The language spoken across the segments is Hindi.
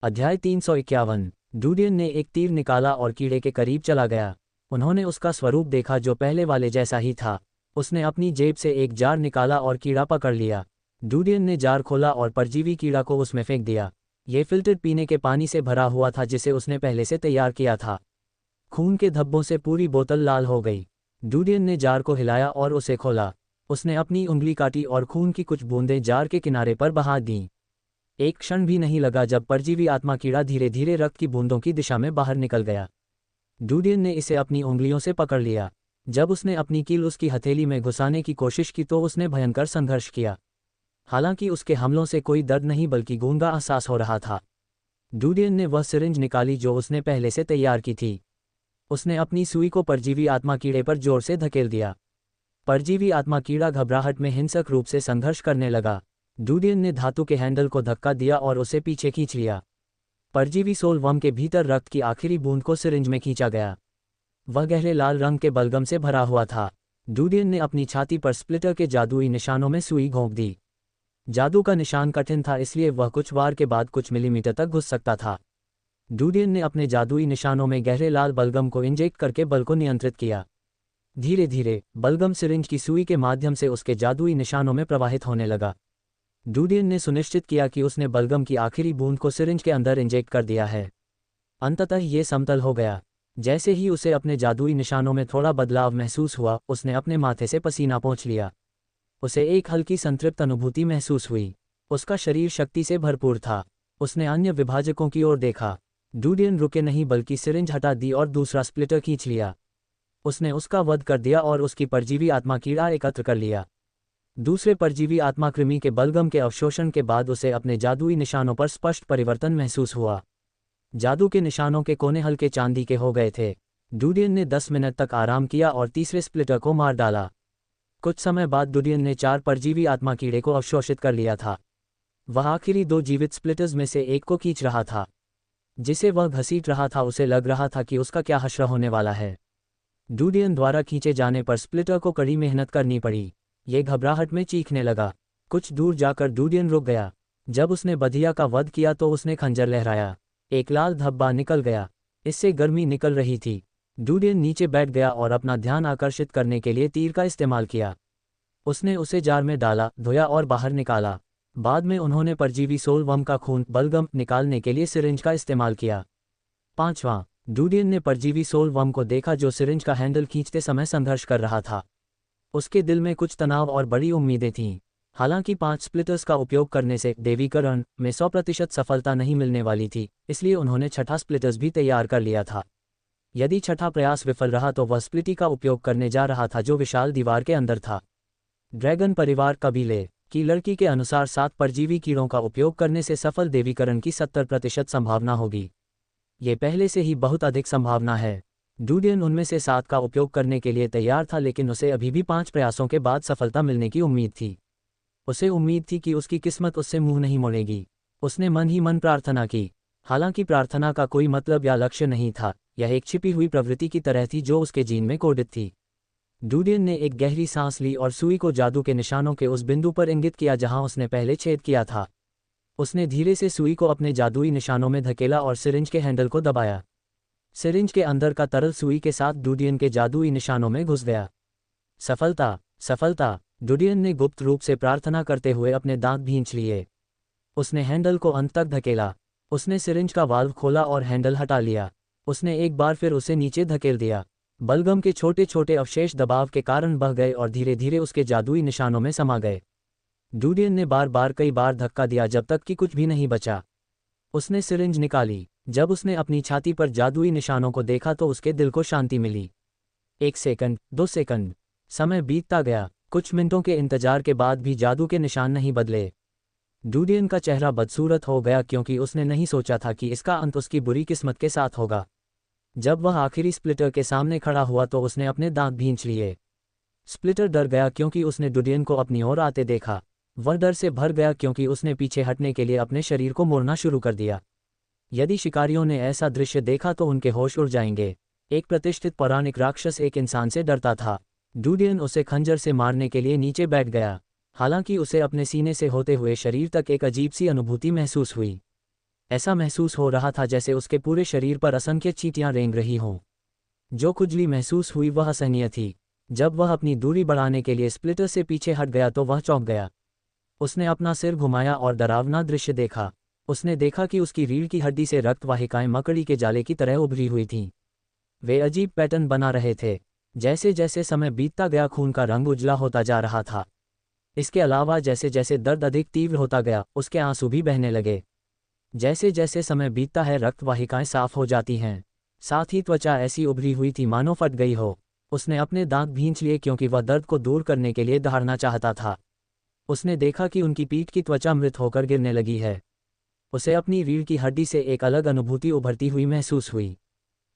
अध्याय 351। डूडियन ने एक तीर निकाला और कीड़े के करीब चला गया। उन्होंने उसका स्वरूप देखा जो पहले वाले जैसा ही था। उसने अपनी जेब से एक जार निकाला और कीड़ा पकड़ लिया। डूडियन ने जार खोला और परजीवी कीड़ा को उसमें फेंक दिया। ये फिल्टर्ड पीने के पानी से भरा हुआ था जिसे उसने पहले से तैयार किया था। खून के धब्बों से पूरी बोतल लाल हो गई। डूडियन ने जार को हिलाया और उसे खोला। उसने अपनी उंगली काटी और खून की कुछ बूंदें जार के किनारे पर बहा दीं। एक क्षण भी नहीं लगा जब परजीवी आत्मा कीड़ा धीरे धीरे रक्त की बूंदों की दिशा में बाहर निकल गया। डूडियन ने इसे अपनी उंगलियों से पकड़ लिया। जब उसने अपनी कील उसकी हथेली में घुसाने की कोशिश की तो उसने भयंकर संघर्ष किया। हालांकि उसके हमलों से कोई दर्द नहीं बल्कि गूंगा एहसास हो रहा था। डूडियन ने वह सिरिंज निकाली जो उसने पहले से तैयार की थी। उसने अपनी सुई को परजीवी आत्मा कीड़े पर जोर से धकेल दिया। परजीवी आत्मा कीड़ा घबराहट में हिंसक रूप से संघर्ष करने लगा। डूडियन ने धातु के हैंडल को धक्का दिया और उसे पीछे खींच लिया। परजीवी सोल वर्म के भीतर रक्त की आखिरी बूंद को सिरिंज में खींचा गया। वह गहरे लाल रंग के बलगम से भरा हुआ था। डूडियन ने अपनी छाती पर स्प्लिटर के जादुई निशानों में सुई घोंप दी। जादू का निशान कठिन था इसलिए वह कुछ वार के बाद कुछ मिलीमीटर तक घुस सकता था। डूडियन ने अपने जादुई निशानों में गहरे लाल बलगम को इंजेक्ट करके बल को नियंत्रित किया। धीरे धीरे बलगम सिरिंज की सुई के माध्यम से उसके जादुई निशानों में प्रवाहित होने लगा। डूडियन ने सुनिश्चित किया कि उसने बलगम की आखिरी बूंद को सिरिंज के अंदर इंजेक्ट कर दिया है। अंततः ये समतल हो गया। जैसे ही उसे अपने जादुई निशानों में थोड़ा बदलाव महसूस हुआ उसने अपने माथे से पसीना पोंछ लिया। उसे एक हल्की संतृप्त अनुभूति महसूस हुई। उसका शरीर शक्ति से भरपूर था। उसने अन्य विभाजकों की ओर देखा। डूडियन रुके नहीं बल्कि सिरिंज हटा दी और दूसरा स्प्लिटर खींच लिया। उसने उसका वध कर दिया और उसकी परजीवी आत्मा कीड़ा एकत्र कर लिया। दूसरे परजीवी आत्मा कृमि के बलगम के अवशोषण के बाद उसे अपने जादुई निशानों पर स्पष्ट परिवर्तन महसूस हुआ। जादू के निशानों के कोने हल्के चांदी के हो गए थे। डूडियन ने 10 मिनट तक आराम किया और तीसरे स्प्लिटर को मार डाला। कुछ समय बाद डूडियन ने 4 परजीवी आत्मा कीड़े को अवशोषित कर लिया था। वह आखिरी 2 जीवित स्प्लिटर्स में से एक को खींच रहा था। जिसे वह घसीट रहा था उसे लग रहा था कि उसका क्या हश्र होने वाला है। डूडियन द्वारा खींचे जाने पर स्प्लिटर को कड़ी मेहनत करनी पड़ी। ये घबराहट में चीखने लगा। कुछ दूर जाकर डूडियन रुक गया। जब उसने बधिया का वध किया तो उसने खंजर लहराया। एक लाल धब्बा निकल गया। इससे गर्मी निकल रही थी। डूडियन नीचे बैठ गया और अपना ध्यान आकर्षित करने के लिए तीर का इस्तेमाल किया। उसने उसे जार में डाला, धोया और बाहर निकाला। बाद में उन्होंने परजीवी सोल वर्म का खून बलगम निकालने के लिए सिरिंज का इस्तेमाल किया। 5वां, डूडियन ने परजीवी सोल वर्म को देखा जो सिरिंज का हैंडल खींचते समय संघर्ष कर रहा था। उसके दिल में कुछ तनाव और बड़ी उम्मीदें थीं। हालांकि 5 स्प्लिटर्स का उपयोग करने से देवीकरण में 100% सफलता नहीं मिलने वाली थी, इसलिए उन्होंने छठा स्प्लिटर्स भी तैयार कर लिया था। यदि छठा प्रयास विफल रहा तो वह स्प्लिटी का उपयोग करने जा रहा था जो विशाल दीवार के अंदर था। ड्रैगन परिवार कबीले की लड़की के अनुसार 7 परजीवी कीड़ों का उपयोग करने से सफल देवीकरण की 70% संभावना होगी। ये पहले से ही बहुत अधिक संभावना है। डूडियन उनमें से 7 का उपयोग करने के लिए तैयार था लेकिन उसे अभी भी 5 प्रयासों के बाद सफलता मिलने की उम्मीद थी। उसे उम्मीद थी कि उसकी किस्मत उससे मुंह नहीं मोड़ेगी। उसने मन ही मन प्रार्थना की। हालांकि प्रार्थना का कोई मतलब या लक्ष्य नहीं था, यह एक छिपी हुई प्रवृत्ति की तरह थी जो उसके जीन में कोडित थी। डूडियन ने एक गहरी सांस ली और सुई को जादू के निशानों के उस बिंदु पर इंगित किया जहां उसने पहले छेद किया था। उसने धीरे से सुई को अपने जादुई निशानों में धकेला और सिरिंज के हैंडल को दबाया। सिरिंज के अंदर का तरल सुई के साथ डूडियन के जादुई निशानों में घुस गया। सफलता, सफलता! डूडियन ने गुप्त रूप से प्रार्थना करते हुए अपने दांत भींच लिए। उसने हैंडल को अंत तक धकेला। उसने सिरिंज का वाल्व खोला और हैंडल हटा लिया। उसने एक बार फिर उसे नीचे धकेल दिया। बलगम के छोटे छोटे अवशेष दबाव के कारण बह गए और धीरे धीरे उसके जादुई निशानों में समा गए। डूडियन ने बार बार कई बार धक्का दिया जब तक कि कुछ भी नहीं बचा। उसने सिरिंज निकाली। जब उसने अपनी छाती पर जादुई निशानों को देखा तो उसके दिल को शांति मिली। 1 सेकंड, 2 सेकंड, समय बीतता गया। कुछ मिनटों के इंतजार के बाद भी जादू के निशान नहीं बदले। डूडियन का चेहरा बदसूरत हो गया क्योंकि उसने नहीं सोचा था कि इसका अंत उसकी बुरी किस्मत के साथ होगा। जब वह आखिरी स्प्लिटर के सामने खड़ा हुआ तो उसने अपने दांत भींच लिए। स्प्लिटर डर गया क्योंकि उसने डूडियन को अपनी ओर आते देखा। वह डर से भर गया क्योंकि उसने पीछे हटने के लिए अपने शरीर को मोड़ना शुरू कर दिया। यदि शिकारियों ने ऐसा दृश्य देखा तो उनके होश उड़ जाएंगे। एक प्रतिष्ठित पौराणिक राक्षस एक इंसान से डरता था। डूडियन उसे खंजर से मारने के लिए नीचे बैठ गया। हालांकि उसे अपने सीने से होते हुए शरीर तक एक अजीब सी अनुभूति महसूस हुई। ऐसा महसूस हो रहा था जैसे उसके पूरे शरीर पर असंख्य चींटियां रेंग रही हों। जो खुजली महसूस हुई वह असहनीय थी। जब वह अपनी दूरी बढ़ाने के लिए स्प्लिटर से पीछे हट गया तो वह चौंक गया। उसने अपना सिर घुमाया और डरावना दृश्य देखा। उसने देखा कि उसकी रीढ़ की हड्डी से रक्त वाहिकाएं मकड़ी के जाले की तरह उभरी हुई थीं। वे अजीब पैटर्न बना रहे थे। जैसे जैसे समय बीतता गया खून का रंग उजला होता जा रहा था। इसके अलावा जैसे जैसे दर्द अधिक तीव्र होता गया उसके आंसू भी बहने लगे। जैसे जैसे समय बीतता है रक्त वाहिकाएं साफ हो जाती हैं। साथ ही त्वचा ऐसी उभरी हुई थी मानो फट गई हो। उसने अपने दांत भींच लिए क्योंकि वह दर्द को दूर करने के लिए दहाड़ना चाहता था। उसने देखा कि उनकी पीठ की त्वचा मृत होकर गिरने लगी है। उसे अपनी रीढ़ की हड्डी से एक अलग अनुभूति उभरती हुई महसूस हुई।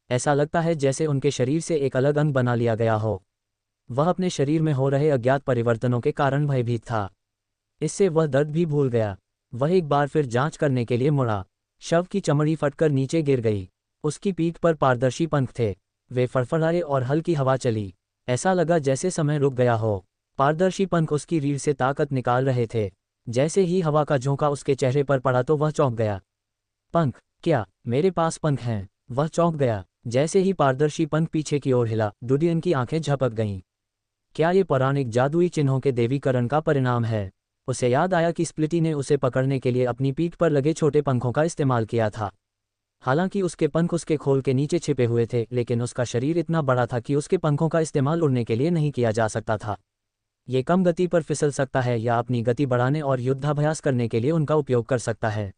ऐसा लगता है जैसे उनके शरीर से एक अलग अंग बना लिया गया हो। वह अपने शरीर में हो रहे अज्ञात परिवर्तनों के कारण भयभीत था। इससे वह दर्द भी भूल गया। वह एक बार फिर जांच करने के लिए मुड़ा। शव की चमड़ी फटकर नीचे गिर गई। उसकी पीठ पर पारदर्शी पंख थे। वे फड़फड़ाए और हल्की हवा चली। ऐसा लगा जैसे समय रुक गया हो। पारदर्शी पंख उसकी रीढ़ से ताकत निकाल रहे थे। जैसे ही हवा का झोंका उसके चेहरे पर पड़ा तो वह चौंक गया। पंख? क्या मेरे पास पंख हैं? वह चौंक गया। जैसे ही पारदर्शी पंख पीछे की ओर हिला डुडियन की आंखें झपक गईं। क्या ये पौराणिक जादुई चिन्हों के देवीकरण का परिणाम है? उसे याद आया कि स्प्लिटी ने उसे पकड़ने के लिए अपनी पीठ पर लगे छोटे पंखों का इस्तेमाल किया था। हालांकि उसके पंख उसके खोल के नीचे छिपे हुए थे, लेकिन उसका शरीर इतना बड़ा था कि उसके पंखों का इस्तेमाल उड़ने के लिए नहीं किया जा सकता था। ये कम गति पर फिसल सकता है या अपनी गति बढ़ाने और युद्धाभ्यास करने के लिए उनका उपयोग कर सकता है।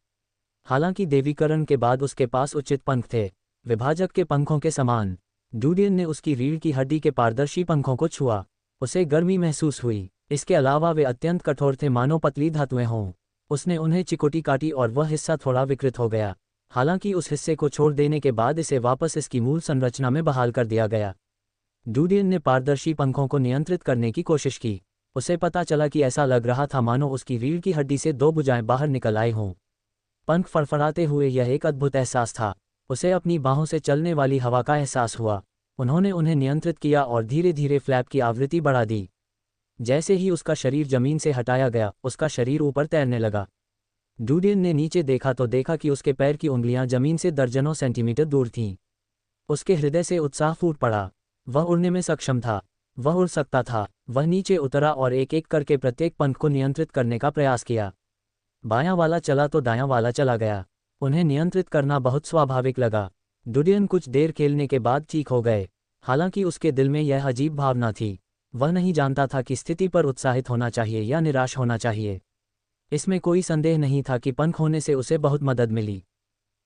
हालांकि देवीकरण के बाद उसके पास उचित पंख थे, विभाजक के पंखों के समान। डुडियन ने उसकी रीढ़ की हड्डी के पारदर्शी पंखों को छुआ। उसे गर्मी महसूस हुई। इसके अलावा वे अत्यंत कठोर थे मानो पतली धातुएं हों। उसने उन्हें चिकोटी काटी और वह हिस्सा थोड़ा विकृत हो गया। हालांकि उस हिस्से को छोड़ देने के बाद इसे वापस इसकी मूल संरचना में बहाल कर दिया गया। डुडियन ने पारदर्शी पंखों को नियंत्रित करने की कोशिश की। उसे पता चला कि ऐसा लग रहा था मानो उसकी रीढ़ की हड्डी से दो भुजाएं बाहर निकल आई हों। पंख फड़फड़ाते हुए यह एक अद्भुत एहसास था। उसे अपनी बाहों से चलने वाली हवा का एहसास हुआ। उन्होंने उन्हें नियंत्रित किया और धीरे धीरे फ्लैप की आवृत्ति बढ़ा दी। जैसे ही उसका शरीर जमीन से हटाया गया उसका शरीर ऊपर तैरने लगा। डुडियन ने नीचे देखा तो देखा कि उसके पैर की उंगलियां जमीन से दर्जनों सेंटीमीटर दूर थीं। उसके हृदय से उत्साह फूट पड़ा। वह उड़ने में सक्षम था। वह उड़ सकता था। वह नीचे उतरा और एक एक करके प्रत्येक पंख को नियंत्रित करने का प्रयास किया। बायां वाला चला तो दायां वाला चला गया। उन्हें नियंत्रित करना बहुत स्वाभाविक लगा। डुडियन कुछ देर खेलने के बाद ठीक हो गए। हालांकि उसके दिल में यह अजीब भावना थी। वह नहीं जानता था कि स्थिति पर उत्साहित होना चाहिए या निराश होना चाहिए। इसमें कोई संदेह नहीं था कि पंख होने से उसे बहुत मदद मिली।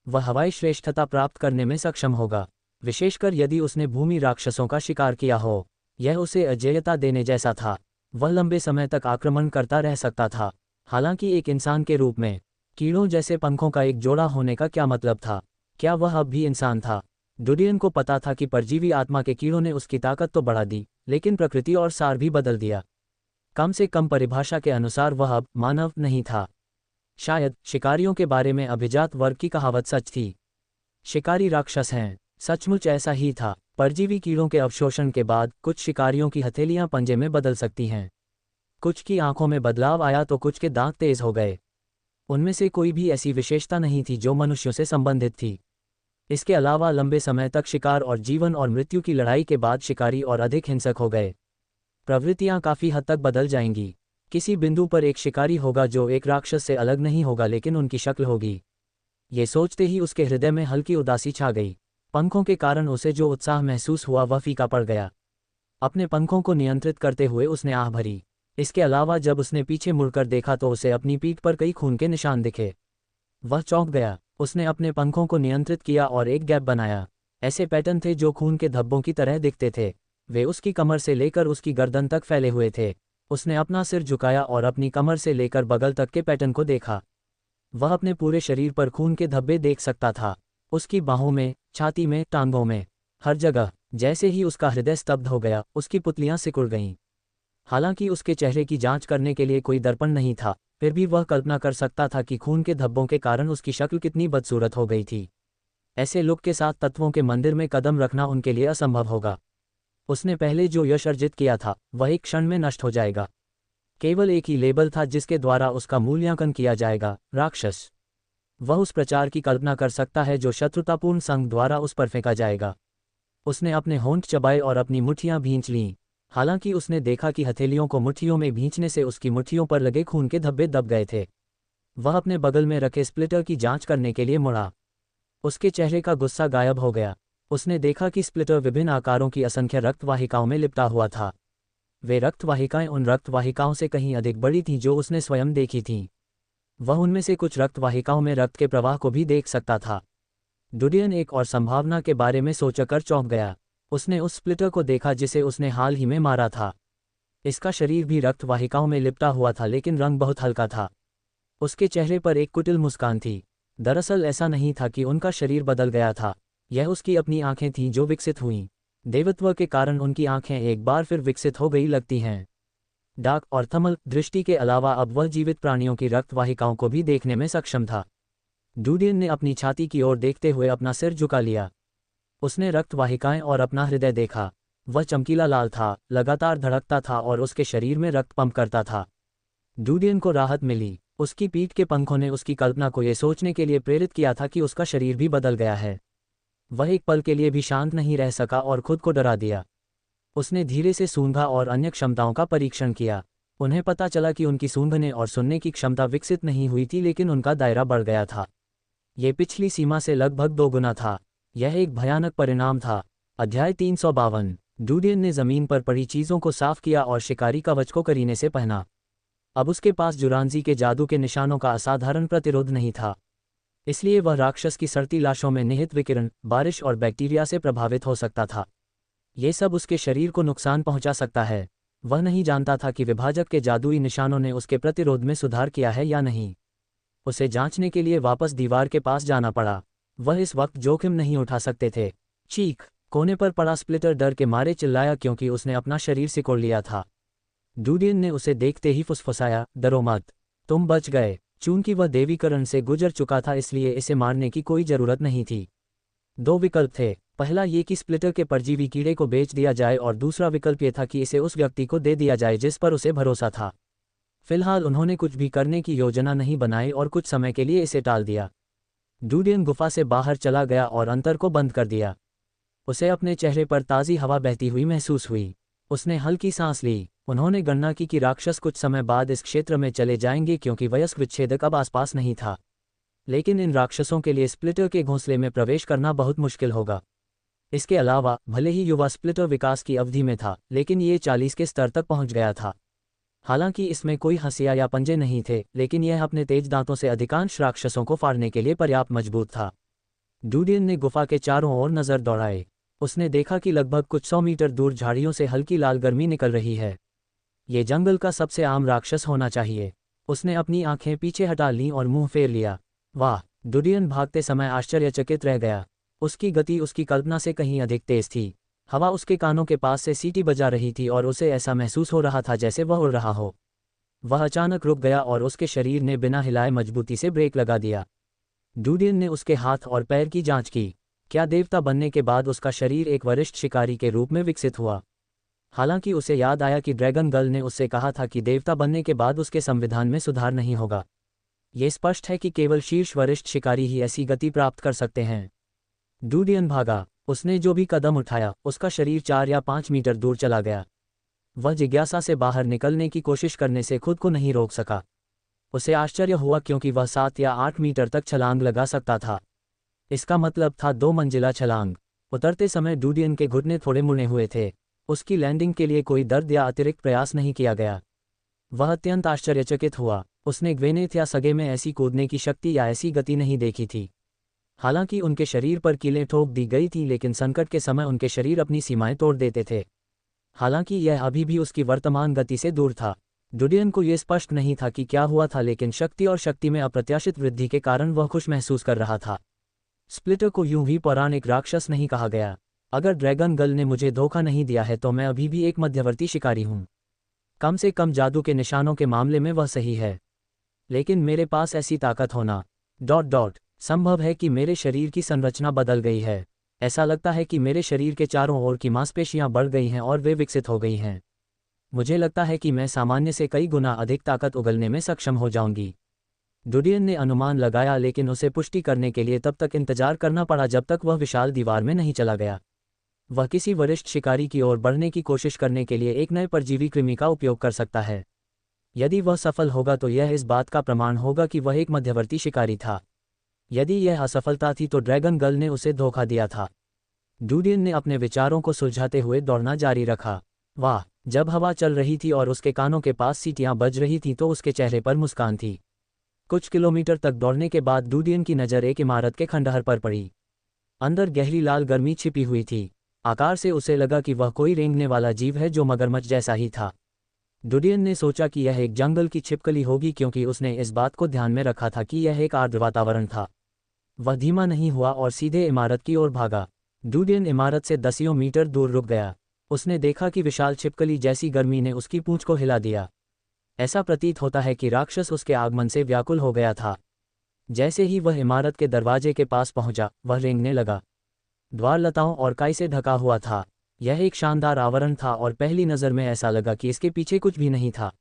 वह हवाई श्रेष्ठता प्राप्त करने में सक्षम होगा, विशेषकर यदि उसने भूमि राक्षसों का शिकार किया हो। यह उसे अजेयता देने जैसा था। वह लंबे समय तक आक्रमण करता रह सकता था। हालांकि एक इंसान के रूप में कीड़ों जैसे पंखों का एक जोड़ा होने का क्या मतलब था? क्या वह अब भी इंसान था? डुडियन को पता था कि परजीवी आत्मा के कीड़ों ने उसकी ताकत तो बढ़ा दी, लेकिन प्रकृति और सार भी बदल दिया। कम से कम परिभाषा के अनुसार वह अब मानव नहीं था। शायद शिकारियों के बारे में अभिजात वर्ग की कहावत सच थी। शिकारी राक्षस हैं। सचमुच ऐसा ही था। परजीवी कीड़ों के अवशोषण के बाद कुछ शिकारियों की हथेलियां पंजे में बदल सकती हैं। कुछ की आंखों में बदलाव आया तो कुछ के दांत तेज हो गए। उनमें से कोई भी ऐसी विशेषता नहीं थी जो मनुष्यों से संबंधित थी। इसके अलावा लंबे समय तक शिकार और जीवन और मृत्यु की लड़ाई के बाद शिकारी और अधिक हिंसक हो गए। प्रवृत्तियां काफ़ी हद तक बदल जाएंगी। किसी बिंदु पर एक शिकारी होगा जो एक राक्षस से अलग नहीं होगा, लेकिन उनकी शक्ल होगी। ये सोचते ही उसके हृदय में हल्की उदासी छा गई। पंखों के कारण उसे जो उत्साह महसूस हुआ वह फीका पड़ गया। अपने पंखों को नियंत्रित करते हुए उसने आह भरी। इसके अलावा जब उसने पीछे मुड़कर देखा तो उसे अपनी पीठ पर कई खून के निशान दिखे। वह चौंक गया। उसने अपने पंखों को नियंत्रित किया और एक गैप बनाया। ऐसे पैटर्न थे जो खून के धब्बों की तरह दिखते थे। वे उसकी कमर से लेकर उसकी गर्दन तक फैले हुए थे। उसने अपना सिर झुकाया और अपनी कमर से लेकर बगल तक के पैटर्न को देखा। वह अपने पूरे शरीर पर खून के धब्बे देख सकता था। उसकी बाहों में, छाती में, टांगों में, हर जगह। जैसे ही उसका हृदय स्तब्ध हो गया उसकी पुतलियां सिकुड़ गईं। हालांकि उसके चेहरे की जांच करने के लिए कोई दर्पण नहीं था, फिर भी वह कल्पना कर सकता था कि खून के धब्बों के कारण उसकी शक्ल कितनी बदसूरत हो गई थी। ऐसे लुक के साथ तत्वों के मंदिर में कदम रखना उनके लिए असंभव होगा। उसने पहले जो यश अर्जित किया था वह एक क्षण में नष्ट हो जाएगा। केवल एक ही लेबल था जिसके द्वारा उसका मूल्यांकन किया जाएगा, राक्षस। वह उस प्रचार की कल्पना कर सकता है जो शत्रुतापूर्ण संघ द्वारा उस पर फेंका जाएगा। उसने अपने होंठ चबाए और अपनी मुट्ठियां भींच लीं। हालांकि उसने देखा कि हथेलियों को मुट्ठियों में भींचने से उसकी मुट्ठियों पर लगे खून के धब्बे दब गए थे। वह अपने बगल में रखे स्प्लिटर की जांच करने के लिए मुड़ा। उसके चेहरे का गुस्सा गायब हो गया। उसने देखा कि स्प्लिटर विभिन्न आकारों की असंख्य रक्तवाहिकाओं में लिपटा हुआ था। वे रक्तवाहिकाएं उन रक्तवाहिकाओं से कहीं अधिक बड़ी थीं जो उसने स्वयं देखी थीं। वह उनमें से कुछ रक्तवाहिकाओं में रक्त के प्रवाह को भी देख सकता था। डुडियन एक और संभावना के बारे में सोचकर चौंक गया। उसने उस स्प्लिटर को देखा जिसे उसने हाल ही में मारा था। इसका शरीर भी रक्तवाहिकाओं में लिपटा हुआ था, लेकिन रंग बहुत हल्का था। उसके चेहरे पर एक कुटिल मुस्कान थी। दरअसल ऐसा नहीं था कि उनका शरीर बदल गया था, यह उसकी अपनी आंखें थीं जो विकसित हुईं। देवत्व के कारण उनकी आंखें एक बार फिर विकसित हो गई लगती हैं। डाक और थमल दृष्टि के अलावा अब वह जीवित प्राणियों की रक्तवाहिकाओं को भी देखने में सक्षम था। डुडियन ने अपनी छाती की ओर देखते हुए अपना सिर झुका लिया। उसने रक्तवाहिकाएं और अपना हृदय देखा। वह चमकीला लाल था, लगातार धड़कता था और उसके शरीर में रक्त पंप करता था। डुडियन को राहत मिली। उसकी पीठ के पंखों ने उसकी कल्पना को यह सोचने के लिए प्रेरित किया था कि उसका शरीर भी बदल गया है। वह एक पल के लिए भी शांत नहीं रह सका और खुद को डरा दिया। उसने धीरे से सूंघा और अन्य क्षमताओं का परीक्षण किया। उन्हें पता चला कि उनकी सूंघने और सुनने की क्षमता विकसित नहीं हुई थी, लेकिन उनका दायरा बढ़ गया था। ये पिछली सीमा से लगभग 2 गुना था। यह एक भयानक परिणाम था। अध्याय 352। डुडियन ने जमीन पर पड़ी चीज़ों को साफ किया और शिकारी कवच को करीने से पहना। अब उसके पास जुरांजी के जादू के निशानों का असाधारण प्रतिरोध नहीं था, इसलिए वह राक्षस की सड़ती लाशों में निहित विकिरण, बारिश और बैक्टीरिया से प्रभावित हो सकता था। ये सब उसके शरीर को नुकसान पहुंचा सकता है। वह नहीं जानता था कि विभाजक के जादुई निशानों ने उसके प्रतिरोध में सुधार किया है या नहीं। उसे जांचने के लिए वापस दीवार के पास जाना पड़ा। वह इस वक्त जोखिम नहीं उठा सकते थे। चीख! कोने पर पड़ा स्प्लिटर डर के मारे चिल्लाया क्योंकि उसने अपना शरीर सिकोड़ लिया था। डुडियन ने उसे देखते ही फुसफुसाया, डरो मत, तुम बच गए। चूंकि वह देवीकरण से गुजर चुका था, इसलिए इसे मारने की कोई जरूरत नहीं थी। 2 विकल्प थे। पहला ये कि स्प्लिटर के परजीवी कीड़े को बेच दिया जाए और दूसरा विकल्प ये था कि इसे उस व्यक्ति को दे दिया जाए जिस पर उसे भरोसा था। फिलहाल उन्होंने कुछ भी करने की योजना नहीं बनाई और कुछ समय के लिए इसे टाल दिया। डुडियन गुफा से बाहर चला गया और अंतर को बंद कर दिया। उसे अपने चेहरे पर ताज़ी हवा बहती हुई महसूस हुई। उसने हल्की सांस ली। उन्होंने गणना की कि राक्षस कुछ समय बाद इस क्षेत्र में चले जाएंगे क्योंकि वयस्क विच्छेदक अब आसपास नहीं था। लेकिन इन राक्षसों के लिए स्प्लिटर के घोंसले में प्रवेश करना बहुत मुश्किल होगा। इसके अलावा भले ही युवा स्प्लिटर विकास की अवधि में था, लेकिन ये 40 के स्तर तक पहुंच गया था। हालांकि इसमें कोई हंसिया या पंजे नहीं थे, लेकिन यह अपने तेज दांतों से अधिकांश राक्षसों को फाड़ने के लिए पर्याप्त मजबूत था। डुडियन ने गुफा के चारों ओर नजर दौड़ाई। उसने देखा कि लगभग कुछ 100 मीटर दूर झाड़ियों से हल्की लाल गर्मी निकल रही है। ये जंगल का सबसे आम राक्षस होना चाहिए। उसने अपनी आंखें पीछे हटा लीं और मुंह फेर लिया। वाह! डुडियन भागते समय आश्चर्यचकित रह गया। उसकी गति उसकी कल्पना से कहीं अधिक तेज थी। हवा उसके कानों के पास से सीटी बजा रही थी और उसे ऐसा महसूस हो रहा था जैसे वह उड़ रहा हो। वह अचानक रुक गया और उसके शरीर ने बिना हिलाए मजबूती से ब्रेक लगा दिया। डुडियन ने उसके हाथ और पैर की जांच की। क्या देवता बनने के बाद उसका शरीर एक वरिष्ठ शिकारी के रूप में विकसित हुआ? हालांकि उसे याद आया कि ड्रैगन गर्ल ने उससे कहा था कि देवता बनने के बाद उसके संविधान में सुधार नहीं होगा। ये स्पष्ट है कि केवल शीर्ष वरिष्ठ शिकारी ही ऐसी गति प्राप्त कर सकते हैं। डुडियन भागा। उसने जो भी कदम उठाया, उसका शरीर 4 या 5 मीटर दूर चला गया। वह जिज्ञासा से बाहर निकलने की कोशिश करने से खुद को नहीं रोक सका। उसे आश्चर्य हुआ क्योंकि वह 7 या 8 मीटर तक छलांग लगा सकता था। इसका मतलब था 2 मंजिला छलांग। उतरते समय डुडियन के घुटने थोड़े मुड़े हुए थे। उसकी लैंडिंग के लिए कोई दर्द या अतिरिक्त प्रयास नहीं किया गया। वह अत्यंत आश्चर्यचकित हुआ। उसने ग्वेनेथ या सगे में ऐसी कूदने की शक्ति या ऐसी गति नहीं देखी थी। हालांकि उनके शरीर पर कीलें ठोक दी गई थीं, लेकिन संकट के समय उनके शरीर अपनी सीमाएं तोड़ देते थे। हालांकि यह अभी भी उसकी वर्तमान गति से दूर था। डुडियन को यह स्पष्ट नहीं था कि क्या हुआ था, लेकिन शक्ति और शक्ति में अप्रत्याशित वृद्धि के कारण वह खुश महसूस कर रहा था। स्प्लिटर को यूं ही पौराणिक राक्षस नहीं कहा गया। अगर ड्रैगन गर्ल ने मुझे धोखा नहीं दिया है तो मैं अभी भी एक मध्यवर्ती शिकारी हूं। कम से कम जादू के निशानों के मामले में वह सही है। लेकिन मेरे पास ऐसी ताकत होना... संभव है कि मेरे शरीर की संरचना बदल गई है। ऐसा लगता है कि मेरे शरीर के चारों ओर की मांसपेशियां बढ़ गई हैं और वे विकसित हो गई हैं। मुझे लगता है कि मैं सामान्य से कई गुना अधिक ताकत उगलने में सक्षम हो जाऊंगी। डुडियन ने अनुमान लगाया, लेकिन उसे पुष्टि करने के लिए तब तक इंतजार करना पड़ा जब तक वह विशाल दीवार में नहीं चला गया। वह किसी वरिष्ठ शिकारी की ओर बढ़ने की कोशिश करने के लिए एक नए परजीवी कृमि का उपयोग कर सकता है। यदि वह सफल होगा तो यह इस बात का प्रमाण होगा कि वह एक मध्यवर्ती शिकारी था। यदि यह असफलता थी तो ड्रैगन गर्ल ने उसे धोखा दिया था। डुडियन ने अपने विचारों को सुलझाते हुए दौड़ना जारी रखा। वाह! जब हवा चल रही थी और उसके कानों के पास सीटियां बज रही थीं तो उसके चेहरे पर मुस्कान थी। कुछ किलोमीटर तक दौड़ने के बाद डुडियन की नज़र एक इमारत के खंडहर पर पड़ी। अंदर गहरी लाल गर्मी छिपी हुई थी। आकार से उसे लगा कि वह कोई रेंगने वाला जीव है जो मगरमच्छ जैसा ही था। डुडियन ने सोचा कि यह एक जंगल की छिपकली होगी, क्योंकि उसने इस बात को ध्यान में रखा था कि यह एक आर्द्र वातावरण था। वह धीमा नहीं हुआ और सीधे इमारत की ओर भागा। डुडियन इमारत से दसियों मीटर दूर रुक गया। उसने देखा कि विशाल छिपकली जैसी गर्मी ने उसकी पूंछ को हिला दिया। ऐसा प्रतीत होता है कि राक्षस उसके आगमन से व्याकुल हो गया था। जैसे ही वह इमारत के दरवाजे के पास पहुंचा, वह रेंगने लगा। द्वार लताओं और काई से ढका हुआ था। यह एक शानदार आवरण था और पहली नज़र में ऐसा लगा कि इसके पीछे कुछ भी नहीं था।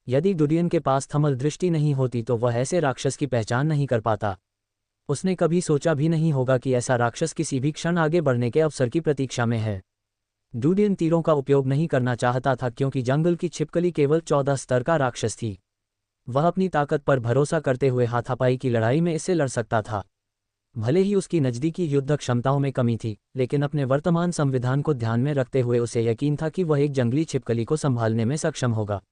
यदि डुडियन के पास थमल दृष्टि नहीं होती तो वह ऐसे राक्षस की पहचान नहीं कर पाता। उसने कभी सोचा भी नहीं होगा कि ऐसा राक्षस किसी भी क्षण आगे बढ़ने के अवसर की प्रतीक्षा में है। डुडियन तीरों का उपयोग नहीं करना चाहता था, क्योंकि जंगल की छिपकली केवल 14 स्तर का राक्षस थी। वह अपनी ताकत पर भरोसा करते हुए हाथापाई की लड़ाई में इससे लड़ सकता था। भले ही उसकी नज़दीकी युद्ध क्षमताओं में कमी थी, लेकिन अपने वर्तमान संविधान को ध्यान में रखते हुए उसे यकीन था कि वह एक जंगली छिपकली को संभालने में सक्षम होगा।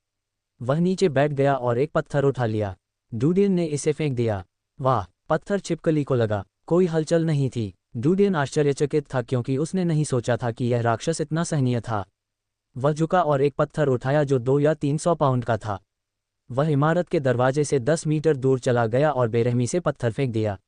वह नीचे बैठ गया और एक पत्थर उठा लिया। डुडियन ने इसे फेंक दिया। वाह! पत्थर छिपकली को लगा। कोई हलचल नहीं थी। डुडियन आश्चर्यचकित था, क्योंकि उसने नहीं सोचा था कि यह राक्षस इतना सहनीय था। वह झुका और एक पत्थर उठाया जो 2 या 300 पाउंड का था। वह इमारत के दरवाजे से 10 मीटर दूर चला गया और बेरहमी से पत्थर फेंक दिया।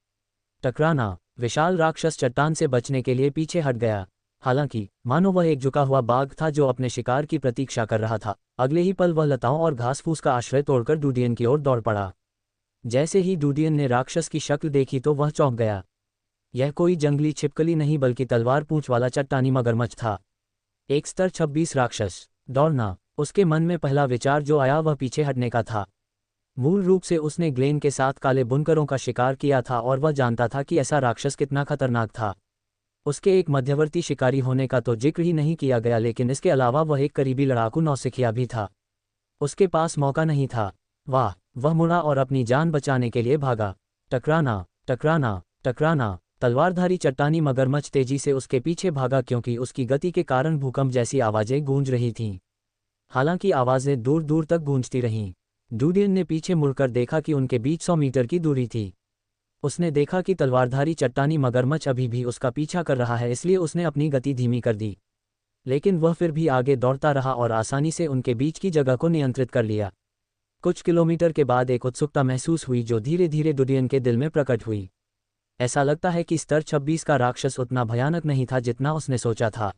टकराना! विशाल राक्षस चट्टान से बचने के लिए पीछे हट गया। हालांकि मानो वह एक झुका हुआ बाघ था जो अपने शिकार की प्रतीक्षा कर रहा था। अगले ही पल वह लताओं और घास फूस का आश्रय तोड़कर डुडियन की ओर दौड़ पड़ा। जैसे ही डुडियन ने राक्षस की शक्ल देखी तो वह चौंक गया। यह कोई जंगली छिपकली नहीं बल्कि तलवार पूंछ वाला चट्टानी मगरमच्छ था। एक स्तर 26 राक्षस। दौड़ना! उसके मन में पहला विचार जो आया वह पीछे हटने का था। मूल रूप से उसने ग्लेन के साथ काले बुनकरों का शिकार किया था और वह जानता था कि ऐसा राक्षस कितना खतरनाक था। उसके एक मध्यवर्ती शिकारी होने का तो जिक्र ही नहीं किया गया, लेकिन इसके अलावा वह एक करीबी लड़ाकू नौसिखिया भी था। उसके पास मौका नहीं था। वाह! वह मुड़ा और अपनी जान बचाने के लिए भागा। टकराना! टकराना! टकराना! तलवारधारी चट्टानी मगरमच्छ तेजी से उसके पीछे भागा, क्योंकि उसकी गति के कारण भूकंप जैसी आवाज़ें गूंज रही थीं। हालांकि आवाज़ें दूर दूर तक गूंजती रहीं। डुडियन ने पीछे मुड़कर देखा कि उनके बीच 100 मीटर की दूरी थी। उसने देखा कि तलवारधारी चट्टानी मगरमच्छ अभी भी उसका पीछा कर रहा है, इसलिए उसने अपनी गति धीमी कर दी। लेकिन वह फिर भी आगे दौड़ता रहा और आसानी से उनके बीच की जगह को नियंत्रित कर लिया। कुछ किलोमीटर के बाद एक उत्सुकता महसूस हुई जो धीरे धीरे डुडियन के दिल में प्रकट हुई। ऐसा लगता है कि स्तर 26 का राक्षस उतना भयानक नहीं था जितना उसने सोचा था।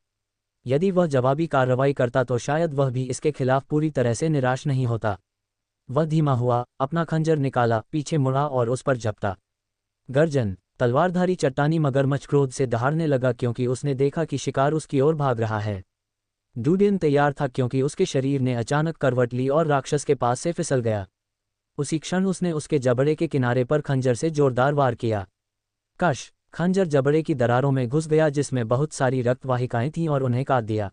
यदि वह जवाबी कार्रवाई करता तो शायद वह भी इसके खिलाफ पूरी तरह से निराश नहीं होता। वह धीमा हुआ, अपना खंजर निकाला, पीछे मुड़ा और उस पर झपटा। गर्जन! तलवारधारी चट्टानी मगरमच्छ क्रोध से दहाड़ने लगा, क्योंकि उसने देखा कि शिकार उसकी ओर भाग रहा है। डुडियन तैयार था, क्योंकि उसके शरीर ने अचानक करवट ली और राक्षस के पास से फिसल गया। उसी क्षण उसने उसके जबड़े के किनारे पर खंजर से जोरदार वार किया। कश! खंजर जबड़े की दरारों में घुस गया, जिसमें बहुत सारी रक्त वाहिकाएं थीं और उन्हें काट दिया।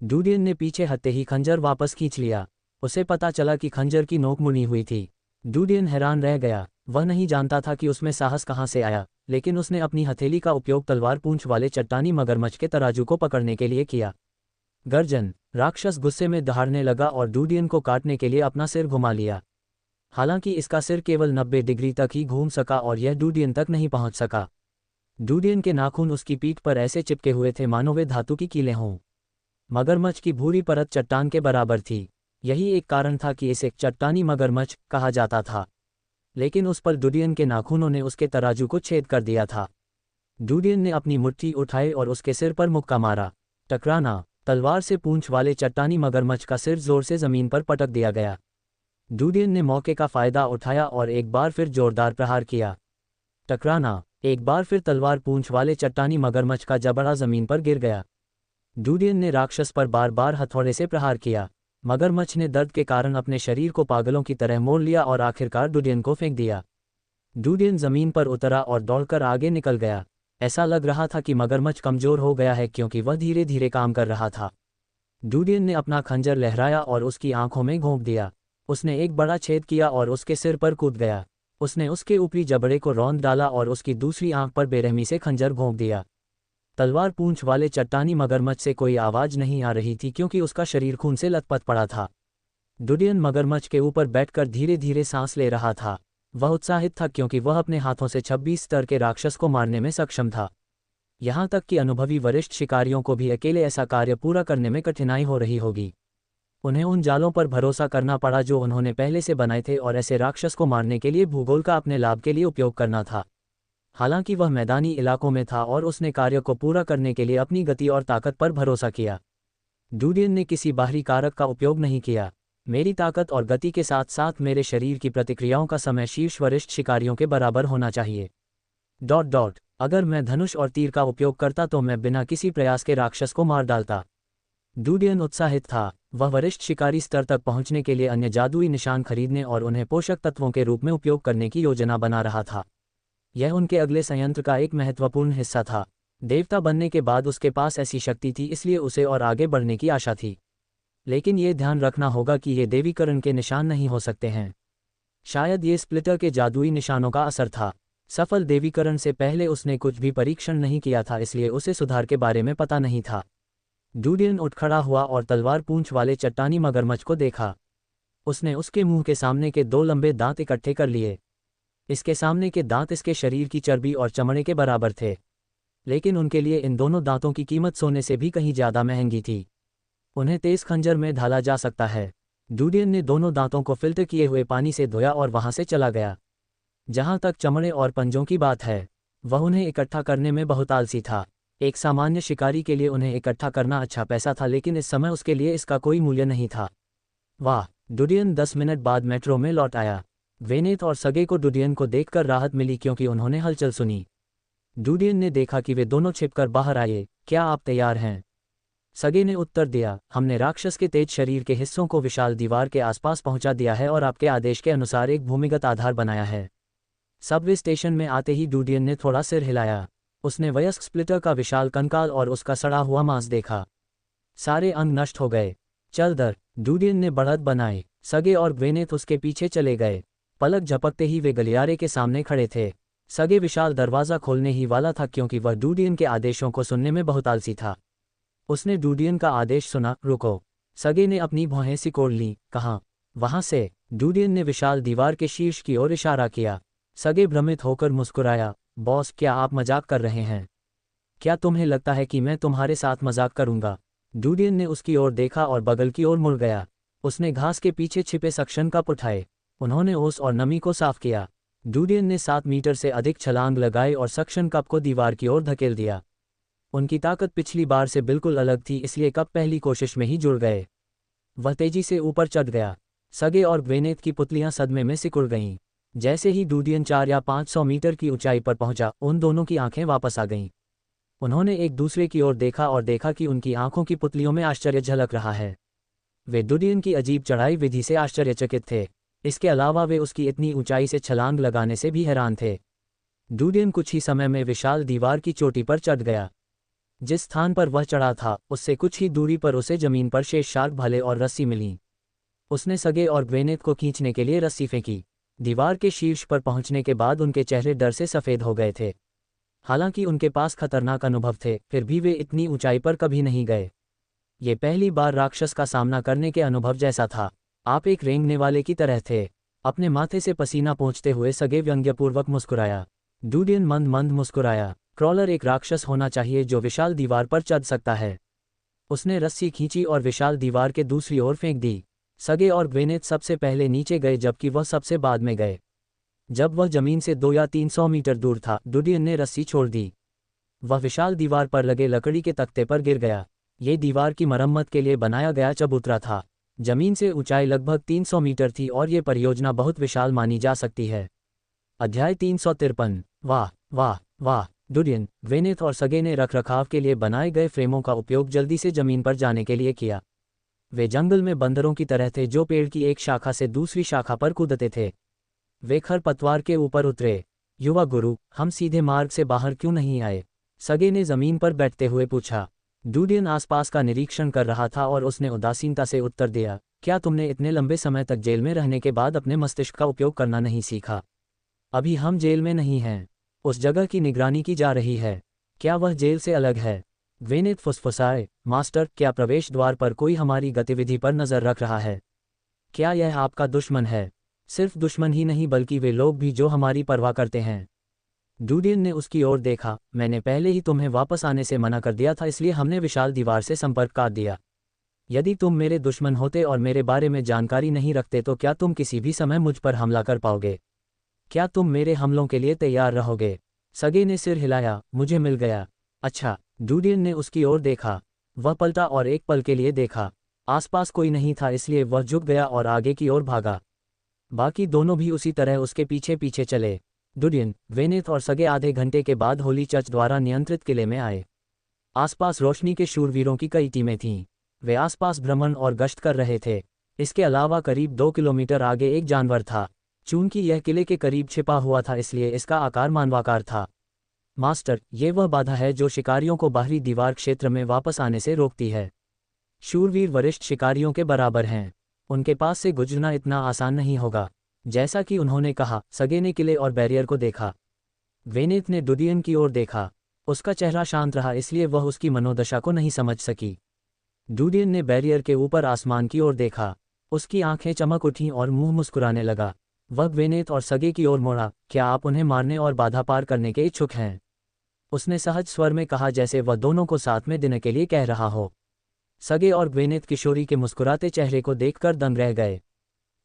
डुडियन ने पीछे हटते ही खंजर वापस खींच लिया। उसे पता चला कि खंजर की नोक मुड़ी हुई थी। डुडियन हैरान रह गया। वह नहीं जानता था कि उसमें साहस कहाँ से आया, लेकिन उसने अपनी हथेली का उपयोग तलवार पूंछ वाले चट्टानी मगरमच्छ के तराजू को पकड़ने के लिए किया। गर्जन! राक्षस गुस्से में दहाड़ने लगा और डुडियन को काटने के लिए अपना सिर घुमा लिया। हालांकि इसका सिर केवल 90 डिग्री तक ही घूम सका और यह डुडियन तक नहीं पहुंच सका। डुडियन के नाखून उसकी पीठ पर ऐसे चिपके हुए थे मानो वे धातु की कीलें हों। मगरमच्छ की भूरी परत चट्टान के बराबर थी। यही एक कारण था कि इसे चट्टानी मगरमच्छ कहा जाता था। लेकिन उस पर डुडियन के नाखूनों ने उसके तराजू को छेद कर दिया था। डुडियन ने अपनी मुट्ठी उठाई और उसके सिर पर मुक्का मारा। टकराना! तलवार से पूंछ वाले चट्टानी मगरमच्छ का सिर जोर से जमीन पर पटक दिया गया। डुडियन ने मौके का फायदा उठाया और एक बार फिर जोरदार प्रहार किया। टकराना! एक बार फिर तलवार पूंछ वाले चट्टानी मगरमच्छ का जबड़ा जमीन पर गिर गया। डुडियन ने राक्षस पर बार बार हथौड़े से प्रहार किया। मगरमच्छ ने दर्द के कारण अपने शरीर को पागलों की तरह मोड़ लिया और आखिरकार डुडियन को फेंक दिया। डुडियन जमीन पर उतरा और दौड़कर आगे निकल गया। ऐसा लग रहा था कि मगरमच्छ कमजोर हो गया है क्योंकि वह धीरे धीरे काम कर रहा था। डुडियन ने अपना खंजर लहराया और उसकी आंखों में घोंप दिया। उसने एक बड़ा छेद किया और उसके सिर पर कूद गया। उसने उसके ऊपरी जबड़े को रौंद डाला और उसकी दूसरी आंख पर बेरहमी से खंजर घोंप दिया। तलवार पूंछ वाले चट्टानी मगरमच्छ से कोई आवाज नहीं आ रही थी क्योंकि उसका शरीर खून से लथपथ पड़ा था। डुडियन मगरमच्छ के ऊपर बैठकर धीरे धीरे सांस ले रहा था। वह उत्साहित था क्योंकि वह अपने हाथों से 26 स्तर के राक्षस को मारने में सक्षम था। यहाँ तक कि अनुभवी वरिष्ठ शिकारियों को भी अकेले ऐसा कार्य पूरा करने में कठिनाई हो रही होगी। उन्हें उन जालों पर भरोसा करना पड़ा जो उन्होंने पहले से बनाए थे और ऐसे राक्षस को मारने के लिए भूगोल का अपने लाभ के लिए उपयोग करना था। हालांकि वह मैदानी इलाकों में था और उसने कार्य को पूरा करने के लिए अपनी गति और ताकत पर भरोसा किया। डुडियन ने किसी बाहरी कारक का उपयोग नहीं किया। मेरी ताकत और गति के साथ साथ मेरे शरीर की प्रतिक्रियाओं का समय शीर्ष वरिष्ठ शिकारियों के बराबर होना चाहिए। अगर मैं धनुष और तीर का उपयोग करता तो मैं बिना किसी प्रयास के राक्षस को मार डालता। डुडियन उत्साहित था। वह वरिष्ठ शिकारी स्तर तक पहुंचने के लिए अन्य जादुई निशान खरीदने और उन्हें पोषक तत्वों के रूप में उपयोग करने की योजना बना रहा था। यह उनके अगले संयंत्र का एक महत्वपूर्ण हिस्सा था। देवता बनने के बाद उसके पास ऐसी शक्ति थी, इसलिए उसे और आगे बढ़ने की आशा थी। लेकिन ये ध्यान रखना होगा कि ये देवीकरण के निशान नहीं हो सकते हैं। शायद ये स्प्लिटर के जादुई निशानों का असर था। सफल देवीकरण से पहले उसने कुछ भी परीक्षण नहीं किया था, इसलिए उसे सुधार के बारे में पता नहीं था। डुडियन उठ खड़ा हुआ और तलवार पूंछ वाले चट्टानी मगरमच्छ को देखा। उसने उसके मुंह के सामने के 2 लंबे दांत इकट्ठे कर लिए। इसके सामने के दांत इसके शरीर की चर्बी और चमड़े के बराबर थे, लेकिन उनके लिए इन दोनों दांतों की कीमत सोने से भी कहीं ज़्यादा महंगी थी। उन्हें तेज खंजर में ढाला जा सकता है। डुडियन ने दोनों दांतों को फिल्टर किए हुए पानी से धोया और वहां से चला गया। जहां तक चमड़े और पंजों की बात है, वह उन्हें इकट्ठा करने में बहुत आलसी था। एक सामान्य शिकारी के लिए उन्हें इकट्ठा करना अच्छा पैसा था, लेकिन इस समय उसके लिए इसका कोई मूल्य नहीं था। वाह! डुडियन 10 मिनट बाद मेट्रो में लौट आया। वेनेत और सगे को डुडियन को देखकर राहत मिली क्योंकि उन्होंने हलचल सुनी। डुडियन ने देखा कि वे दोनों छिपकर बाहर आए। क्या आप तैयार हैं? सगे ने उत्तर दिया, हमने राक्षस के तेज शरीर के हिस्सों को विशाल दीवार के आसपास पहुंचा दिया है और आपके आदेश के अनुसार एक भूमिगत आधार बनाया है। सबवे स्टेशन में आते ही डुडियन ने थोड़ा सिर हिलाया। उसने वयस्क स्प्लिटर का विशाल कंकाल और उसका सड़ा हुआ मांस देखा। सारे अंग नष्ट हो गए। चल दर! डुडियन ने बढ़त बनाई। सगे और ग्वेनेथ उसके पीछे चले गए। पलक झपकते ही वे गलियारे के सामने खड़े थे। सगे विशाल दरवाज़ा खोलने ही वाला था क्योंकि वह डुडियन के आदेशों को सुनने में बहुत आलसी था। उसने डुडियन का आदेश सुना, रुको। सगे ने अपनी भौहें सिकोड़ लीं। कहाँ? वहां से। डुडियन ने विशाल दीवार के शीर्ष की ओर इशारा किया। सगे भ्रमित होकर मुस्कुराया। बॉस, क्या आप मजाक कर रहे हैं? क्या तुम्हें लगता है कि मैं तुम्हारे साथ मजाक करूंगा? डुडियन ने उसकी ओर देखा और बगल की ओर मुड़ गया। उसने घास के पीछे छिपे सक्शन कप उठाए। उन्होंने ओस और नमी को साफ किया। डुडियन ने 7 मीटर से अधिक छलांग लगाई और सक्शन कप को दीवार की ओर धकेल दिया। उनकी ताकत पिछली बार से बिल्कुल अलग थी, इसलिए कप पहली कोशिश में ही जुड़ गए। वह तेजी से ऊपर चढ़ गया। सगे और ग्वेनेथ की पुतलियां सदमे में सिकुड़ गईं। जैसे ही डुडियन 4 या 500 मीटर की ऊंचाई पर पहुंचा, उन दोनों की आंखें वापस आ गईं। उन्होंने एक दूसरे की ओर देखा और देखा कि उनकी आंखों की पुतलियों में आश्चर्य झलक रहा है। वे डुडियन की अजीब चढ़ाई विधि से आश्चर्यचकित थे। इसके अलावा वे उसकी इतनी ऊंचाई से छलांग लगाने से भी हैरान थे। डुडियन कुछ ही समय में विशाल दीवार की चोटी पर चढ़ गया। जिस स्थान पर वह चढ़ा था, उससे कुछ ही दूरी पर उसे जमीन पर शेष शार्क भाले और रस्सी मिली। उसने सगे और ग्वेनेथ को खींचने के लिए रस्सी फेंकी। दीवार के शीर्ष पर पहुंचने के बाद उनके चेहरे डर से सफ़ेद हो गए थे। हालांकि उनके पास खतरनाक अनुभव थे, फिर भी वे इतनी ऊंचाई पर कभी नहीं गए। ये पहली बार राक्षस का सामना करने के अनुभव जैसा था। आप एक रेंगने वाले की तरह थे। अपने माथे से पसीना पोंछते हुए सगे व्यंग्यपूर्वक मुस्कुराया। डुडियन मंद मंद मुस्कुराया। क्रॉलर एक राक्षस होना चाहिए जो विशाल दीवार पर चढ़ सकता है। उसने रस्सी खींची और विशाल दीवार के दूसरी ओर फेंक दी। सगे और ग्वेनेथ सबसे पहले नीचे गए जबकि वह सबसे बाद में गए। जब वह जमीन से 2 या 300 मीटर दूर था, डुडियन ने रस्सी छोड़ दी। वह विशाल दीवार पर लगे लकड़ी के तख्ते पर गिर गया। ये दीवार की मरम्मत के लिए बनाया गया चबूतरा था। जमीन से ऊंचाई लगभग 300 मीटर थी और ये परियोजना बहुत विशाल मानी जा सकती है। अध्याय 353। वाह वाह वाह! डुडियन, ग्वेनेथ और सगे ने रखरखाव के लिए बनाए गए फ्रेमों का उपयोग जल्दी से जमीन पर जाने के लिए किया। वे जंगल में बंदरों की तरह थे जो पेड़ की एक शाखा से दूसरी शाखा पर कूदते थे। वे खरपतवार के ऊपर उतरे। युवा गुरु, हम सीधे मार्ग से बाहर क्यों नहीं आए? सगे ने जमीन पर बैठते हुए पूछा। डूडियन आसपास का निरीक्षण कर रहा था और उसने उदासीनता से उत्तर दिया, क्या तुमने इतने लंबे समय तक जेल में रहने के बाद अपने मस्तिष्क का उपयोग करना नहीं सीखा? अभी हम जेल में नहीं हैं। उस जगह की निगरानी की जा रही है। क्या वह जेल से अलग है? ग्वेनेथ फुसफुसाए, मास्टर, क्या प्रवेश द्वार पर कोई हमारी गतिविधि पर नजर रख रहा है? क्या यह आपका दुश्मन है? सिर्फ दुश्मन ही नहीं बल्कि वे लोग भी जो हमारी परवाह करते हैं। डूडियन ने उसकी ओर देखा। मैंने पहले ही तुम्हें वापस आने से मना कर दिया था, इसलिए हमने विशाल दीवार से संपर्क काट दिया। यदि तुम मेरे दुश्मन होते और मेरे बारे में जानकारी नहीं रखते तो क्या तुम किसी भी समय मुझ पर हमला कर पाओगे? क्या तुम मेरे हमलों के लिए तैयार रहोगे? सगे ने सिर हिलाया। मुझे मिल गया। अच्छा। डूडियन ने उसकी ओर देखा। वह पलटा और एक पल के लिए देखा। आसपास कोई नहीं था, इसलिए वह झुक गया और आगे की ओर भागा। बाकी दोनों भी उसी तरह उसके पीछे पीछे चले। डूडियन, ग्वेनेथ और सगे आधे घंटे के बाद होली चर्च द्वारा नियंत्रित किले में आए। आसपास रोशनी के शूरवीरों की कई टीमें थीं। वे आसपास भ्रमण और गश्त कर रहे थे। इसके अलावा करीब 2 किलोमीटर आगे एक जानवर था। चूंकि यह किले के करीब छिपा हुआ था इसलिए इसका आकार मानवाकार था। मास्टर, ये वह बाधा है जो शिकारियों को बाहरी दीवार क्षेत्र में वापस आने से रोकती है। शूरवीर वरिष्ठ शिकारियों के बराबर हैं। उनके पास से गुजरना इतना आसान नहीं होगा। जैसा कि उन्होंने कहा। सगे ने किले और बैरियर को देखा। ग्वेनेथ ने डूडियन की ओर देखा। उसका चेहरा शांत रहा, इसलिए वह उसकी मनोदशा को नहीं समझ सकी। डूडियन ने बैरियर के ऊपर आसमान की ओर देखा। उसकी आंखें चमक उठीं और मुंह मुस्कुराने लगा। वह ग्वेनेथ और सगे की ओर मुड़ा। क्या आप उन्हें मारने और बाधा पार करने के इच्छुक हैं? उसने सहज स्वर में कहा, जैसे वह दोनों को साथ में देने के लिए कह रहा हो। सगे और ग्वेनेथ किशोरी के मुस्कुराते चेहरे को देखकर दंग रह गए।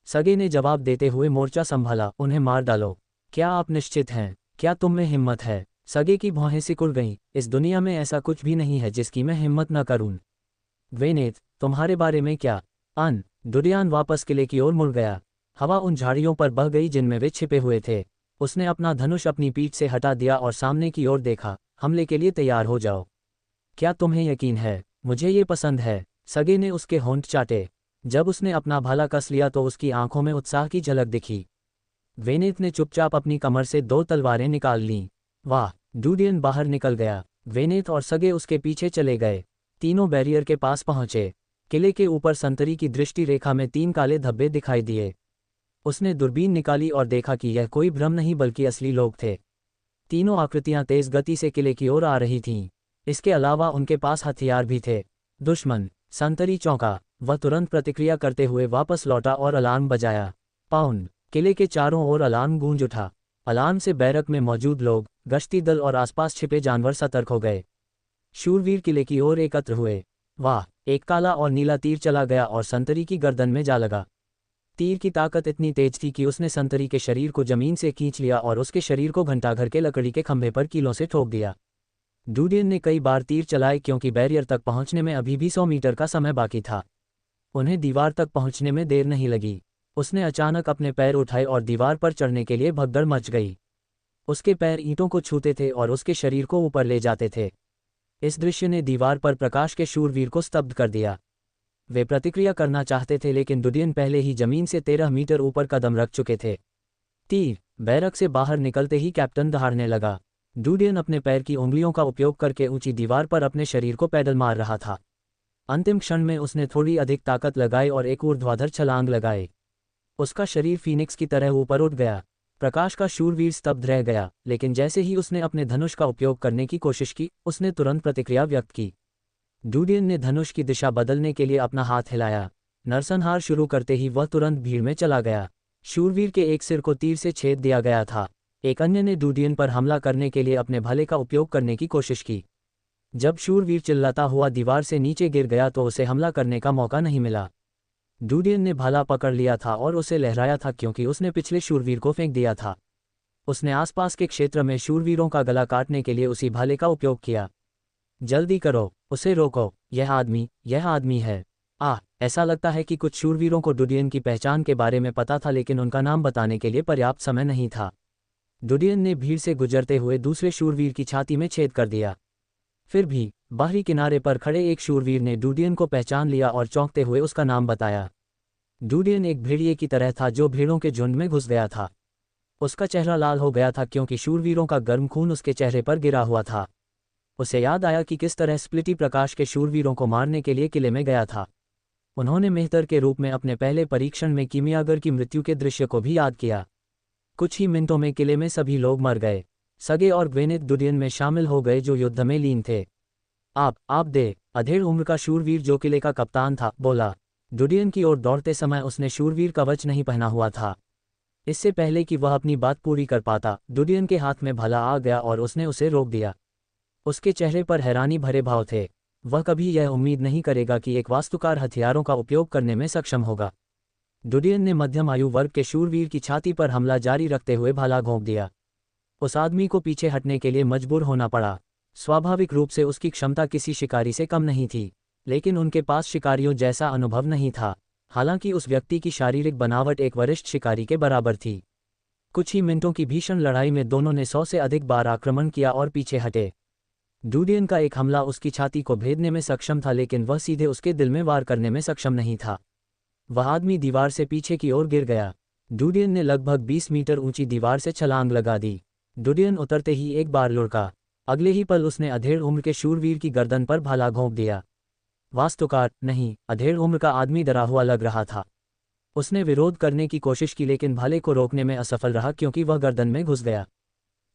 सगे ने जवाब देते हुए मोर्चा संभाला, उन्हें मार डालो। क्या आप निश्चित हैं? क्या तुम में हिम्मत है? सगे की भौहें सिकुड़ गईं। इस दुनिया में ऐसा कुछ भी नहीं है जिसकी मैं हिम्मत न करूं। ग्वेनेथ, तुम्हारे बारे में क्या? डूडियन वापस किले की ओर मुड़ गया। हवा उन झाड़ियों पर बह गई जिनमें वे छिपे हुए थे। उसने अपना धनुष अपनी पीठ से हटा दिया और सामने की ओर देखा। हमले के लिए तैयार हो जाओ। क्या तुम्हें यकीन है? मुझे ये पसंद है। सगे ने उसके होंठ चाटे। जब उसने अपना भाला कस लिया तो उसकी आंखों में उत्साह की झलक दिखी। ग्वेनेथ ने चुपचाप अपनी कमर से 2 तलवारें निकाल लीं। वाह! डूडियन बाहर निकल गया। ग्वेनेथ और सगे उसके पीछे चले गए। तीनों बैरियर के पास पहुंचे। किले के ऊपर संतरी की दृष्टि रेखा में 3 काले धब्बे दिखाई दिए। उसने दूरबीन निकाली और देखा कि यह कोई भ्रम नहीं बल्कि असली लोग थे। तीनों आकृतियां तेज गति से किले की ओर आ रही थीं। इसके अलावा उनके पास हथियार भी थे। दुश्मन! संतरी चौंका। वह तुरंत प्रतिक्रिया करते हुए वापस लौटा और अलार्म बजाया। पाउंड! किले के चारों ओर अलार्म गूंज उठा। अलार्म से बैरक में मौजूद लोग, गश्ती दल और आसपास छिपे जानवर सतर्क हो गए। शूरवीर किले की ओर एकत्र हुए। वाह! एक काला और नीला तीर चला गया और संतरी की गर्दन में जा लगा। तीर की ताकत इतनी तेज थी कि उसने संतरी के शरीर को जमीन से खींच लिया और उसके शरीर को घंटाघर के लकड़ी के खंभे पर कीलों से ठोक दिया। डूडियन ने कई बार तीर चलाए क्योंकि बैरियर तक पहुंचने में अभी भी 100 मीटर का समय बाकी था। उन्हें दीवार तक पहुंचने में देर नहीं लगी। उसने अचानक अपने पैर उठाए और दीवार पर चढ़ने के लिए भगदड़ मच गई। उसके पैर ईंटों को छूते थे और उसके शरीर को ऊपर ले जाते थे। इस दृश्य ने दीवार पर प्रकाश के शूरवीर को स्तब्ध कर दिया। वे प्रतिक्रिया करना चाहते थे लेकिन डूडियन पहले ही जमीन से 13 मीटर ऊपर कदम रख चुके थे। तीर! बैरक से बाहर निकलते ही कैप्टन दहाड़ने लगा। डूडियन अपने पैर की उंगलियों का उपयोग करके ऊंची दीवार पर अपने शरीर को पैडल मार रहा था। अंतिम क्षण में उसने थोड़ी अधिक ताकत लगाई और एक ऊर्ध्वाधर छलांग लगाई। उसका शरीर फीनिक्स की तरह ऊपर उठ गया। प्रकाश का शूरवीर स्तब्ध रह गया, लेकिन जैसे ही उसने अपने धनुष का उपयोग करने की कोशिश की, उसने तुरंत प्रतिक्रिया व्यक्त की। डूडियन ने धनुष की दिशा बदलने के लिए अपना हाथ हिलाया। नरसंहार शुरू करते ही वह तुरंत भीड़ में चला गया। शूरवीर के एक सिर को तीर से छेद दिया गया था। एक अन्य ने डूडियन पर हमला करने के लिए अपने भाले का उपयोग करने की कोशिश की। जब शूरवीर चिल्लाता हुआ दीवार से नीचे गिर गया तो उसे हमला करने का मौका नहीं मिला। डूडियन ने भाला पकड़ लिया था और उसे लहराया था क्योंकि उसने पिछले शूरवीर को फेंक दिया था। उसने आसपास के क्षेत्र में शूरवीरों का गला काटने के लिए उसी भाले का उपयोग किया। जल्दी करो, उसे रोको, यह आदमी है। ऐसा लगता है कि कुछ शूरवीरों को डूडियन की पहचान के बारे में पता था लेकिन उनका नाम बताने के लिए पर्याप्त समय नहीं था। डूडियन ने भीड़ से गुजरते हुए दूसरे शूरवीर की छाती में छेद कर दिया। फिर भी बाहरी किनारे पर खड़े एक शूरवीर ने डूडियन को पहचान लिया और चौंकते हुए उसका नाम बताया। डूडियन एक भेड़िए की तरह था जो भीड़ों के झुंड में घुस गया था। उसका चेहरा लाल हो गया था क्योंकि शूरवीरों का गर्म खून उसके चेहरे पर गिरा हुआ था। उसे याद आया कि किस तरह स्प्लिटी प्रकाश के शूरवीरों को मारने के लिए किले में गया था। उन्होंने मेहतर के रूप में अपने पहले परीक्षण में कीमियागर की मृत्यु के दृश्य को भी याद किया। कुछ ही मिनटों में किले में सभी लोग मर गए। सगे और ग्वेनेथ डूडियन में शामिल हो गए जो युद्ध में लीन थे। आप दे, अधेड़ उम्र का शूरवीर जो किले का कप्तान था, बोला। डूडियन की ओर दौड़ते समय उसने शूरवीर कवच नहीं पहना हुआ था। इससे पहले कि वह अपनी बात पूरी कर पाता, डूडियन के हाथ में भाला आ गया और उसने उसे रोक दिया। उसके चेहरे पर हैरानी भरे भाव थे। वह कभी यह उम्मीद नहीं करेगा कि एक वास्तुकार हथियारों का उपयोग करने में सक्षम होगा। डूडियन ने मध्यम आयु वर्ग के शूरवीर की छाती पर हमला जारी रखते हुए भाला घोंप दिया। उस आदमी को पीछे हटने के लिए मजबूर होना पड़ा। स्वाभाविक रूप से उसकी क्षमता किसी शिकारी से कम नहीं थी, लेकिन उनके पास शिकारियों जैसा अनुभव नहीं था। हालांकि उस व्यक्ति की शारीरिक बनावट एक वरिष्ठ शिकारी के बराबर थी। कुछ ही मिनटों की भीषण लड़ाई में दोनों ने 100 से अधिक बार आक्रमण किया और पीछे हटे। डूडियन का एक हमला उसकी छाती को भेदने में सक्षम था, लेकिन वह सीधे उसके दिल में वार करने में सक्षम नहीं था। वह आदमी दीवार से पीछे की ओर गिर गया। डूडियन ने लगभग 20 मीटर ऊंची दीवार से छलांग लगा दी। डूडियन उतरते ही एक बार लुढ़का। अगले ही पल उसने अधेड़ उम्र के शूरवीर की गर्दन पर भाला घोंप दिया। वास्तुकार नहीं, अधेड़ उम्र का आदमी डरा हुआ लग रहा था। उसने विरोध करने की कोशिश की लेकिन भाले को रोकने में असफल रहा क्योंकि वह गर्दन में घुस गया।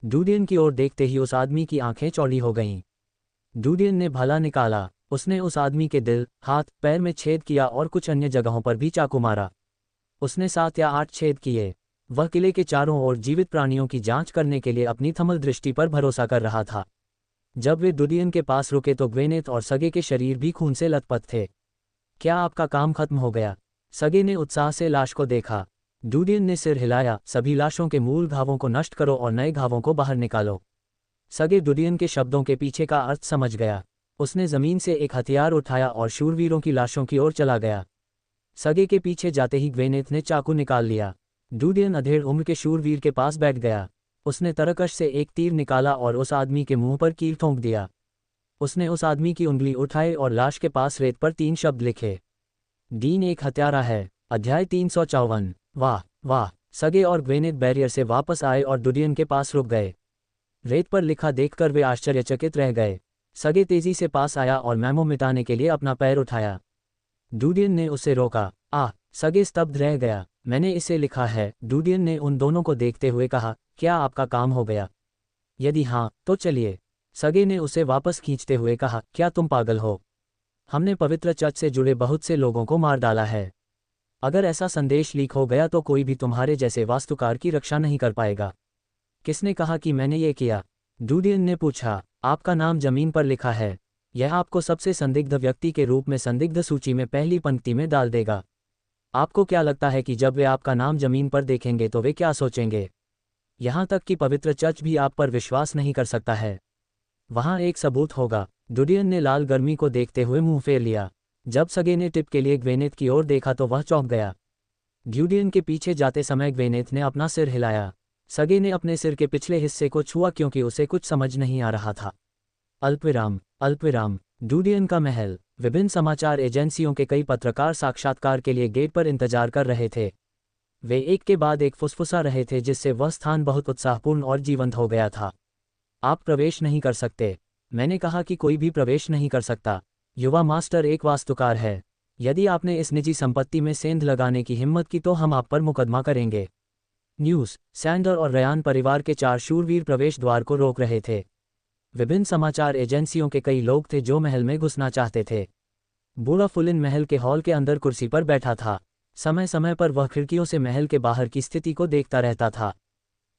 डूडियन की ओर देखते ही उस आदमी की आंखें चौड़ी हो गईं। डूडियन ने भाला निकाला। उसने उस आदमी के दिल, हाथ, पैर में छेद किया और कुछ अन्य जगहों पर भी चाकू मारा। उसने 7 या 8 छेद किए। वह किले के चारों ओर जीवित प्राणियों की जांच करने के लिए अपनी थमल दृष्टि पर भरोसा कर रहा था। जब वे डूडियन के पास रुके तो ग्वेनेथ और सगे के शरीर भी खून से लथपथ थे। क्या आपका काम खत्म हो गया? सगे ने उत्साह से लाश को देखा। डूडियन ने सिर हिलाया। सभी लाशों के मूल घावों को नष्ट करो और नए घावों को बाहर निकालो। सगे डूडियन के शब्दों के पीछे का अर्थ समझ गया। उसने जमीन से एक हथियार उठाया और शूरवीरों की लाशों की ओर चला गया। सगे के पीछे जाते ही ग्वेनेथ ने चाकू निकाल लिया। डूडियन अधेड़ उम्र के शूरवीर के पास बैठ गया। उसने तरकश से एक तीर निकाला और उस आदमी के मुंह पर कील ठोंक दिया। उसने उस आदमी की उंगली उठाई और लाश के पास रेत पर 3 शब्द लिखे। डीन एक हत्यारा है। अध्याय 354। वाह वाह! सगे और ग्वेनेथ बैरियर से वापस आए और डूडियन के पास रुक गए। रेत पर लिखा देखकर वे आश्चर्यचकित रह गए। सगे तेजी से पास आया और मैमो मिटाने के लिए अपना पैर उठाया। डूडियन ने उसे रोका। सगे स्तब्ध रह गया। मैंने इसे लिखा है, डूडियन ने उन दोनों को देखते हुए कहा। क्या आपका काम हो गया? यदि हाँ, तो चलिए। सगे ने उसे वापस खींचते हुए कहा, क्या तुम पागल हो? हमने पवित्र चर्च से जुड़े बहुत से लोगों को मार डाला है। अगर ऐसा संदेश लीक हो गया तो कोई भी तुम्हारे जैसे वास्तुकार की रक्षा नहीं कर पाएगा। किसने कहा कि मैंने ये किया? डूडियन ने पूछा। आपका नाम जमीन पर लिखा है। यह आपको सबसे संदिग्ध व्यक्ति के रूप में संदिग्ध सूची में पहली पंक्ति में डाल देगा। आपको क्या लगता है कि जब वे आपका नाम जमीन पर देखेंगे तो वे क्या सोचेंगे? यहाँ तक कि पवित्र चर्च भी आप पर विश्वास नहीं कर सकता है। वहाँ एक सबूत होगा। डूडियन ने लाल गर्मी को देखते हुए मुंह फेर लिया। जब सगे ने टिप के लिए ग्वेनेथ की ओर देखा तो वह चौंक गया। डूडियन के पीछे जाते समय ग्वेनेथ ने अपना सिर हिलाया। सगे ने अपने सिर के पिछले हिस्से को छुआ क्योंकि उसे कुछ समझ नहीं आ रहा था। अल्पविराम। डूडियन का महल। विभिन्न समाचार एजेंसियों के कई पत्रकार साक्षात्कार के लिए गेट पर इंतजार कर रहे थे। वे एक के बाद एक फुसफुसा रहे थे जिससे वह स्थान बहुत उत्साहपूर्ण और जीवंत हो गया था। आप प्रवेश नहीं कर सकते। मैंने कहा कि कोई भी प्रवेश नहीं कर सकता। युवा मास्टर एक वास्तुकार है। यदि आपने इस निजी संपत्ति में सेंध लगाने की हिम्मत की तो हम आप पर मुकदमा करेंगे। न्यूज़। सैंडर और रयान परिवार के 4 शूरवीर प्रवेश द्वार को रोक रहे थे। विभिन्न समाचार एजेंसियों के कई लोग थे जो महल में घुसना चाहते थे। बूढ़ा फुलिन महल के हॉल के अंदर कुर्सी पर बैठा था। समय समय पर वह खिड़कियों से महल के बाहर की स्थिति को देखता रहता था।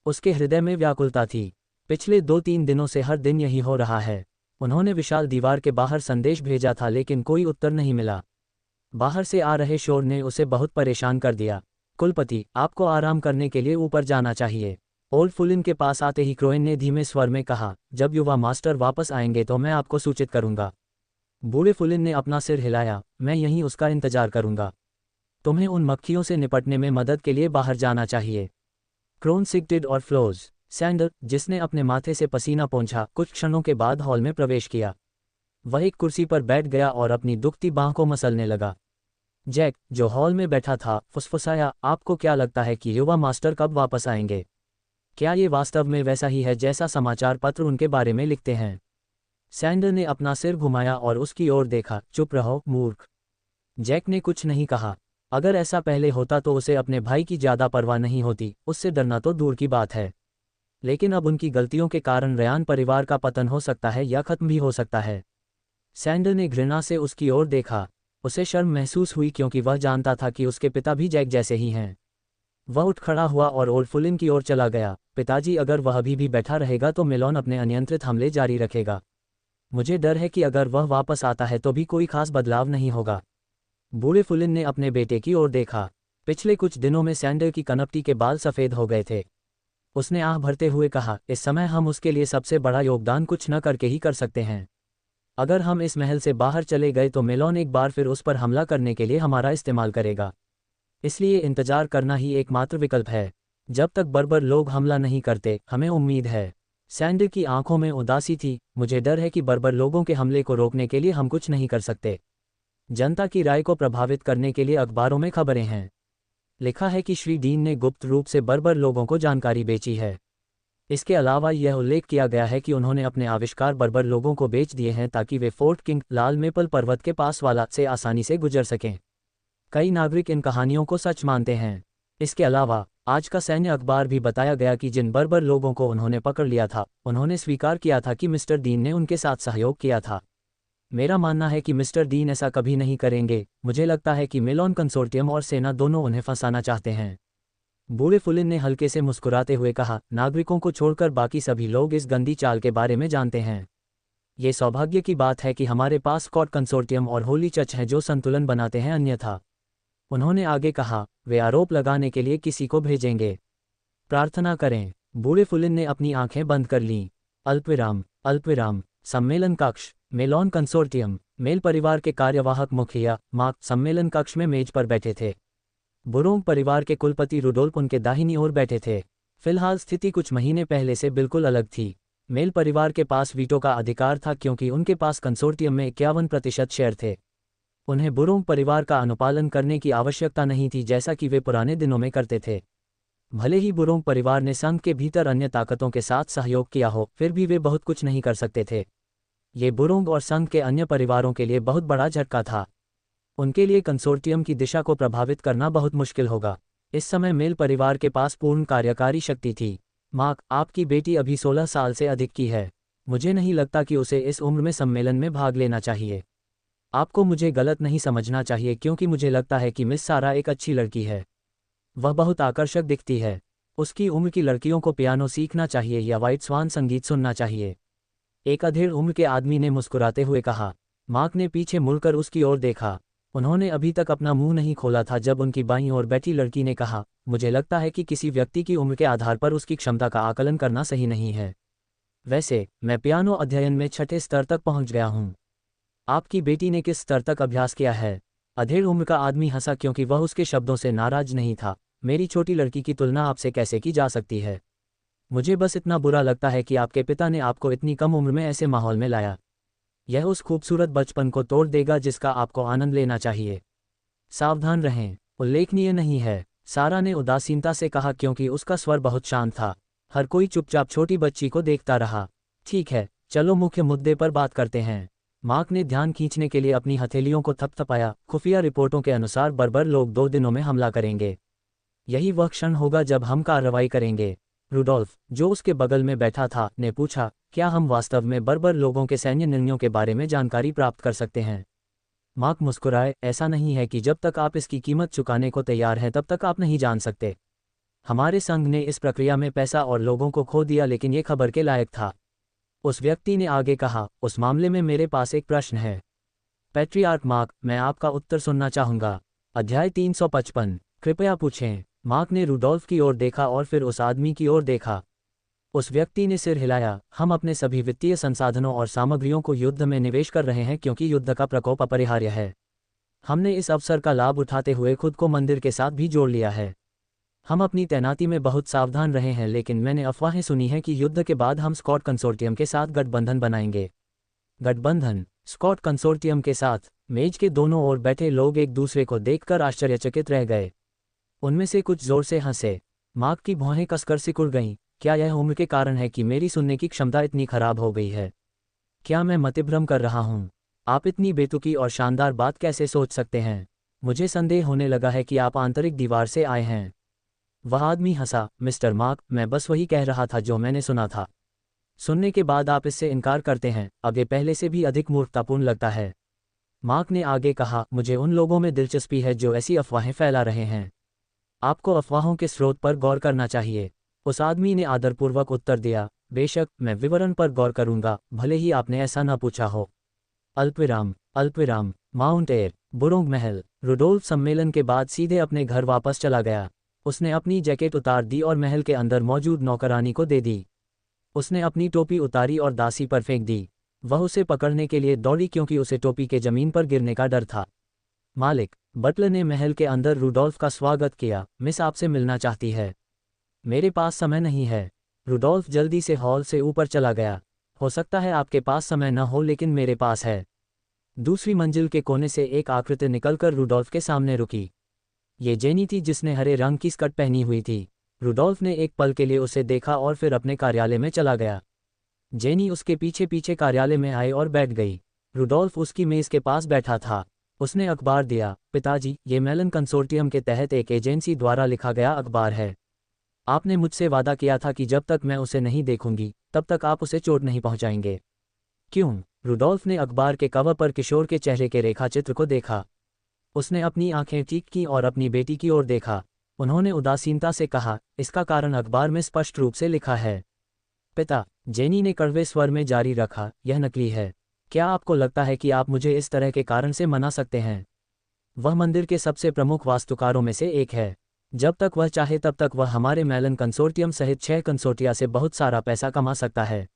उसके हृदय में व्याकुलता थी। पिछले 2-3 दिनों से हर दिन यही हो रहा है। उन्होंने विशाल दीवार के बाहर संदेश भेजा था लेकिन कोई उत्तर नहीं मिला। बाहर से आ रहे शोर ने उसे बहुत परेशान कर दिया। कुलपति, आपको आराम करने के लिए ऊपर जाना चाहिए। ओल्ड फुलिन के पास आते ही क्रोइन ने धीमे स्वर में कहा, जब युवा मास्टर वापस आएंगे तो मैं आपको सूचित करूंगा। बूढ़े फुलिन ने अपना सिर हिलाया। मैं यहीं उसका इंतजार करूंगा। तुम्हें उन मक्खियों से निपटने में मदद के लिए बाहर जाना चाहिए। क्रोन सिगटिड और फ्लोज। सैंडर, जिसने अपने माथे से पसीना पोंछा, कुछ क्षणों के बाद हॉल में प्रवेश किया। वह एक कुर्सी पर बैठ गया और अपनी दुखती बांह को मसलने लगा। जैक, जो हॉल में बैठा था, फुसफुसाया, आपको क्या लगता है कि युवा मास्टर कब वापस आएंगे? क्या ये वास्तव में वैसा ही है जैसा समाचार पत्र उनके बारे में लिखते हैं? सैंडर ने अपना सिर घुमाया और उसकी ओर देखा। चुप रहो, मूर्ख। जैक ने कुछ नहीं कहा। अगर ऐसा पहले होता तो उसे अपने भाई की ज़्यादा परवाह नहीं होती, उससे डरना तो दूर की बात है। लेकिन अब उनकी गलतियों के कारण रयान परिवार का पतन हो सकता है या खत्म भी हो सकता है। सैंडर ने घृणा से उसकी ओर देखा। उसे शर्म महसूस हुई क्योंकि वह जानता था कि उसके पिता भी जैक जैसे ही हैं। वह उठ खड़ा हुआ और ओल्ड फुलिन की ओर चला गया। पिताजी, अगर वह अभी भी बैठा रहेगा तो मेलोन अपने अनियंत्रित हमले जारी रखेगा। मुझे डर है कि अगर वह वापस आता है तो भी कोई खास बदलाव नहीं होगा। बूढ़े फुलिन ने अपने बेटे की ओर देखा। पिछले कुछ दिनों में सैंडर की कनपटी के बाल सफ़ेद हो गए थे। उसने आह भरते हुए कहा, इस समय हम उसके लिए सबसे बड़ा योगदान कुछ न करके ही कर सकते हैं। अगर हम इस महल से बाहर चले गए तो मेलोन एक बार फिर उस पर हमला करने के लिए हमारा इस्तेमाल करेगा। इसलिए इंतजार करना ही एकमात्र विकल्प है। जब तक बर्बर लोग हमला नहीं करते, हमें उम्मीद है। सैंडर की आंखों में उदासी थी। मुझे डर है कि बर्बर लोगों के हमले को रोकने के लिए हम कुछ नहीं कर सकते। जनता की राय को प्रभावित करने के लिए अखबारों में खबरें हैं। लिखा है कि श्री डीन ने गुप्त रूप से बर्बर लोगों को जानकारी बेची है। इसके अलावा यह उल्लेख किया गया है कि उन्होंने अपने आविष्कार बर्बर लोगों को बेच दिए हैं ताकि वे फोर्ट किंग, लाल मेपल पर्वत के पास वाला से आसानी से गुजर सकें। कई नागरिक इन कहानियों को सच मानते हैं। इसके अलावा आज का सैन्य अखबार भी बताया गया कि जिन बर्बर लोगों को उन्होंने पकड़ लिया था, उन्होंने स्वीकार किया था कि मिस्टर डीन ने उनके साथ सहयोग किया था। मेरा मानना है कि मिस्टर डीन ऐसा कभी नहीं करेंगे। मुझे लगता है कि मेलोन कंसोर्टियम और सेना दोनों उन्हें फंसाना चाहते हैं। बूढ़े फुलिन ने हल्के से मुस्कुराते हुए कहा, नागरिकों को छोड़कर बाकी सभी लोग इस गंदी चाल के बारे में जानते हैं। ये सौभाग्य की बात है कि हमारे पास स्कॉट कंसोर्टियम और होली चर्च हैं जो संतुलन बनाते हैं, अन्यथा। उन्होंने आगे कहा, वे आरोप लगाने के लिए किसी को भेजेंगे। प्रार्थना करें। बूढ़े फुलिन ने अपनी आंखें बंद कर लीं। अल्पविराम, अल्पविराम। सम्मेलन कक्ष, मेलोन कंसोर्टियम। मेल परिवार के कार्यवाहक मुखिया मार्क सम्मेलन कक्ष में मेज पर बैठे थे। बुरोंग परिवार के कुलपति रुडोल्फ उनके दाहिनी ओर बैठे थे। फिलहाल स्थिति कुछ महीने पहले से बिल्कुल अलग थी। मेल परिवार के पास वीटो का अधिकार था क्योंकि उनके पास कंसोर्टियम में 51% शेयर थे। उन्हें बुरोंग परिवार का अनुपालन करने की आवश्यकता नहीं थी जैसा कि वे पुराने दिनों में करते थे। भले ही बुरोंग परिवार ने संघ के भीतर अन्य ताकतों के साथ सहयोग किया हो, फिर भी वे बहुत कुछ नहीं कर सकते थे। ये बुरोंग और संघ के अन्य परिवारों के लिए बहुत बड़ा झटका था। उनके लिए कंसोर्टियम की दिशा को प्रभावित करना बहुत मुश्किल होगा। इस समय मेल परिवार के पास पूर्ण कार्यकारी शक्ति थी। मार्क, आपकी बेटी अभी 16 साल से अधिक की है। मुझे नहीं लगता कि उसे इस उम्र में सम्मेलन में भाग लेना चाहिए। आपको मुझे गलत नहीं समझना चाहिए क्योंकि मुझे लगता है कि मिस सारा एक अच्छी लड़की है। वह बहुत आकर्षक दिखती है। उसकी उम्र की लड़कियों को पियानो सीखना चाहिए या व्हाइट स्वान संगीत सुनना चाहिए। एक अधेड़ उम्र के आदमी ने मुस्कुराते हुए कहा। मार्क ने पीछे मुड़कर उसकी ओर देखा। उन्होंने अभी तक अपना मुंह नहीं खोला था जब उनकी बाईं ओर बैठी लड़की ने कहा, मुझे लगता है कि किसी व्यक्ति की उम्र के आधार पर उसकी क्षमता का आकलन करना सही नहीं है। वैसे मैं पियानो अध्ययन में 6ठे स्तर तक पहुंच गया हूं। आपकी बेटी ने किस स्तर तक अभ्यास किया है? अधेड़ उम्र का आदमी हंसा क्योंकि वह उसके शब्दों से नाराज नहीं था। मेरी छोटी लड़की की तुलना आपसे कैसे की जा सकती है? मुझे बस इतना बुरा लगता है कि आपके पिता ने आपको इतनी कम उम्र में ऐसे माहौल में लाया। यह उस खूबसूरत बचपन को तोड़ देगा जिसका आपको आनंद लेना चाहिए। सावधान रहें। उल्लेखनीय नहीं है, सारा ने उदासीनता से कहा क्योंकि उसका स्वर बहुत शांत था। हर कोई चुपचाप छोटी बच्ची को देखता रहा। ठीक है, चलो मुख्य मुद्दे पर बात करते हैं। मार्क ने ध्यान खींचने के लिए अपनी हथेलियों को थपथपाया। खुफिया रिपोर्टों के अनुसार बर्बर लोग 2 दिनों में हमला करेंगे। यही वह क्षण होगा जब हम कार्रवाई करेंगे। रुडोल्फ, जो उसके बगल में बैठा था, ने पूछा, क्या हम वास्तव में बर्बर लोगों के सैन्य निर्णयों के बारे में जानकारी प्राप्त कर सकते हैं? मार्क मुस्कुराए, ऐसा नहीं है कि जब तक आप इसकी कीमत चुकाने को तैयार हैं तब तक आप नहीं जान सकते। हमारे संघ ने इस प्रक्रिया में पैसा और लोगों को खो दिया लेकिन ये खबर के लायक था। उस व्यक्ति ने आगे कहा, उस मामले में मेरे पास एक प्रश्न है। पैट्रियार्क मार्क, मैं आपका उत्तर सुनना चाहूँगा। अध्याय 355। कृपया पूछें। मार्क ने रुडोल्फ की ओर देखा और फिर उस आदमी की ओर देखा। उस व्यक्ति ने सिर हिलाया। हम अपने सभी वित्तीय संसाधनों और सामग्रियों को युद्ध में निवेश कर रहे हैं क्योंकि युद्ध का प्रकोप अपरिहार्य है। हमने इस अवसर का लाभ उठाते हुए खुद को मंदिर के साथ भी जोड़ लिया है। हम अपनी तैनाती में बहुत सावधान रहे हैं लेकिन मैंने अफवाहें सुनी हैं कि युद्ध के बाद हम स्कॉट कंसोर्टियम के साथ गठबंधन बनाएंगे। गठबंधन? स्कॉट कंसोर्टियम के साथ मेज के दोनों ओर बैठे लोग एक दूसरे को देखकर आश्चर्यचकित रह गए। उनमें से कुछ जोर से हंसे। मार्क की भौहें कसकर सिकुड़ गईं। क्या यह उम्र के कारण है कि मेरी सुनने की क्षमता इतनी खराब हो गई है? क्या मैं मतिभ्रम कर रहा हूँ? आप इतनी बेतुकी और शानदार बात कैसे सोच सकते हैं? मुझे संदेह होने लगा है कि आप आंतरिक दीवार से आए हैं। वह आदमी हंसा। मिस्टर मार्क, मैं बस वही कह रहा था जो मैंने सुना था। सुनने के बाद आप इससे इनकार करते हैं। अब ये पहले से भी अधिक मूर्खतापूर्ण लगता है। मार्क ने आगे कहा, मुझे उन लोगों में दिलचस्पी है जो ऐसी अफवाहें फैला रहे हैं। आपको अफवाहों के स्रोत पर गौर करना चाहिए। उस आदमी ने आदरपूर्वक उत्तर दिया, बेशक, मैं विवरण पर गौर करूंगा, भले ही आपने ऐसा न पूछा हो। अल्पविराम, माउंट एयर, बुरोंग महल। रुडोल्फ सम्मेलन के बाद सीधे अपने घर वापस चला गया। उसने अपनी जैकेट उतार दी और महल के अंदर मौजूद नौकरानी को दे दी। उसने अपनी टोपी उतारी और दासी पर फेंक दी। वह उसे पकड़ने के लिए दौड़ी क्योंकि उसे टोपी के जमीन पर गिरने का डर था। मालिक, बटलर ने महल के अंदर रुडोल्फ का स्वागत किया। मिस आपसे मिलना चाहती है। मेरे पास समय नहीं है। रुडोल्फ जल्दी से हॉल से ऊपर चला गया। हो सकता है आपके पास समय न हो, लेकिन मेरे पास है। दूसरी मंजिल के कोने से एक आकृति निकलकर रुडोल्फ के सामने रुकी। ये जेनी थी जिसने हरे रंग की स्कर्ट पहनी हुई थी। रुडोल्फ ने एक पल के लिए उसे देखा और फिर अपने कार्यालय में चला गया। जेनी उसके पीछे पीछे कार्यालय में आई और बैठ गई। रुडोल्फ उसकी मेज के पास बैठा था। उसने अखबार दिया। पिताजी, ये मेलन कंसोर्टियम के तहत एक एजेंसी द्वारा लिखा गया अखबार है। आपने मुझसे वादा किया था कि जब तक मैं उसे नहीं देखूंगी तब तक आप उसे चोट नहीं पहुंचाएंगे। क्यों? रुडोल्फ ने अखबार के कवर पर किशोर के चेहरे के रेखाचित्र को देखा। उसने अपनी आंखें ठीक की और अपनी बेटी की ओर देखा। उन्होंने उदासीनता से कहा, इसका कारण अखबार में स्पष्ट रूप से लिखा है। पिता, जेनी ने कड़वे स्वर में जारी रखा, यह नकली है। क्या आपको लगता है कि आप मुझे इस तरह के कारण से मना सकते हैं? वह मंदिर के सबसे प्रमुख वास्तुकारों में से एक है। जब तक वह चाहे तब तक वह हमारे मेलन कंसोर्टियम सहित 6 कंसोर्टिया से बहुत सारा पैसा कमा सकता है।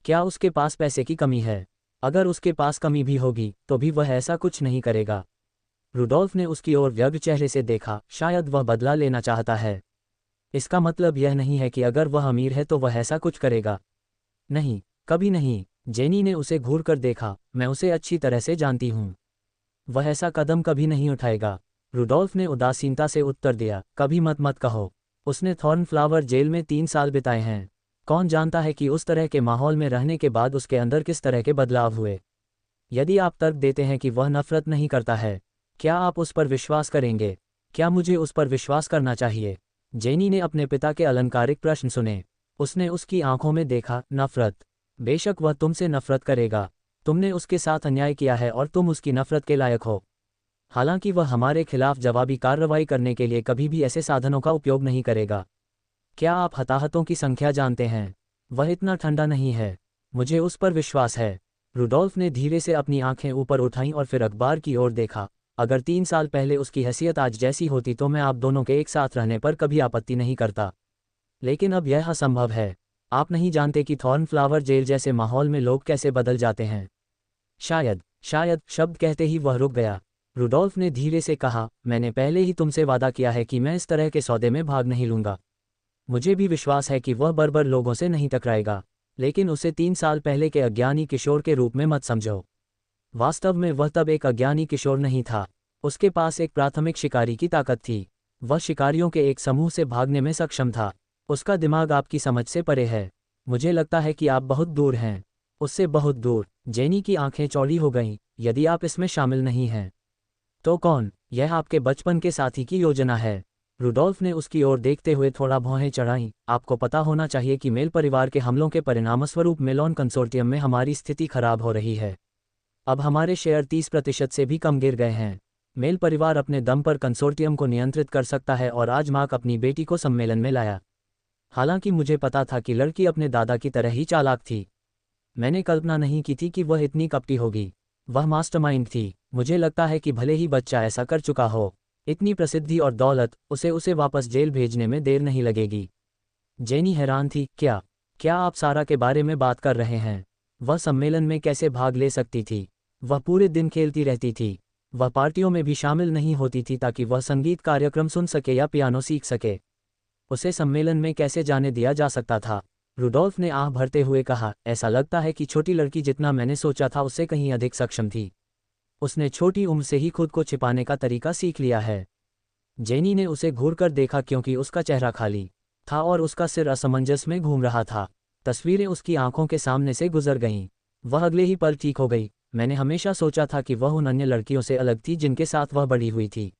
क्या उसके पास पैसे की कमी है? अगर उसके पास कमी भी होगी तो भी वह ऐसा कुछ नहीं करेगा। रुडोल्फ ने उसकी ओर व्यग्र चेहरे से देखा। शायद वह बदला लेना चाहता है। इसका मतलब यह नहीं है कि अगर वह अमीर है तो वह ऐसा कुछ करेगा। नहीं, कभी नहीं। जेनी ने उसे घूरकर देखा। मैं उसे अच्छी तरह से जानती हूँ। वह ऐसा कदम कभी नहीं उठाएगा। रुडोल्फ ने उदासीनता से उत्तर दिया, कभी मत कहो। उसने थॉर्नफ्लावर जेल में 3 साल बिताए हैं। कौन जानता है कि उस तरह के माहौल में रहने के बाद उसके अंदर किस तरह के बदलाव हुए। यदि आप तर्क देते हैं कि वह नफरत नहीं करता है, क्या आप उस पर विश्वास करेंगे? क्या मुझे उस पर विश्वास करना चाहिए? जेनी ने अपने पिता के अलंकारिक प्रश्न सुने। उसने उसकी आंखों में देखा, नफरत। बेशक वह तुमसे नफरत करेगा। तुमने उसके साथ अन्याय किया है और तुम उसकी नफरत के लायक हो। हालांकि वह हमारे खिलाफ जवाबी कार्रवाई करने के लिए कभी भी ऐसे साधनों का उपयोग नहीं करेगा। क्या आप हताहतों की संख्या जानते हैं? वह इतना ठंडा नहीं है। मुझे उस पर विश्वास है। रुडोल्फ ने धीरे से अपनी आंखें ऊपर उठाईं और फिर अखबार की ओर देखा। अगर 3 साल पहले उसकी हैसियत आज जैसी होती तो मैं आप दोनों के एक साथ रहने पर कभी आपत्ति नहीं करता। लेकिन अब यह असंभव है। आप नहीं जानते कि थॉर्नफ्लावर जेल जैसे माहौल में लोग कैसे बदल जाते हैं। शायद शब्द कहते ही वह रुक गया। रुडोल्फ ने धीरे से कहा, मैंने पहले ही तुमसे वादा किया है कि मैं इस तरह के सौदे में भाग नहीं लूंगा। मुझे भी विश्वास है कि वह बर्बर लोगों से नहीं टकराएगा, लेकिन उसे 3 साल पहले के अज्ञानी किशोर के रूप में मत समझो। वास्तव में वह तब एक अज्ञानी किशोर नहीं था। उसके पास एक प्राथमिक शिकारी की ताकत थी। वह शिकारियों के एक समूह से भागने में सक्षम था। उसका दिमाग आपकी समझ से परे है। मुझे लगता है कि आप बहुत दूर हैं, उससे बहुत दूर। जेनी की आंखें चौड़ी हो गईं। यदि आप इसमें शामिल नहीं हैं तो कौन? यह आपके बचपन के साथी की योजना है। रुडोल्फ ने उसकी ओर देखते हुए थोड़ा भौहें चढ़ाईं। आपको पता होना चाहिए कि मेल परिवार के हमलों के परिणामस्वरूप मेलोन कंसोर्टियम में हमारी स्थिति खराब हो रही है। अब हमारे शेयर 30% से भी कम गिर गए हैं। मेल परिवार अपने दम पर कंसोर्टियम को नियंत्रित कर सकता है और आज मार्क अपनी बेटी को सम्मेलन में लाया। हालांकि मुझे पता था कि लड़की अपने दादा की तरह ही चालाक थी। मैंने कल्पना नहीं की थी कि वह इतनी कपटी होगी। वह मास्टरमाइंड थी। मुझे लगता है कि भले ही बच्चा ऐसा कर चुका हो, इतनी प्रसिद्धि और दौलत, उसे वापस जेल भेजने में देर नहीं लगेगी। जेनी हैरान थी। क्या आप सारा के बारे में बात कर रहे हैं? वह सम्मेलन में कैसे भाग ले सकती थी? वह पूरे दिन खेलती रहती थी। वह पार्टियों में भी शामिल नहीं होती थी ताकि वह संगीत कार्यक्रम सुन सके या पियानो सीख सके। उसे सम्मेलन में कैसे जाने दिया जा सकता था? रुडोल्फ ने आह भरते हुए कहा, ऐसा लगता है कि छोटी लड़की जितना मैंने सोचा था उससे कहीं अधिक सक्षम थी। उसने छोटी उम्र से ही खुद को छिपाने का तरीका सीख लिया है। जेनी ने उसे घूरकर देखा क्योंकि उसका चेहरा खाली था और उसका सिर असमंजस में घूम रहा था। तस्वीरें उसकी आंखों के सामने से गुजर गईं। वह अगले ही पल ठीक हो गई। मैंने हमेशा सोचा था कि वह उन अन्य लड़कियों से अलग थी जिनके साथ वह बड़ी हुई थी।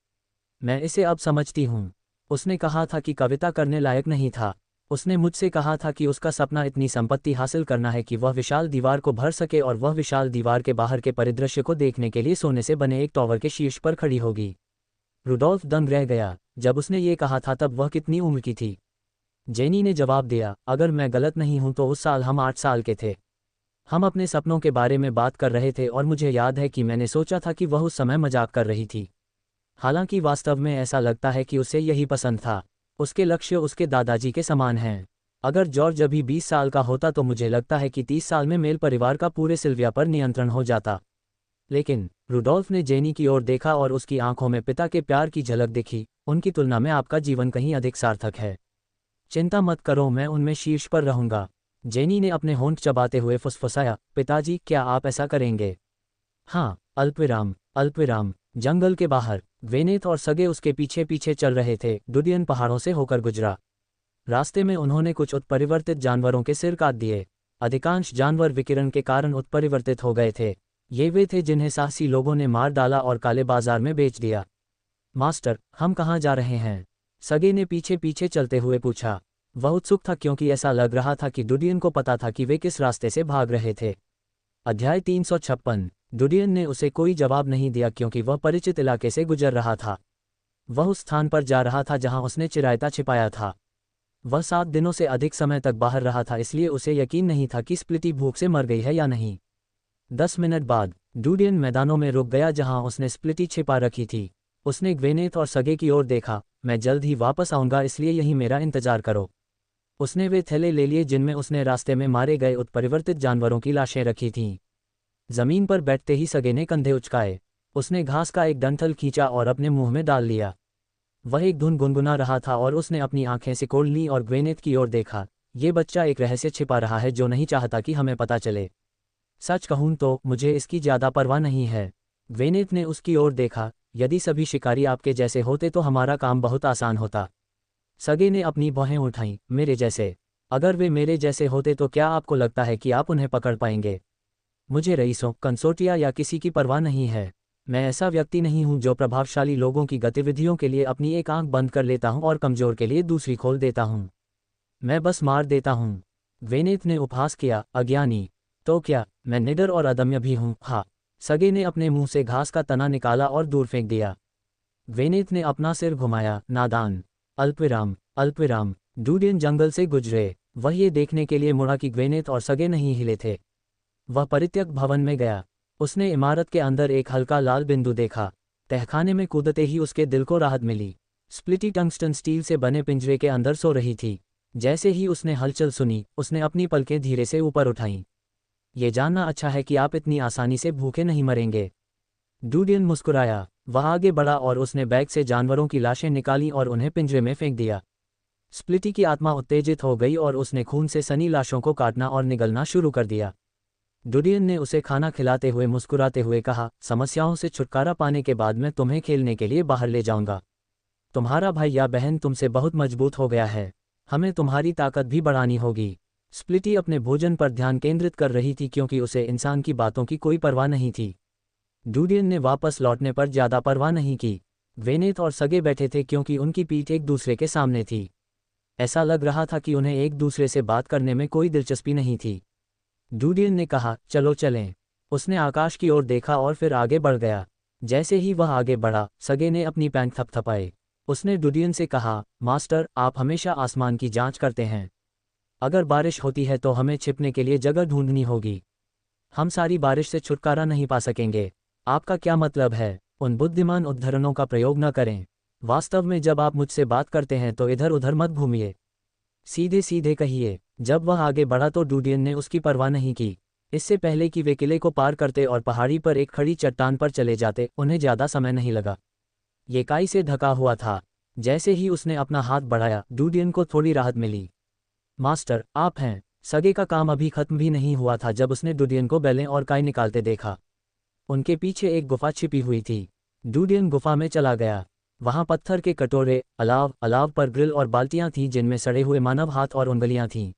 मैं इसे अब समझती हूँ। उसने कहा था कि कविता करने लायक नहीं था। उसने मुझसे कहा था कि उसका सपना इतनी संपत्ति हासिल करना है कि वह विशाल दीवार को भर सके और वह विशाल दीवार के बाहर के परिदृश्य को देखने के लिए सोने से बने एक टॉवर के शीर्ष पर खड़ी होगी। रुडोल्फ दंग रह गया। जब उसने ये कहा था तब वह कितनी उम्र की थी? जेनी ने जवाब दिया, अगर मैं गलत नहीं हूं तो उस साल हम 8 साल के थे। हम अपने सपनों के बारे में बात कर रहे थे और मुझे याद है कि मैंने सोचा था कि वह उस समय मजाक कर रही थी। हालांकि वास्तव में ऐसा लगता है कि उसे यही पसंद था। उसके लक्ष्य उसके दादाजी के समान हैं। अगर जॉर्ज अभी 20 साल का होता तो मुझे लगता है कि 30 साल में मेल परिवार का पूरे सिल्विया पर नियंत्रण हो जाता। लेकिन रुडोल्फ ने जेनी की ओर देखा और उसकी आंखों में पिता के प्यार की झलक दिखी। उनकी तुलना में आपका जीवन कहीं अधिक सार्थक है। चिंता मत करो, मैं उनमें शीर्ष पर रहूंगा। जेनी ने अपने होंठ चबाते हुए फुसफुसाया, पिताजी क्या आप ऐसा करेंगे? हाँ, अल्पविराम अल्पविराम। जंगल के बाहर वेनेत और सगे उसके पीछे पीछे चल रहे थे। डुडियन पहाड़ों से होकर गुजरा। रास्ते में उन्होंने कुछ उत्परिवर्तित जानवरों के सिर काट दिए। अधिकांश जानवर विकिरण के कारण उत्परिवर्तित हो गए थे। ये वे थे जिन्हें साहसी लोगों ने मार डाला और काले बाजार में बेच दिया। मास्टर, हम कहाँ जा रहे हैं? सगे ने पीछे पीछे चलते हुए पूछा। वह उत्सुक था क्योंकि ऐसा लग रहा था कि डुडियन को पता था कि वे किस रास्ते से भाग रहे थे। अध्याय 356। डुडियन ने उसे कोई जवाब नहीं दिया क्योंकि वह परिचित इलाके से गुजर रहा था। वह उस स्थान पर जा रहा था जहां उसने चिरायता छिपाया था। वह 7 दिनों से अधिक समय तक बाहर रहा था, इसलिए उसे यकीन नहीं था कि स्प्लिटी भूख से मर गई है या नहीं। 10 मिनट बाद डुडियन मैदानों में रुक गया जहां उसने स्प्लिटी छिपा रखी थी। उसने ग्वेनेथ और सगे की ओर देखा। मैं जल्द ही वापस आऊंगा, इसलिए यहीं मेरा इंतजार करो। उसने वे थैले ले लिए जिनमें उसने रास्ते में मारे गए उत्परिवर्तित जानवरों की लाशें रखी थीं। जमीन पर बैठते ही सगे ने कंधे उचकाए। उसने घास का एक डंठल खींचा और अपने मुंह में डाल लिया। वह एक धुन गुनगुना रहा था और उसने अपनी आंखें सिकोड़ लीं और ग्वेनेथ की ओर देखा। ये बच्चा एक रहस्य छिपा रहा है जो नहीं चाहता कि हमें पता चले। सच कहूं तो मुझे इसकी ज्यादा परवाह नहीं है। ग्वेनेथ ने उसकी ओर देखा। यदि सभी शिकारी आपके जैसे होते तो हमारा काम बहुत आसान होता। सगे ने अपनी भौहें उठाईं। मेरे जैसे? अगर वे मेरे जैसे होते तो क्या आपको लगता है कि आप उन्हें पकड़ पाएंगे? मुझे रईसों, कंसोर्टिया या किसी की परवाह नहीं है। मैं ऐसा व्यक्ति नहीं हूं जो प्रभावशाली लोगों की गतिविधियों के लिए अपनी एक आंख बंद कर लेता हूं और कमजोर के लिए दूसरी खोल देता हूं। मैं बस मार देता हूं। ग्वेनेथ ने उपहास किया, अज्ञानी। तो क्या मैं निडर और अदम्य भी हूं? हाँ। सगे ने अपने मुंह से घास का तना निकाला और दूर फेंक दिया। ग्वेनेथ ने अपना सिर घुमाया, नादान। अल्पविराम अल्पविराम। डुडियन जंगल से गुजरे। वह ये देखने के लिए मुड़ा कि ग्वेनेथ और सगे नहीं हिले थे। वह परित्यक्त भवन में गया। उसने इमारत के अंदर एक हल्का लाल बिंदु देखा। तहखाने में कूदते ही उसके दिल को राहत मिली। स्प्लिटी टंगस्टन स्टील से बने पिंजरे के अंदर सो रही थी। जैसे ही उसने हलचल सुनी, उसने अपनी पलकें धीरे से ऊपर उठाईं। ये जानना अच्छा है कि आप इतनी आसानी से भूखे नहीं मरेंगे। डुडियन मुस्कुराया। वह आगे बढ़ा और उसने बैग से जानवरों की लाशें निकालीं और उन्हें पिंजरे में फेंक दिया। स्प्लिटी की आत्मा उत्तेजित हो गई और उसने खून से सनी लाशों को काटना और निगलना शुरू कर दिया। डुडियन ने उसे खाना खिलाते हुए मुस्कुराते हुए कहा, समस्याओं से छुटकारा पाने के बाद मैं तुम्हें खेलने के लिए बाहर ले जाऊंगा। तुम्हारा भाई या बहन तुमसे बहुत मजबूत हो गया है। हमें तुम्हारी ताकत भी बढ़ानी होगी। स्प्लिटी अपने भोजन पर ध्यान केंद्रित कर रही थी क्योंकि उसे इंसान की बातों की कोई परवाह नहीं थी। डुडियन ने वापस लौटने पर ज्यादा परवाह नहीं की। वेनेथ और सगे बैठे थे क्योंकि उनकी पीठ एक दूसरे के सामने थी। ऐसा लग रहा था कि उन्हें एक दूसरे से बात करने में कोई दिलचस्पी नहीं थी। डुडियन ने कहा, चलो चलें। उसने आकाश की ओर देखा और फिर आगे बढ़ गया। जैसे ही वह आगे बढ़ा, सगे ने अपनी पैंट थपथपाई। उसने डुडियन से कहा, मास्टर, आप हमेशा आसमान की जांच करते हैं। अगर बारिश होती है तो हमें छिपने के लिए जगह ढूंढनी होगी। हम सारी बारिश से छुटकारा नहीं पा सकेंगे। आपका क्या मतलब है? उन बुद्धिमान उद्धरणों का प्रयोग न करें। वास्तव में जब आप मुझसे बात करते हैं तो इधर उधर मत घूमिए। सीधे सीधे कहिए। जब वह आगे बढ़ा तो डुडियन ने उसकी परवाह नहीं की। इससे पहले कि वे किले को पार करते और पहाड़ी पर एक खड़ी चट्टान पर चले जाते, उन्हें ज्यादा समय नहीं लगा। ये काई से ढका हुआ था। जैसे ही उसने अपना हाथ बढ़ाया, डुडियन को थोड़ी राहत मिली। मास्टर, आप हैं। सगे का काम अभी खत्म भी नहीं हुआ था जब उसने डुडियन को बेलें और काई निकालते देखा। उनके पीछे एक गुफा छिपी हुई थी। डुडियन गुफा में चला गया। वहां पत्थर के कटोरे, अलाव पर ग्रिल और बाल्टियां थीं जिनमें सड़े हुए मानव हाथ और उंगलियां थीं।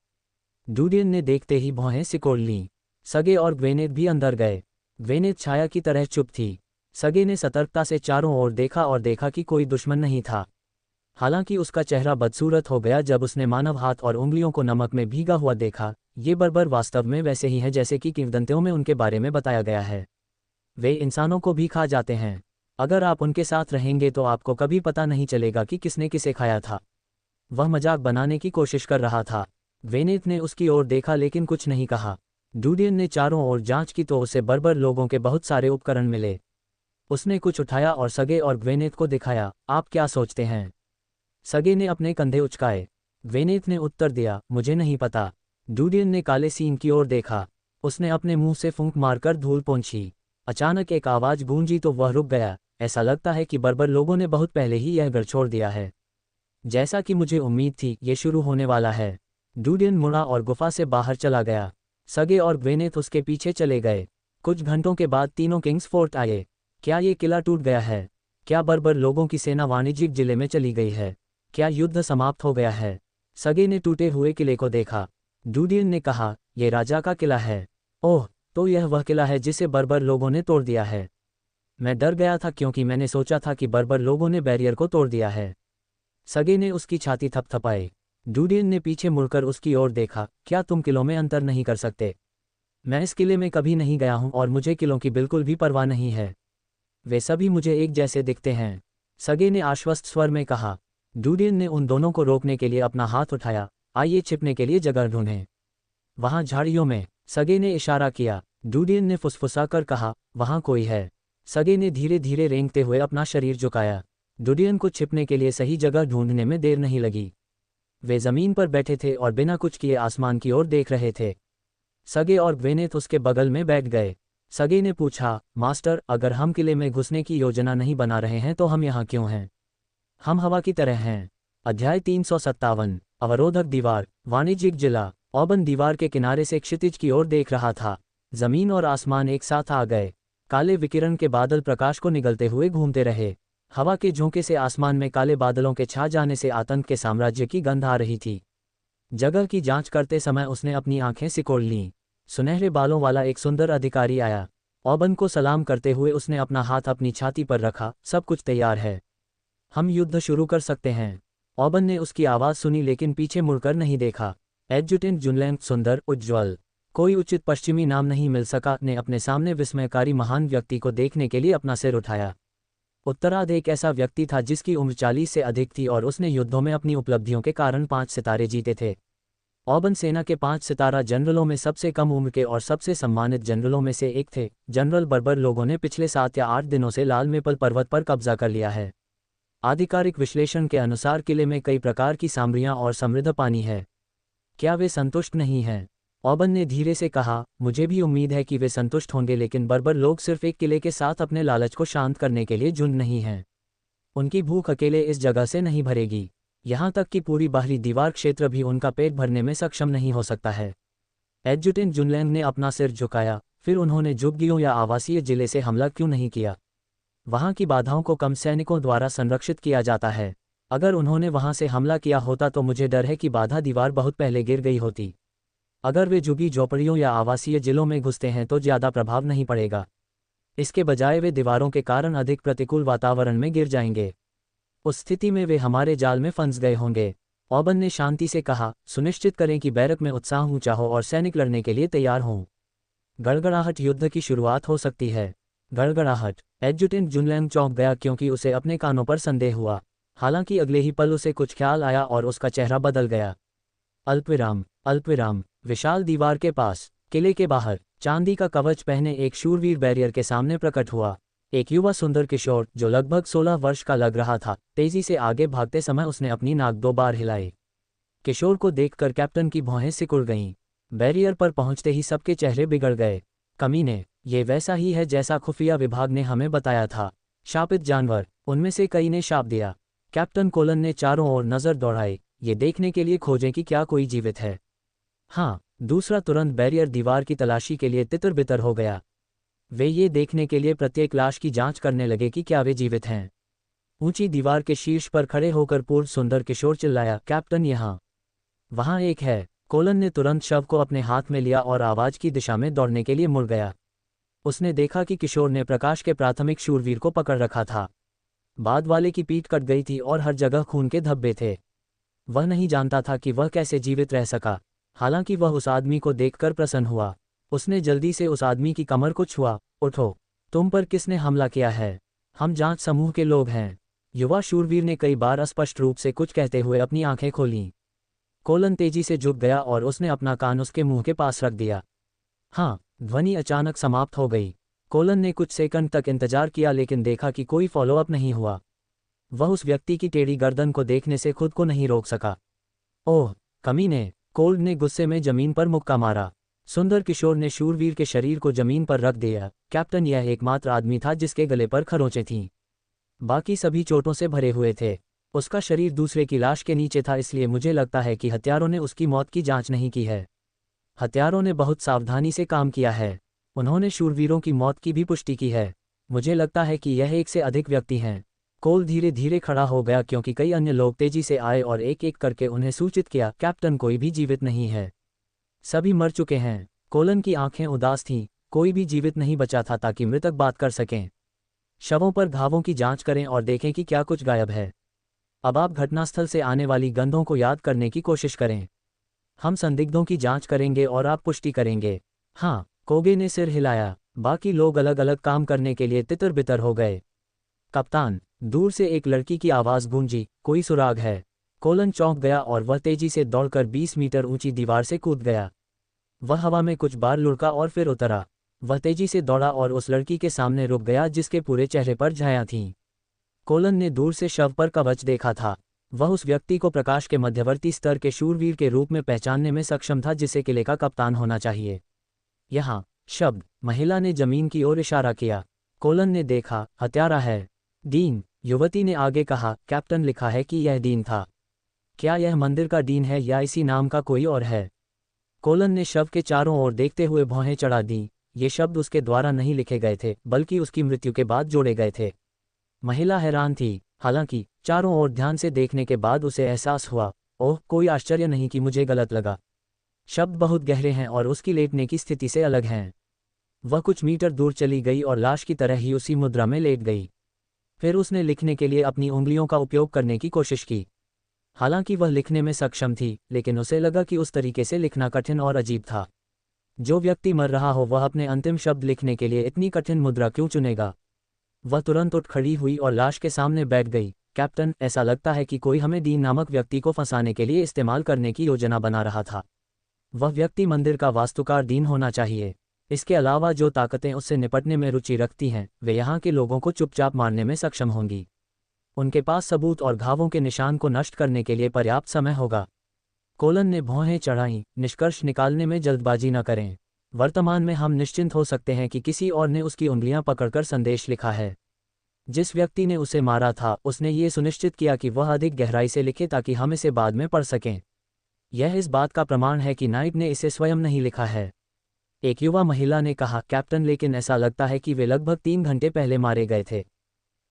डुडियन ने देखते ही भौहें सिकोड़ लीं। सगे और ग्वेनेथ भी अंदर गए। ग्वेनेथ छाया की तरह चुप थी। सगे ने सतर्कता से चारों ओर देखा कि कोई दुश्मन नहीं था। हालांकि उसका चेहरा बदसूरत हो गया जब उसने मानव हाथ और उंगलियों को नमक में भीगा हुआ देखा। ये बर्बर वास्तव में वैसे ही है जैसे कि किंवदंतियों में उनके बारे में बताया गया है। वे इंसानों को भी खा जाते हैं। अगर आप उनके साथ रहेंगे तो आपको कभी पता नहीं चलेगा कि किसने किसे खाया था। वह मजाक बनाने की कोशिश कर रहा था। ग्वेनेथ ने उसकी ओर देखा लेकिन कुछ नहीं कहा। डुडियन ने चारों ओर जांच की तो उसे बर्बर लोगों के बहुत सारे उपकरण मिले। उसने कुछ उठाया और सगे और ग्वेनेथ को दिखाया। आप क्या सोचते हैं? सगे ने अपने कंधे उचकाए। ग्वेनेथ ने उत्तर दिया, मुझे नहीं पता। डुडियन ने काले सीन की ओर देखा। उसने अपने मुंह से फूंक मारकर धूल पोंछी। अचानक एक आवाज गूंजी तो वह रुक गया। ऐसा लगता है कि बर्बर लोगों ने बहुत पहले ही यह घर छोड़ दिया है। जैसा कि मुझे उम्मीद थी, ये शुरू होने वाला है। डुडियन मुड़ा और गुफा से बाहर चला गया। सगे और ग्वेनेथ उसके पीछे चले गए। कुछ घंटों के बाद तीनों किंग्स फोर्ट आए। क्या ये किला टूट गया है? क्या बर्बर लोगों की सेना वाणिज्यिक जिले में चली गई है? क्या युद्ध समाप्त हो गया है? सगे ने टूटे हुए किले को देखा। डुडियन ने कहा, यह राजा का किला है। ओह, तो यह वह किला है जिसे बर्बर लोगों ने तोड़ दिया है। मैं डर गया था क्योंकि मैंने सोचा था कि बर्बर लोगों ने बैरियर को तोड़ दिया है। सगे ने उसकी छाती थपथपाई। डुडियन ने पीछे मुड़कर उसकी ओर देखा। क्या तुम किलों में अंतर नहीं कर सकते? मैं इस किले में कभी नहीं गया हूं और मुझे किलों की बिल्कुल भी परवाह नहीं है। वे सभी मुझे एक जैसे दिखते हैं। सगे ने आश्वस्त स्वर में कहा। डुडियन ने उन दोनों को रोकने के लिए अपना हाथ उठाया। आइए छिपने के लिए जगह ढूंढें। वहां झाड़ियों में। सगे ने इशारा किया। डुडियन ने फुसफुसाकर कहा, वहां कोई है। सगे ने धीरे धीरे रेंगते हुए अपना शरीर झुकाया। डुडियन को छिपने के लिए सही जगह ढूंढने में देर नहीं लगी। वे जमीन पर बैठे थे और बिना कुछ किए आसमान की ओर देख रहे थे। सगे और ग्वेनेथ उसके बगल में बैठ गए। सगे ने पूछा, मास्टर, अगर हम किले में घुसने की योजना नहीं बना रहे हैं तो हम यहाँ क्यों हैं? हम हवा की तरह हैं। अध्याय 357। अवरोधक दीवार। वाणिज्यिक जिला। ऑबन दीवार के किनारे से क्षितिज की ओर देख रहा था। जमीन और आसमान एक साथ आ गए। काले विकिरण के बादल प्रकाश को निगलते हुए घूमते रहे। हवा के झोंके से आसमान में काले बादलों के छा जाने से आतंक के साम्राज्य की गंध आ रही थी। जगह की जांच करते समय उसने अपनी आंखें सिकोड़ लीं। सुनहरे बालों वाला एक सुंदर अधिकारी आया। ऑबन को सलाम करते हुए उसने अपना हाथ अपनी छाती पर रखा। सब कुछ तैयार है। हम युद्ध शुरू कर सकते हैं। ऑबन ने उसकी आवाज़ सुनी लेकिन पीछे मुड़कर नहीं देखा। एडजुटेंट जुनलैंग, सुंदर, उज्ज्वल, कोई उचित पश्चिमी नाम नहीं मिल सका, ने अपने सामने विस्मयकारी महान व्यक्ति को देखने के लिए अपना सिर उठाया। उत्तरार्ध एक ऐसा व्यक्ति था जिसकी उम्र 40 से अधिक थी और उसने युद्धों में अपनी उपलब्धियों के कारण 5 सितारे जीते थे। ऑबन सेना के 5 सितारा जनरलों में सबसे कम उम्र के और सबसे सम्मानित जनरलों में से एक थे। जनरल बर्बर लोगों ने पिछले 7 या 8 दिनों से लाल मेपल पर्वत पर कब्जा कर लिया है। आधिकारिक विश्लेषण के अनुसार किले में कई प्रकार की सामग्रियां और समृद्ध पानी है। क्या वे संतुष्ट नहीं हैं? ऑबन ने धीरे से कहा, मुझे भी उम्मीद है कि वे संतुष्ट होंगे लेकिन बर्बर लोग सिर्फ एक किले के साथ अपने लालच को शांत करने के लिए झुंड नहीं हैं। उनकी भूख अकेले इस जगह से नहीं भरेगी। यहाँ तक कि पूरी बाहरी दीवार क्षेत्र भी उनका पेट भरने में सक्षम नहीं हो सकता है। एडजुटेंट जुनलैंग ने अपना सिर झुकाया। फिर उन्होंने झुग्गियों या आवासीय जिले से हमला क्यों नहीं किया? वहां की बाधाओं को कम सैनिकों द्वारा संरक्षित किया जाता है। अगर उन्होंने वहां से हमला किया होता तो मुझे डर है कि बाधा दीवार बहुत पहले गिर गई होती। अगर वे झुग्गी झोपड़ियों या आवासीय जिलों में घुसते हैं तो ज़्यादा प्रभाव नहीं पड़ेगा। इसके बजाय वे दीवारों के कारण अधिक प्रतिकूल वातावरण में गिर जाएंगे। उस स्थिति में वे हमारे जाल में फंस गए होंगे। ऑबन ने शांति से कहा, सुनिश्चित करें कि बैरक में उत्साह ऊंचा हो और सैनिक लड़ने के लिए तैयार हों। गड़गड़ाहट, युद्ध की शुरुआत हो सकती है। गड़गड़ाहट। एडजुटेंट जुनलैंग चौंक गया क्योंकि उसे अपने कानों पर संदेह हुआ। हालांकि अगले ही पल उसे कुछ ख्याल आया और उसका चेहरा बदल गया। अल्पविराम। अल्पविराम। विशाल दीवार के पास, किले के बाहर, चांदी का कवच पहने एक शूरवीर बैरियर के सामने प्रकट हुआ। एक युवा सुंदर किशोर जो लगभग 16 वर्ष का लग रहा था। तेजी से आगे भागते समय उसने अपनी नाक 2 बार हिलाई। किशोर को देखकर कैप्टन की भौहें सिकुड़ गईं। बैरियर पर पहुंचते ही सबके चेहरे बिगड़ गए। कमीने, ये वैसा ही है जैसा खुफिया विभाग ने हमें बताया था। शापित जानवर, उनमें से कई ने शाप दिया। कैप्टन कोलन ने चारों ओर नजर दौड़ाई, ये देखने के लिए खोजें कि क्या कोई जीवित है। हाँ, दूसरा तुरंत बैरियर दीवार की तलाशी के लिए तितर-बितर हो गया। वे ये देखने के लिए प्रत्येक लाश की जांच करने लगे कि क्या वे जीवित हैं। ऊंची दीवार के शीर्ष पर खड़े होकर पूर्व सुंदर किशोर चिल्लाया, कैप्टन यहाँ! वहाँ एक है। कोलन ने तुरंत शव को अपने हाथ में लिया और आवाज की दिशा में दौड़ने के लिए मुड़ गया। उसने देखा कि किशोर ने प्रकाश के प्राथमिक शूरवीर को पकड़ रखा था। बाद वाले की पीठ कट गई थी और हर जगह खून के धब्बे थे। वह नहीं जानता था कि वह कैसे जीवित रह सका। हालांकि वह उस आदमी को देखकर प्रसन्न हुआ। उसने जल्दी से उस आदमी की कमर को छुआ। उठो, तुम पर किसने हमला किया है? हम जांच समूह के लोग हैं। युवा शूरवीर ने कई बार अस्पष्ट रूप से कुछ कहते हुए अपनी आंखें खोलीं। कोलन तेजी से झुक गया और उसने अपना कान उसके मुंह के पास रख दिया। हाँ, ध्वनि अचानक समाप्त हो गई। कोलन ने कुछ सेकंड तक इंतजार किया लेकिन देखा कि कोई फॉलोअप नहीं हुआ। वह उस व्यक्ति की टेढ़ी गर्दन को देखने से खुद को नहीं रोक सका। ओह, कमीने! कोल्ड ने गुस्से में जमीन पर मुक्का मारा। सुंदर किशोर ने शूरवीर के शरीर को जमीन पर रख दिया। कैप्टन, यह एकमात्र आदमी था जिसके गले पर खरोंचें थीं। बाकी सभी चोटों से भरे हुए थे। उसका शरीर दूसरे की लाश के नीचे था, इसलिए मुझे लगता है कि हत्यारों ने उसकी मौत की जांच नहीं की है। हत्यारों ने बहुत सावधानी से काम किया है। उन्होंने शूरवीरों की मौत की भी पुष्टि की है। मुझे लगता है कि यह एक से अधिक व्यक्ति हैं। कोल धीरे धीरे खड़ा हो गया क्योंकि कई अन्य लोग तेजी से आए और एक एक करके उन्हें सूचित किया, कैप्टन, कोई भी जीवित नहीं है। सभी मर चुके हैं। कोलन की आंखें उदास थीं। कोई भी जीवित नहीं बचा था ताकि मृतक बात कर सकें। शवों पर घावों की जांच करें और देखें कि क्या कुछ गायब है। अब आप घटनास्थल से आने वाली गंधों को याद करने की कोशिश करें। हम संदिग्धों की जांच करेंगे और आप पुष्टि करेंगे। हाँ, कोगे ने सिर हिलाया। बाकी लोग अलग अलग काम करने के लिए तितर-बितर हो गए। कप्तान! दूर से एक लड़की की आवाज़ गूंजी, कोई सुराग है? कोलन चौंक गया और वह तेजी से दौड़कर 20 मीटर ऊंची दीवार से कूद गया। वह हवा में कुछ बार लुढ़का और फिर उतरा। वह तेजी से दौड़ा और उस लड़की के सामने रुक गया जिसके पूरे चेहरे पर झायां थीं। कोलन ने दूर से शव पर कवच देखा था। वह उस व्यक्ति को प्रकाश के मध्यवर्ती स्तर के शूरवीर के रूप में पहचानने में सक्षम था जिसे किले का कप्तान होना चाहिए। यहाँ! शब्द! महिला ने जमीन की ओर इशारा किया। कोलन ने देखा, हत्यारा है। डीन! युवती ने आगे कहा, कैप्टन, लिखा है कि यह डीन था। क्या यह मंदिर का डीन है या इसी नाम का कोई और है? कोलन ने शव के चारों ओर देखते हुए भौहें चढ़ा दीं। ये शब्द उसके द्वारा नहीं लिखे गए थे, बल्कि उसकी मृत्यु के बाद जोड़े गए थे। महिला हैरान थी। हालांकि चारों ओर ध्यान से देखने के बाद उसे एहसास हुआ, ओह, कोई आश्चर्य नहीं कि मुझे गलत लगा। शब्द बहुत गहरे हैं और उसकी लेटने की स्थिति से अलग हैं। वह कुछ मीटर दूर चली गई और लाश की तरह ही उसी मुद्रा में लेट गई। फिर उसने लिखने के लिए अपनी उंगलियों का उपयोग करने की कोशिश की। हालांकि वह लिखने में सक्षम थी, लेकिन उसे लगा कि उस तरीके से लिखना कठिन और अजीब था। जो व्यक्ति मर रहा हो वह अपने अंतिम शब्द लिखने के लिए इतनी कठिन मुद्रा क्यों चुनेगा? वह तुरंत उठ खड़ी हुई और लाश के सामने बैठ गई। कैप्टन, ऐसा लगता है कि कोई हमें डीन नामक व्यक्ति को फंसाने के लिए इस्तेमाल करने की योजना बना रहा था। वह व्यक्ति मंदिर का वास्तुकार डीन होना चाहिए। इसके अलावा जो ताकतें उससे निपटने में रुचि रखती हैं, वे यहाँ के लोगों को चुपचाप मारने में सक्षम होंगी। उनके पास सबूत और घावों के निशान को नष्ट करने के लिए पर्याप्त समय होगा। कोलन ने भौहें चढ़ाईं। निष्कर्ष निकालने में जल्दबाजी न करें। वर्तमान में हम निश्चिंत हो सकते हैं कि किसी और ने उसकी उंगलियां पकड़कर संदेश लिखा है। जिस व्यक्ति ने उसे मारा था उसने ये सुनिश्चित किया कि वह अधिक गहराई से लिखे ताकि हम इसे बाद में पढ़ सकें। यह इस बात का प्रमाण है कि नाइट ने इसे स्वयं नहीं लिखा है। एक युवा महिला ने कहा, कैप्टन, लेकिन ऐसा लगता है कि वे लगभग 3 घंटे पहले मारे गए थे।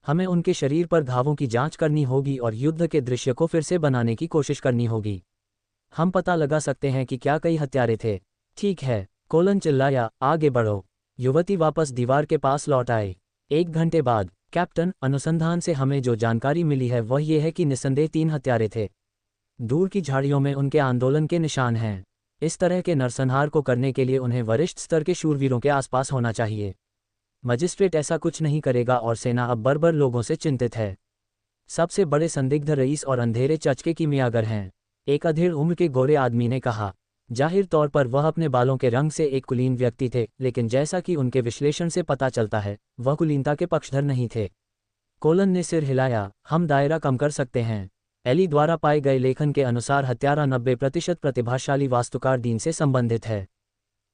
हमें उनके शरीर पर घावों की जांच करनी होगी और युद्ध के दृश्य को फिर से बनाने की कोशिश करनी होगी। हम पता लगा सकते हैं कि क्या कई हत्यारे थे। ठीक है, कोलन चिल्लाया, आगे बढ़ो। युवती वापस दीवार के पास लौट आई। 1 घंटे बाद, कैप्टन, अनुसंधान से हमें जो जानकारी मिली है वह ये है कि निस्संदेह 3 हत्यारे थे। दूर की झाड़ियों में उनके आंदोलन के निशान हैं। इस तरह के नरसंहार को करने के लिए उन्हें वरिष्ठ स्तर के शूरवीरों के आसपास होना चाहिए। मजिस्ट्रेट ऐसा कुछ नहीं करेगा और सेना अब बर्बर लोगों से चिंतित है। सबसे बड़े संदिग्ध रईस और अंधेरे चचके की मियागर हैं। एक अधेड़ उम्र के गोरे आदमी ने कहा। जाहिर तौर पर वह अपने बालों के रंग से एक कुलीन व्यक्ति थे, लेकिन जैसा कि उनके विश्लेषण से पता चलता है वह कुलीनता के पक्षधर नहीं थे। कोलन ने सिर हिलाया, हम दायरा कम कर सकते हैं। एली द्वारा पाए गए लेखन के अनुसार हत्यारा 90% प्रतिभाशाली वास्तुकार डीन से संबंधित है।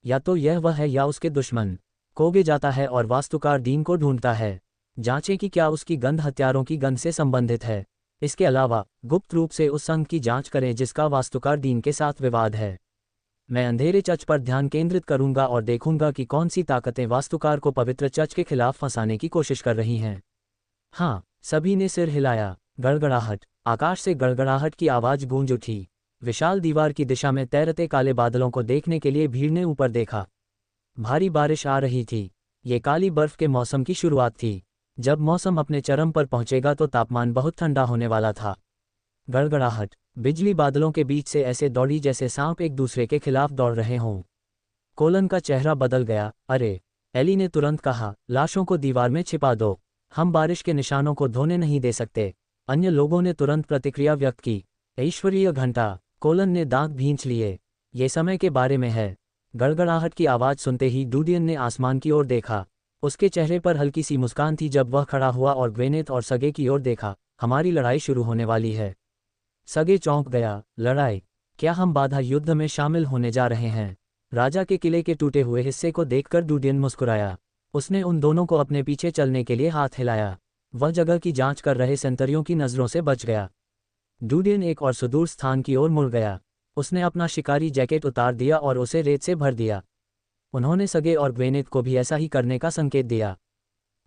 या तो यह वह है या उसके दुश्मन। कोगे जाता है और वास्तुकार डीन को ढूंढता है। जांचें कि क्या उसकी गंध हत्यारों की गंध से संबंधित है। इसके अलावा गुप्त रूप से उस संघ की जांच करें जिसका वास्तुकार डीन के साथ विवाद है। मैं अंधेरे चर्च पर ध्यान केंद्रित करूंगा और देखूंगा कि कौन सी ताकतें वास्तुकार को पवित्र चर्च के खिलाफ फंसाने की कोशिश कर रही हैं। हाँ, सभी ने सिर हिलाया। गड़गड़ाहट। आकाश से गड़गड़ाहट की आवाज गूंज उठी। विशाल दीवार की दिशा में तैरते काले बादलों को देखने के लिए भीड़ ने ऊपर देखा। भारी बारिश आ रही थी। ये काली बर्फ के मौसम की शुरुआत थी। जब मौसम अपने चरम पर पहुंचेगा तो तापमान बहुत ठंडा होने वाला था। गड़गड़ाहट। बिजली बादलों के बीच से ऐसे दौड़ी जैसे सांप एक दूसरे के खिलाफ दौड़ रहे हों। कोलन का चेहरा बदल गया। अरे, एली ने तुरंत कहा, लाशों को दीवार में छिपा दो, हम बारिश के निशानों को धोने नहीं दे सकते। अन्य लोगों ने तुरंत प्रतिक्रिया व्यक्त की। ईश्वरीय घंटा। कोलन ने दांत भींच लिए। ये समय के बारे में है। गड़गड़ाहट की आवाज़ सुनते ही डूडियन ने आसमान की ओर देखा। उसके चेहरे पर हल्की सी मुस्कान थी जब वह खड़ा हुआ और ग्वेनेथ और सगे की ओर देखा। हमारी लड़ाई शुरू होने वाली है। सगे चौंक गया। लड़ाई? क्या हम बाधा युद्ध में शामिल होने जा रहे हैं? राजा के किले के टूटे हुए हिस्से को देखकर डूडियन मुस्कुराया। उसने उन दोनों को अपने पीछे चलने के लिए हाथ हिलाया। वह जगह की जांच कर रहे सेंतरियों की नज़रों से बच गया। डूडियन एक और सुदूर स्थान की ओर मुड़ गया। उसने अपना शिकारी जैकेट उतार दिया और उसे रेत से भर दिया। उन्होंने सगे और ग्वेनेथ को भी ऐसा ही करने का संकेत दिया।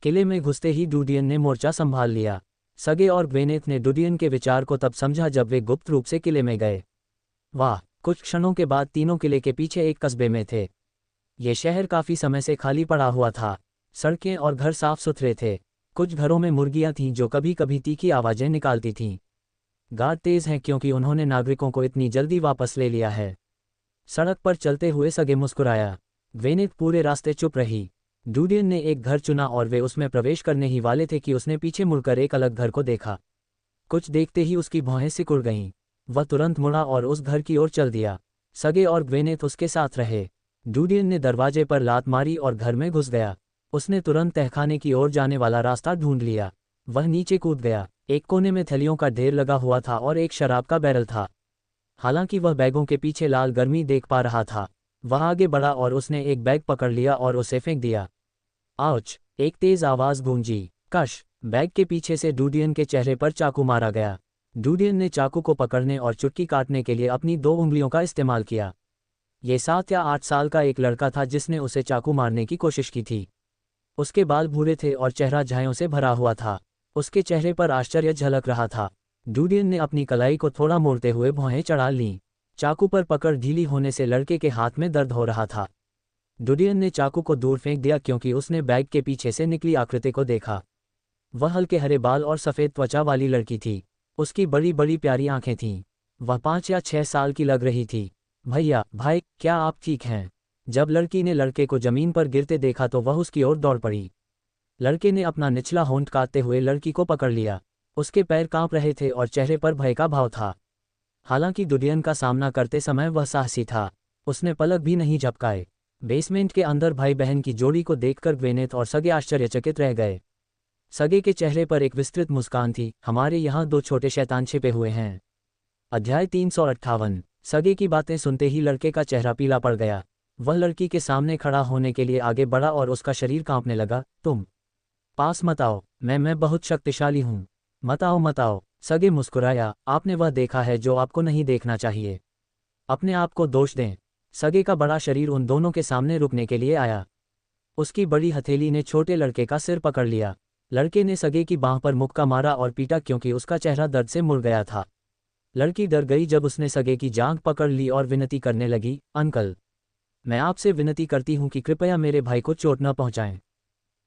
किले में घुसते ही डूडियन ने मोर्चा संभाल लिया। सगे और ग्वेनेथ ने डूडियन के विचार को तब समझा जब वे गुप्त रूप से किले में गए। वाह! कुछ क्षणों के बाद तीनों किले के पीछे एक कस्बे में थे। ये शहर काफी समय से खाली पड़ा हुआ था। सड़कें और घर साफ सुथरे थे। कुछ घरों में मुर्गियां थीं जो कभी कभी तीखी आवाजें निकालती थीं। गार्ड तेज हैं क्योंकि उन्होंने नागरिकों को इतनी जल्दी वापस ले लिया है। सड़क पर चलते हुए सगे मुस्कुराया। ग्वेनेथ पूरे रास्ते चुप रही। डूडियन ने एक घर चुना और वे उसमें प्रवेश करने ही वाले थे कि उसने पीछे मुड़कर एक अलग घर को देखा। कुछ देखते ही उसकी भौहें सिकुड़ गईं। वह तुरंत मुड़ा और उस घर की ओर चल दिया। सगे और ग्वेनेथ उसके साथ रहे। डूडियन ने दरवाजे पर लात मारी और घर में घुस गया। उसने तुरंत तहखाने की ओर जाने वाला रास्ता ढूंढ लिया। वह नीचे कूद गया। एक कोने में थैलियों का ढेर लगा हुआ था और एक शराब का बैरल था। हालांकि वह बैगों के पीछे लाल गर्मी देख पा रहा था। वह आगे बढ़ा और उसने एक बैग पकड़ लिया और उसे फेंक दिया। आउच! एक तेज आवाज गूंजी। कश! बैग के पीछे से डूडियन के चेहरे पर चाकू मारा गया। डूडियन ने चाकू को पकड़ने और चुटकी काटने के लिए अपनी 2 उंगलियों का इस्तेमाल किया। ये 7 या 8 साल का एक लड़का था जिसने उसे चाकू मारने की कोशिश की थी। उसके बाल भूरे थे और चेहरा झाइयों से भरा हुआ था। उसके चेहरे पर आश्चर्य झलक रहा था। डूडियन ने अपनी कलाई को थोड़ा मोड़ते हुए भौहें चढ़ा लीं। चाकू पर पकड़ ढीली होने से लड़के के हाथ में दर्द हो रहा था। डूडियन ने चाकू को दूर फेंक दिया क्योंकि उसने बैग के पीछे से निकली आकृति को देखा। वह हल्के हरे बाल और सफ़ेद त्वचा वाली लड़की थी। उसकी बड़ी बड़ी प्यारी आंखें थीं। वह 5 या 6 साल की लग रही थी। भैया, भाई, क्या आप ठीक हैं? जब लड़की ने लड़के को जमीन पर गिरते देखा तो वह उसकी ओर दौड़ पड़ी। लड़के ने अपना निचला होंठ काटते हुए लड़की को पकड़ लिया। उसके पैर कांप रहे थे और चेहरे पर भय का भाव था। हालांकि डूडियन का सामना करते समय वह साहसी था। उसने पलक भी नहीं झपकाए। बेसमेंट के अंदर भाई बहन की जोड़ी को देखकर ग्वेनेथ और सगे आश्चर्यचकित रह गए। सगे के चेहरे पर एक विस्तृत मुस्कान थी। हमारे यहाँ 2 छोटे शैतान छिपे हुए हैं। अध्याय 358। सगे की बातें सुनते ही लड़के का चेहरा पीला पड़ गया। वह लड़की के सामने खड़ा होने के लिए आगे बढ़ा और उसका शरीर कांपने लगा। तुम पास मत आओ, मैं बहुत शक्तिशाली हूँ। मत आओ मत आओ। सगे मुस्कुराया। आपने वह देखा है जो आपको नहीं देखना चाहिए। अपने आप को दोष दें। सगे का बड़ा शरीर उन दोनों के सामने रुकने के लिए आया। उसकी बड़ी हथेली ने छोटे लड़के का सिर पकड़ लिया। लड़के ने सगे की बांह पर मुक्का मारा और पीटा क्योंकि उसका चेहरा दर्द से मुड़ गया था। लड़की डर गई जब उसने सगे की जांघ पकड़ ली और विनती करने लगी, अंकल, मैं आपसे विनती करती हूँ कि कृपया मेरे भाई को चोट न पहुँचाएं।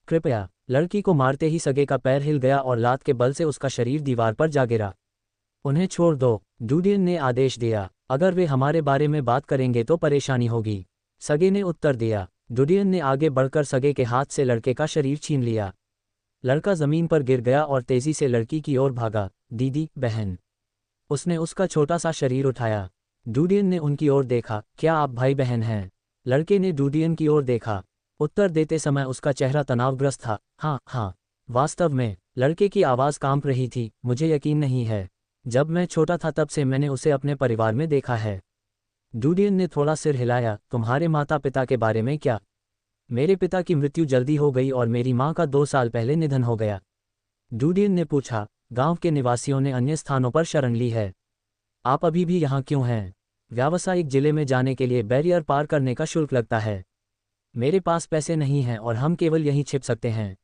कृपया। लड़की को मारते ही सगे का पैर हिल गया और लात के बल से उसका शरीर दीवार पर जा गिरा। उन्हें छोड़ दो, डूडियन ने आदेश दिया। अगर वे हमारे बारे में बात करेंगे तो परेशानी होगी। सगे ने उत्तर दिया। डूडियन ने आगे बढ़कर सगे के हाथ से लड़के का शरीर छीन लिया। लड़का जमीन पर गिर गया और तेजी से लड़की की ओर भागा। दीदी, बहन। उसने उसका छोटा सा शरीर उठाया। डूडियन ने उनकी ओर देखा। क्या आप भाई बहन हैं? लड़के ने डूडियन की ओर देखा। उत्तर देते समय उसका चेहरा तनावग्रस्त था। हाँ हाँ, वास्तव में। लड़के की आवाज़ कांप रही थी। मुझे यकीन नहीं है। जब मैं छोटा था तब से मैंने उसे अपने परिवार में देखा है। डूडियन ने थोड़ा सिर हिलाया। तुम्हारे माता पिता के बारे में क्या? मेरे पिता की मृत्यु जल्दी हो गई और मेरी माँ का 2 साल पहले निधन हो गया। डूडियन ने पूछा। गांव के निवासियों ने अन्य स्थानों पर शरण ली है। आप अभी भी यहाँ क्यों हैं? व्यावसायिक जिले में जाने के लिए बैरियर पार करने का शुल्क लगता है। मेरे पास पैसे नहीं हैं और हम केवल यहीं छिप सकते हैं।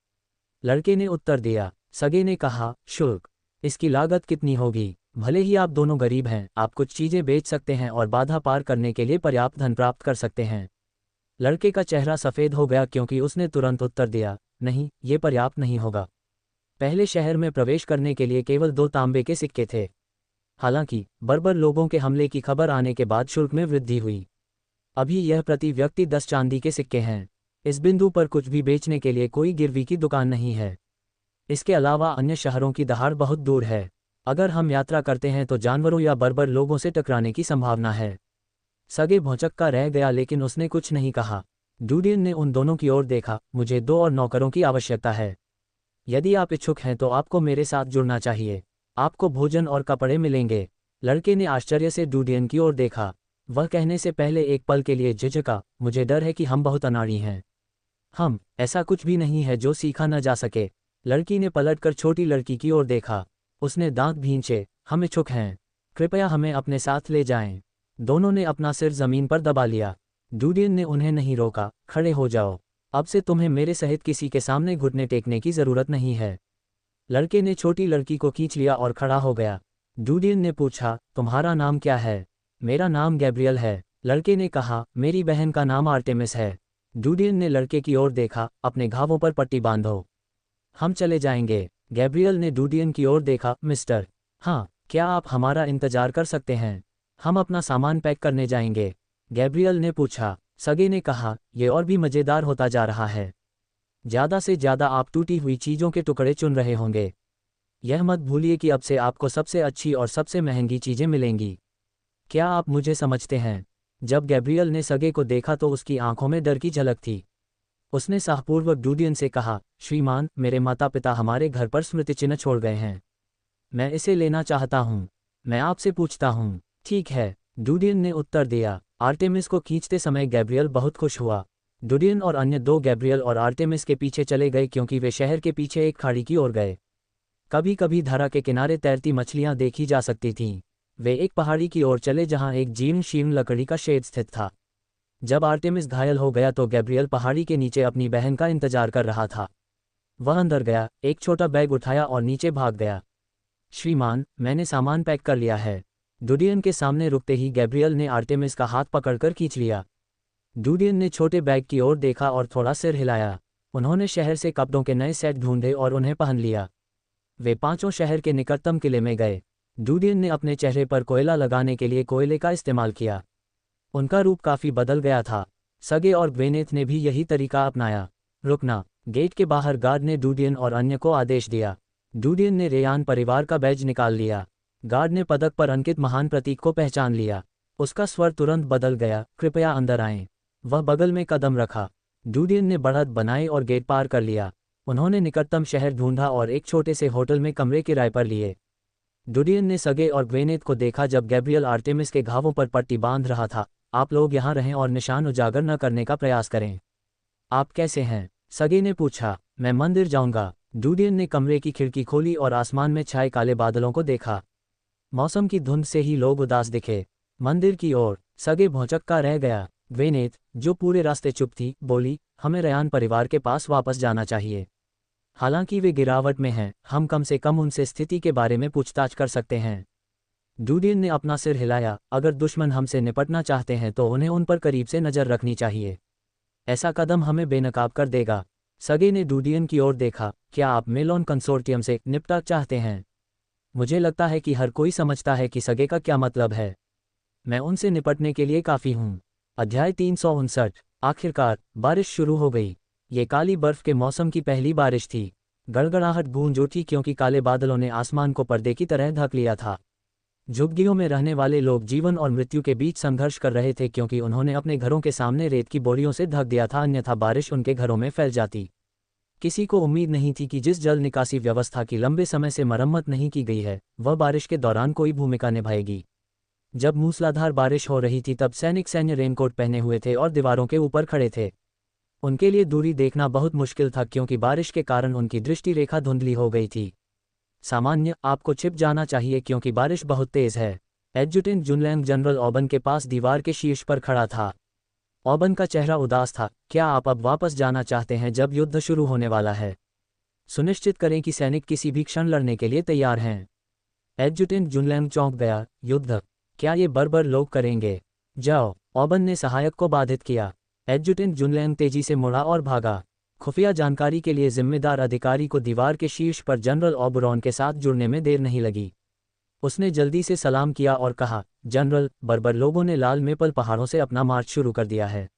लड़के ने उत्तर दिया। सगे ने कहा, शुल्क? इसकी लागत कितनी होगी? भले ही आप दोनों गरीब हैं, आप कुछ चीज़ें बेच सकते हैं और बाधा पार करने के लिए पर्याप्त धन प्राप्त कर सकते हैं। लड़के का चेहरा सफ़ेद हो गया क्योंकि उसने तुरंत उत्तर दिया, नहीं, ये पर्याप्त नहीं होगा। पहले शहर में प्रवेश करने के लिए केवल 2 तांबे के सिक्के थे। हालांकि बर्बर लोगों के हमले की खबर आने के बाद शुल्क में वृद्धि हुई। अभी यह प्रति व्यक्ति 10 चांदी के सिक्के हैं। इस बिंदु पर कुछ भी बेचने के लिए कोई गिरवी की दुकान नहीं है। इसके अलावा अन्य शहरों की दहाड़ बहुत दूर है। अगर हम यात्रा करते हैं तो जानवरों या बर्बर लोगों से टकराने की संभावना है। सगे भौचक्का रह गया लेकिन उसने कुछ नहीं कहा। डूडियन ने उन दोनों की ओर देखा। मुझे 2 और नौकरों की आवश्यकता है। यदि आप इच्छुक हैं तो आपको मेरे साथ जुड़ना चाहिए। आपको भोजन और कपड़े मिलेंगे। लड़के ने आश्चर्य से डूडियन की ओर देखा। वह कहने से पहले एक पल के लिए झिझका, मुझे डर है कि हम बहुत अनाड़ी हैं। हम, ऐसा कुछ भी नहीं है जो सीखा न जा सके। लड़की ने पलटकर छोटी लड़की की ओर देखा। उसने दांत भींचे। हम इच्छुक हैं। कृपया हमें अपने साथ ले जाएं। दोनों ने अपना सिर जमीन पर दबा लिया। डूडियन ने उन्हें नहीं रोका। खड़े हो जाओ। अब से तुम्हें मेरे सहित किसी के सामने घुटने टेकने की जरूरत नहीं है। लड़के ने छोटी लड़की को खींच लिया और खड़ा हो गया। डूडियन ने पूछा, तुम्हारा नाम क्या है? मेरा नाम गैब्रियल है। लड़के ने कहा, मेरी बहन का नाम आर्टेमिस है। डूडियन ने लड़के की ओर देखा। अपने घावों पर पट्टी बांधो। हम चले जाएंगे। गैब्रियल ने डूडियन की ओर देखा। मिस्टर, हाँ, क्या आप हमारा इंतजार कर सकते हैं? हम अपना सामान पैक करने जाएंगे। गैब्रियल ने पूछा। सगे ने कहा, यह और भी मज़ेदार होता जा रहा है। ज़्यादा से ज़्यादा आप टूटी हुई चीज़ों के टुकड़े चुन रहे होंगे। यह मत भूलिए कि अब से आपको सबसे अच्छी और सबसे महंगी चीज़ें मिलेंगी। क्या आप मुझे समझते हैं? जब गैब्रियल ने सगे को देखा तो उसकी आंखों में डर की झलक थी। उसने साहपूर्वक डूडियन से कहा, श्रीमान, मेरे माता पिता हमारे घर पर स्मृति चिन्ह छोड़ गए हैं। मैं इसे लेना चाहता हूँ। मैं आपसे पूछता हूँ। ठीक है, डूडियन ने उत्तर दिया। आर्टेमिस को खींचते समय गैब्रियल बहुत खुश हुआ। डूडियन और अन्य 2 गैब्रियल और आर्टेमिस के पीछे चले गए क्योंकि वे शहर के पीछे एक खाड़ी की ओर गए। कभी कभी धारा के किनारे तैरती मछलियां देखी जा सकती थीं। वे एक पहाड़ी की ओर चले जहां एक जीर्ण शीर्ण लकड़ी का शेड स्थित था। जब आर्टेमिस घायल हो गया तो गैब्रियल पहाड़ी के नीचे अपनी बहन का इंतजार कर रहा था। वह अंदर गया, एक छोटा बैग उठाया और नीचे भाग गया। श्रीमान, मैंने सामान पैक कर लिया है। डूडियन के सामने रुकते ही गैब्रियल ने आर्टेमिस का हाथ पकड़कर खींच लिया। डूडियन ने छोटे बैग की ओर देखा और थोड़ा सिर हिलाया। उन्होंने शहर से कपड़ों के नए सेट ढूंढे और उन्हें पहन लिया। वे 5 शहर के निकटतम किले में गए। डूडियन ने अपने चेहरे पर कोयला लगाने के लिए कोयले का इस्तेमाल किया। उनका रूप काफ़ी बदल गया था। सगे और ग्वेनेथ ने भी यही तरीका अपनाया। रुकना। गेट के बाहर गार्ड ने डूडियन और अन्य को आदेश दिया। डूडियन ने रेयान परिवार का बैज निकाल लिया। गार्ड ने पदक पर अंकित महान प्रतीक को पहचान लिया। उसका स्वर तुरंत बदल गया। कृपया अंदर आएं। वह बगल में कदम रखा। डूडियन ने बढ़त बनाई और गेट पार कर लिया। उन्होंने निकटतम शहर ढूंढा और एक छोटे से होटल में कमरे किराए पर लिए। डूडियन ने सगे और ग्वेनेथ को देखा जब गैब्रियल आर्टेमिस के घावों पर पट्टी बांध रहा था। आप लोग यहाँ रहें और निशान उजागर न करने का प्रयास करें। आप कैसे हैं? सगे ने पूछा। मैं मंदिर जाऊंगा। डूडियन ने कमरे की खिड़की खोली और आसमान में छाए काले बादलों को देखा। मौसम की धुंध से ही लोग उदास दिखे। मंदिर की ओर। सगे भौचक्का रह गया। ग्वेनेथ, जो पूरे रास्ते चुप थी, बोली, हमें रेयान परिवार के पास वापस जाना चाहिए। हालांकि वे गिरावट में हैं, हम कम से कम उनसे स्थिति के बारे में पूछताछ कर सकते हैं। डूडियन ने अपना सिर हिलाया। अगर दुश्मन हमसे निपटना चाहते हैं तो उन्हें उन पर करीब से नज़र रखनी चाहिए। ऐसा कदम हमें बेनकाब कर देगा। सगे ने डूडियन की ओर देखा। क्या आप मेलोन कंसोर्टियम से निपटा चाहते हैं? मुझे लगता है कि हर कोई समझता है कि सगे का क्या मतलब है। मैं उनसे निपटने के लिए काफ़ी हूँ। अध्याय 359। आखिरकार बारिश शुरू हो गई। ये काली बर्फ के मौसम की पहली बारिश थी। गड़गड़ाहट गूंज उठी क्योंकि काले बादलों ने आसमान को पर्दे की तरह ढक लिया था। झुग्गियों में रहने वाले लोग जीवन और मृत्यु के बीच संघर्ष कर रहे थे क्योंकि उन्होंने अपने घरों के सामने रेत की बोरियों से ढक दिया था, अन्यथा बारिश उनके घरों में फैल जाती। किसी को उम्मीद नहीं थी कि जिस जल निकासी व्यवस्था की लंबे समय से मरम्मत नहीं की गई है, वह बारिश के दौरान कोई भूमिका निभाएगी। जब मूसलाधार बारिश हो रही थी तब सैन्य रेनकोट पहने हुए थे और दीवारों के ऊपर खड़े थे। उनके लिए दूरी देखना बहुत मुश्किल था क्योंकि बारिश के कारण उनकी दृष्टि रेखा धुंधली हो गई थी। सामान्य, आपको छिप जाना चाहिए क्योंकि बारिश बहुत तेज है। एडजुटेंट जुनलैंग जनरल ओबन के पास दीवार के शीर्ष पर खड़ा था। ओबन का चेहरा उदास था। क्या आप अब वापस जाना चाहते हैं जब युद्ध शुरू होने वाला है? सुनिश्चित करें कि सैनिक किसी भी क्षण लड़ने के लिए तैयार हैं। एडजुटेंट जुनलैंग चौंक गया। युद्ध? क्या ये बर्बर लोग करेंगे? जाओ, ओबन ने सहायक को बाधित किया। एडजुटेंट जुनलैंग तेजी से मुड़ा और भागा। खुफिया जानकारी के लिए जिम्मेदार अधिकारी को दीवार के शीर्ष पर जनरल ओबरॉन के साथ जुड़ने में देर नहीं लगी। उसने जल्दी से सलाम किया और कहा, जनरल, बर्बर लोगों ने लाल मेपल पहाड़ों से अपना मार्च शुरू कर दिया है।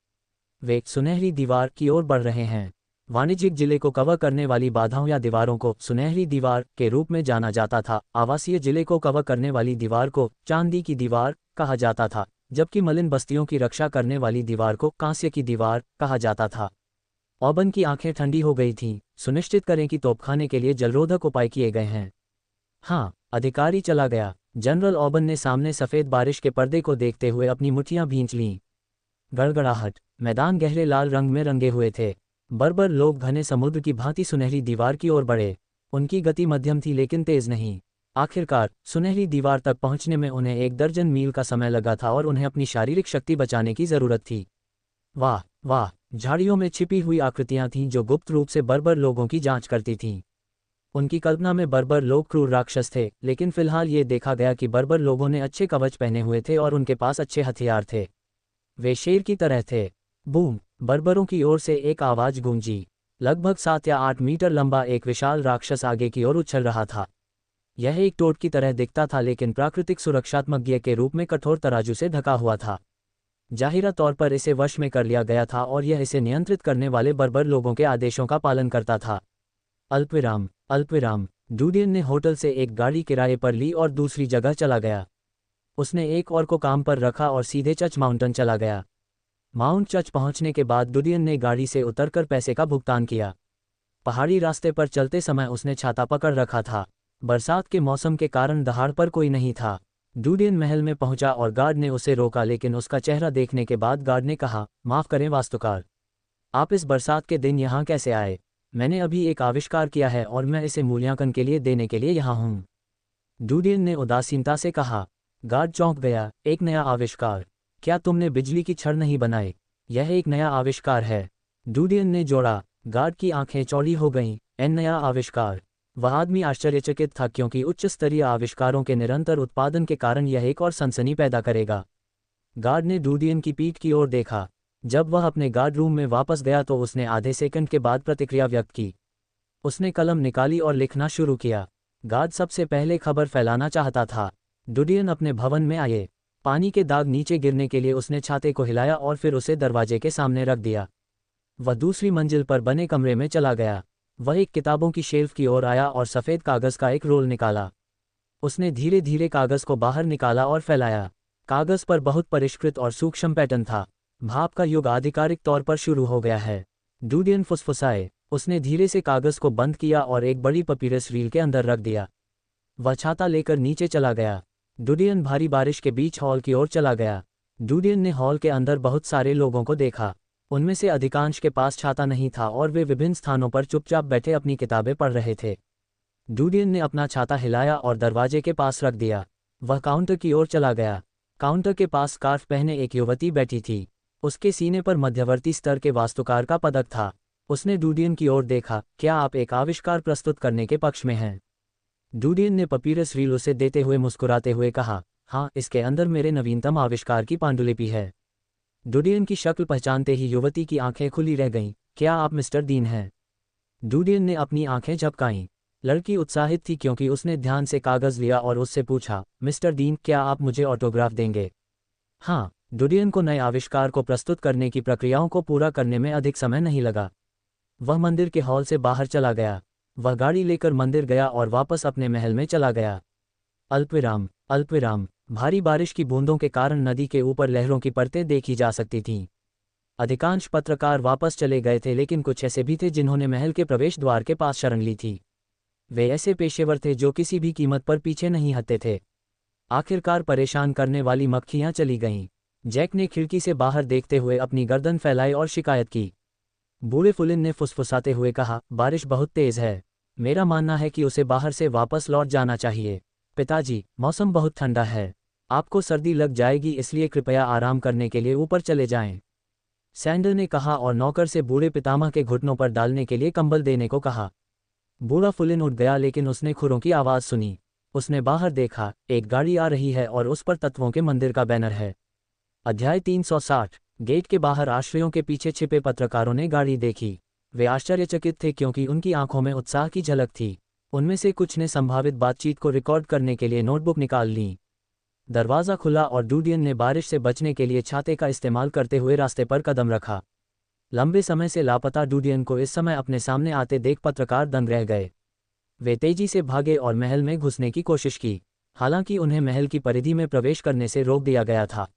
वे सुनहरी दीवार की ओर बढ़ रहे हैं। वाणिज्यिक जिले को कवर करने वाली बाधाओं या दीवारों को सुनहरी दीवार के रूप में जाना जाता था। आवासीय जिले को कवर करने वाली दीवार को चांदी की दीवार कहा जाता था, जबकि मलिन बस्तियों की रक्षा करने वाली दीवार को कांस्य की दीवार कहा जाता था। ओबन की आंखें ठंडी हो गई थीं। सुनिश्चित करें कि तोपखाने के लिए जलरोधक उपाय किए गए हैं। हाँ, अधिकारी चला गया। जनरल ओबन ने सामने सफ़ेद बारिश के पर्दे को देखते हुए अपनी मुट्ठियां भींच लीं। गड़गड़ाहट। मैदान गहरे लाल रंग में रंगे हुए थे। बर्बर लोग घने समुद्र की भांति सुनहरी दीवार की ओर बढ़े। उनकी गति मध्यम थी लेकिन तेज नहीं। आखिरकार सुनहरी दीवार तक पहुंचने में उन्हें 1 दर्जन मील का समय लगा था और उन्हें अपनी शारीरिक शक्ति बचाने की जरूरत थी। वाह वाह! झाड़ियों में छिपी हुई आकृतियां थीं जो गुप्त रूप से बर्बर लोगों की जांच करती थीं। उनकी कल्पना में बर्बर लोग क्रूर राक्षस थे, लेकिन फिलहाल ये देखा गया कि बर्बर लोगों ने अच्छे कवच पहने हुए थे और उनके पास अच्छे हथियार थे। वे शेर की तरह थे। बूम! बर्बरों की ओर से एक आवाज गूंजी। लगभग 7 या 8 मीटर लंबा एक विशाल राक्षस आगे की ओर उछल रहा था। यह एक टोड की तरह दिखता था, लेकिन प्राकृतिक सुरक्षात्मक गियर के रूप में कठोर तराजू से ढका हुआ था। जाहिरा तौर पर इसे वश में कर लिया गया था और यह इसे नियंत्रित करने वाले बर्बर लोगों के आदेशों का पालन करता था। अल्पविराम। अल्पविराम। डूडियन ने होटल से एक गाड़ी किराए पर ली और दूसरी जगह चला गया। उसने एक और को काम पर रखा और सीधे चर्च माउंटेन चला गया। माउंट चर्च पहुंचने के बाद डूडियन ने गाड़ी से उतरकर पैसे का भुगतान किया। पहाड़ी रास्ते पर चलते समय उसने छाता पकड़ रखा था। बरसात के मौसम के कारण दहाड़ पर कोई नहीं था। डूडियन महल में पहुंचा और गार्ड ने उसे रोका, लेकिन उसका चेहरा देखने के बाद गार्ड ने कहा, माफ़ करें वास्तुकार, आप इस बरसात के दिन यहाँ कैसे आए? मैंने अभी एक आविष्कार किया है और मैं इसे मूल्यांकन के लिए देने के लिए यहाँ हूँ। डूडियन ने उदासीनता से कहा। गार्ड चौंक गया। एक नया आविष्कार? क्या तुमने बिजली की छड़ नहीं बनाई? यह एक नया आविष्कार है, डूडियन ने जोड़ा। गार्ड की आंखें चौड़ी हो गईं। नया आविष्कार? वह आदमी आश्चर्यचकित था, क्योंकि उच्च स्तरीय आविष्कारों के निरंतर उत्पादन के कारण यह एक और सनसनी पैदा करेगा। गार्ड ने डूडियन की पीठ की ओर देखा। जब वह अपने गार्ड रूम में वापस गया तो उसने आधे सेकंड के बाद प्रतिक्रिया व्यक्त की। उसने कलम निकाली और लिखना शुरू किया। गार्ड सबसे पहले खबर फैलाना चाहता था। डूडियन अपने भवन में आए। पानी के दाग नीचे गिरने के लिए उसने छाते को हिलाया और फिर उसे दरवाजे के सामने रख दिया। वह दूसरी मंजिल पर बने कमरे में चला गया। वह एक किताबों की शेल्फ की ओर आया और सफ़ेद कागज़ का एक रोल निकाला। उसने धीरे धीरे कागज़ को बाहर निकाला और फैलाया। कागज़ पर बहुत परिष्कृत और सूक्ष्म पैटर्न था। भाप का युग आधिकारिक तौर पर शुरू हो गया है। डूडियन फुसफुसाए। उसने धीरे से कागज़ को बंद किया और एक बड़ी पपीरस रील के अंदर रख दिया। वह छाता लेकर नीचे चला गया। डूडियन भारी बारिश के बीच हॉल की ओर चला गया। डूडियन ने हॉल के अंदर बहुत सारे लोगों को देखा। उनमें से अधिकांश के पास छाता नहीं था और वे विभिन्न स्थानों पर चुपचाप बैठे अपनी किताबें पढ़ रहे थे। डूडियन ने अपना छाता हिलाया और दरवाजे के पास रख दिया। वह काउंटर की ओर चला गया। काउंटर के पास स्कार्फ पहने एक युवती बैठी थी। उसके सीने पर मध्यवर्ती स्तर के वास्तुकार का पदक था। उसने डूडियन की ओर देखा। क्या आप एक आविष्कार प्रस्तुत करने के पक्ष में हैं? डूडियन ने पपीरस रील उसे देते हुए मुस्कुराते हुए कहा, हाँ, इसके अंदर मेरे नवीनतम आविष्कार की पांडुलिपि है। डूडियन की शक्ल पहचानते ही युवती की आंखें खुली रह गईं। क्या आप मिस्टर दीन हैं? डूडियन ने अपनी आंखें झपकाईं। लड़की उत्साहित थी क्योंकि उसने ध्यान से कागज़ लिया और उससे पूछा, मिस्टर दीन, क्या आप मुझे ऑटोग्राफ देंगे? हाँ। डूडियन को नए आविष्कार को प्रस्तुत करने की प्रक्रियाओं को पूरा करने में अधिक समय नहीं लगा। वह मंदिर के हॉल से बाहर चला गया। वह गाड़ी लेकर मंदिर गया और वापस अपने महल में चला गया। अल्पविराम। अल्पविराम। भारी बारिश की बूंदों के कारण नदी के ऊपर लहरों की परतें देखी जा सकती थीं। अधिकांश पत्रकार वापस चले गए थे, लेकिन कुछ ऐसे भी थे जिन्होंने महल के प्रवेश द्वार के पास शरण ली थी। वे ऐसे पेशेवर थे जो किसी भी कीमत पर पीछे नहीं हटते थे। आखिरकार परेशान करने वाली मक्खियां चली गईं। जैक ने खिड़की से बाहर देखते हुए अपनी गर्दन फैलाई और शिकायत की। बूढ़े फुलिन ने फुसफुसाते हुए कहा, बारिश बहुत तेज है। मेरा मानना है कि उसे बाहर से वापस लौट जाना चाहिए। पिताजी, मौसम बहुत ठंडा है। आपको सर्दी लग जाएगी, इसलिए कृपया आराम करने के लिए ऊपर चले जाएं। सैंडर ने कहा और नौकर से बूढ़े पितामह के घुटनों पर डालने के लिए कंबल देने को कहा। बूढ़ा फुलिन उठ गया, लेकिन उसने खुरों की आवाज़ सुनी। उसने बाहर देखा, एक गाड़ी आ रही है और उस पर तत्वों के मंदिर का बैनर है। अध्याय 360। गेट के बाहर आश्रयों के पीछे छिपे पत्रकारों ने गाड़ी देखी। वे आश्चर्यचकित थे क्योंकि उनकी आंखों में उत्साह की झलक थी। उनमें से कुछ ने संभावित बातचीत को रिकॉर्ड करने के लिए नोटबुक निकाल ली। दरवाज़ा खुला और डूडियन ने बारिश से बचने के लिए छाते का इस्तेमाल करते हुए रास्ते पर कदम रखा। लंबे समय से लापता डूडियन को इस समय अपने सामने आते देख पत्रकार दंग रह गए। वे तेजी से भागे और महल में घुसने की कोशिश की, हालांकि उन्हें महल की परिधि में प्रवेश करने से रोक दिया गया था।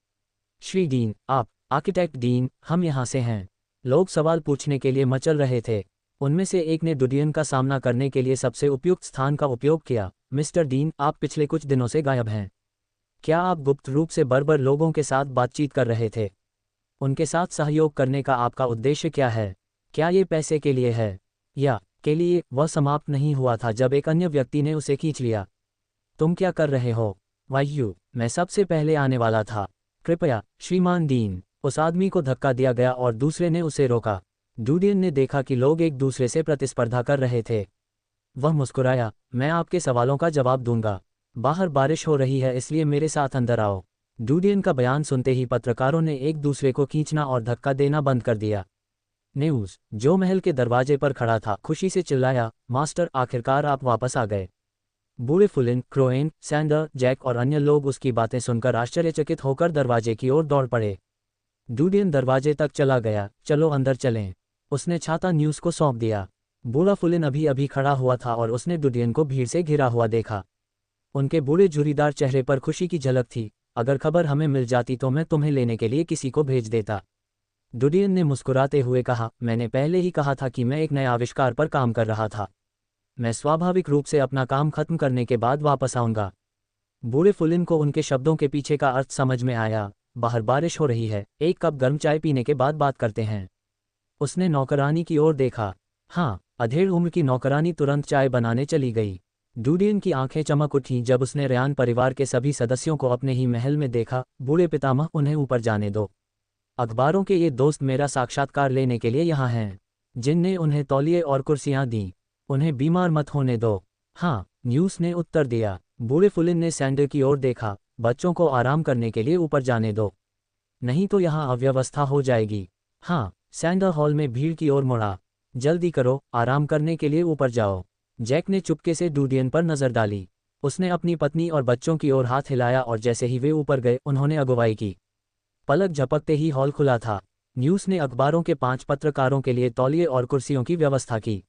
श्री डीन, आप? आर्किटेक्ट डीन, हम यहाँ से हैं। लोग सवाल पूछने के लिए मचल रहे थे। उनमें से एक ने डूडियन का सामना करने के लिए सबसे उपयुक्त स्थान का उपयोग किया। मिस्टर डीन, आप पिछले कुछ दिनों से गायब हैं। क्या आप गुप्त रूप से बर्बर लोगों के साथ बातचीत कर रहे थे? उनके साथ सहयोग करने का आपका उद्देश्य क्या है? क्या ये पैसे के लिए है या के लिए? वह समाप्त नहीं हुआ था जब एक अन्य व्यक्ति ने उसे खींच लिया। तुम क्या कर रहे हो? वायु, मैं सबसे पहले आने वाला था। कृपया श्रीमान डीन। उस आदमी को धक्का दिया गया और दूसरे ने उसे रोका। डूडियन ने देखा कि लोग एक दूसरे से प्रतिस्पर्धा कर रहे थे। वह मुस्कुराया, मैं आपके सवालों का जवाब दूंगा। बाहर बारिश हो रही है, इसलिए मेरे साथ अंदर आओ। डूडियन का बयान सुनते ही पत्रकारों ने एक दूसरे को खींचना और धक्का देना बंद कर दिया। न्यूज़, जो महल के दरवाजे पर खड़ा था, खुशी से चिल्लाया, मास्टर, आखिरकार आप वापस आ गए। बूढ़े फुलिन, क्रोएन, सैंडर, जैक और अन्य लोग उसकी बातें सुनकर आश्चर्यचकित होकर दरवाजे की ओर दौड़ पड़े। डूडियन दरवाजे तक चला गया। चलो अंदर चलें। उसने छाता न्यूज़ को सौंप दिया। बूढ़ा फुलिन अभी अभी खड़ा हुआ था और उसने डूडियन को भीड़ से घिरा हुआ देखा। उनके बूढ़े झुर्रीदार चेहरे पर खुशी की झलक थी। अगर खबर हमें मिल जाती तो मैं तुम्हें लेने के लिए किसी को भेज देता। डूडियन ने मुस्कुराते हुए कहा, मैंने पहले ही कहा था कि मैं एक नए आविष्कार पर काम कर रहा था। मैं स्वाभाविक रूप से अपना काम खत्म करने के बाद वापस आऊंगा। बूढ़े फुलिन को उनके शब्दों के पीछे का अर्थ समझ में आया। बाहर बारिश हो रही है, एक कप गर्म चाय पीने के बाद बात करते हैं। उसने नौकरानी की ओर देखा। हाँ, अधेड़ उम्र की नौकरानी तुरंत चाय बनाने चली गई। डूडियन की आंखें चमक उठीं जब उसने रेयान परिवार के सभी सदस्यों को अपने ही महल में देखा। बूढ़े पितामह, उन्हें ऊपर जाने दो। अखबारों के ये दोस्त मेरा साक्षात्कार लेने के लिए यहाँ हैं। जिन ने उन्हें तौलिए और कुर्सियाँ दीं, उन्हें बीमार मत होने दो। हाँ, न्यूज़ ने उत्तर दिया। बूढ़े फुलिन ने सैंडर की ओर देखा, बच्चों को आराम करने के लिए ऊपर जाने दो, नहीं तो यहाँ अव्यवस्था हो जाएगी। हाँ, सैंडर हॉल में भीड़ की ओर मुड़ा। जल्दी करो, आराम करने के लिए ऊपर जाओ। जैक ने चुपके से डूडियन पर नजर डाली। उसने अपनी पत्नी और बच्चों की ओर हाथ हिलाया और जैसे ही वे ऊपर गए, उन्होंने अगुवाई की। पलक झपकते ही हॉल खुला था। न्यूज़ ने अखबारों के 5 पत्रकारों के लिए तौलिए और कुर्सियों की व्यवस्था की।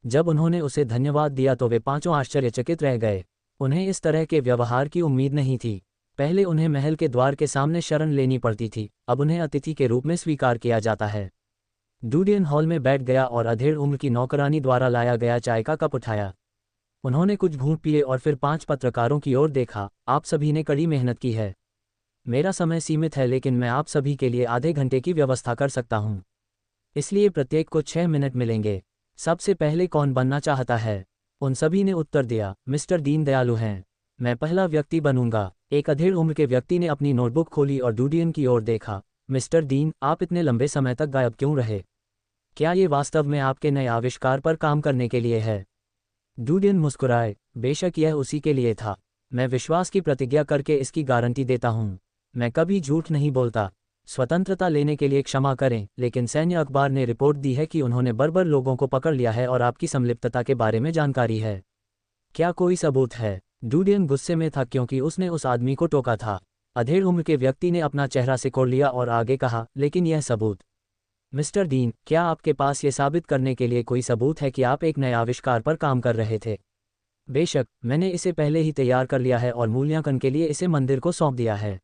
जब उन्होंने उसे धन्यवाद दिया तो वे पांचों आश्चर्यचकित रह गए। उन्हें इस तरह के व्यवहार की उम्मीद नहीं थी। पहले उन्हें महल के द्वार के सामने शरण लेनी पड़ती थी, अब उन्हें अतिथि के रूप में स्वीकार किया जाता है। डूडियन हॉल में बैठ गया और अधेड़ उम्र की नौकरानी द्वारा लाया गया चाय का कप उठाया। उन्होंने कुछ घूंट पिए और फिर 5 पत्रकारों की ओर देखा। आप सभी ने कड़ी मेहनत की है। मेरा समय सीमित है, लेकिन मैं आप सभी के लिए आधे घंटे की व्यवस्था कर सकता हूं। इसलिए प्रत्येक को 6 मिनट मिलेंगे। सबसे पहले कौन बनना चाहता है? उन सभी ने उत्तर दिया, मिस्टर दीन दयालु हैं। मैं पहला व्यक्ति बनूंगा। एक अधेड़ उम्र के व्यक्ति ने अपनी नोटबुक खोली और डूडियन की ओर देखा। मिस्टर दीन, आप इतने लंबे समय तक गायब क्यों रहे? क्या ये वास्तव में आपके नए आविष्कार पर काम करने के लिए है? डूडियन मुस्कुराए, बेशक यह उसी के लिए था। मैं विश्वास की प्रतिज्ञा करके इसकी गारंटी देता हूँ। मैं कभी झूठ नहीं बोलता। स्वतंत्रता लेने के लिए क्षमा करें, लेकिन सैन्य अखबार ने रिपोर्ट दी है कि उन्होंने बर्बर लोगों को पकड़ लिया है और आपकी संलिप्तता के बारे में जानकारी है। क्या कोई सबूत है? डूडियन गुस्से में था क्योंकि उसने उस आदमी को टोका था। अधेड़ उम्र के व्यक्ति ने अपना चेहरा सिकोड़ लिया और आगे कहा, लेकिन यह सबूत? मिस्टर डीन, क्या आपके पास ये साबित करने के लिए कोई सबूत है कि आप एक नए आविष्कार पर काम कर रहे थे? बेशक, मैंने इसे पहले ही तैयार कर लिया है और मूल्यांकन के लिए इसे मंदिर को सौंप दिया है।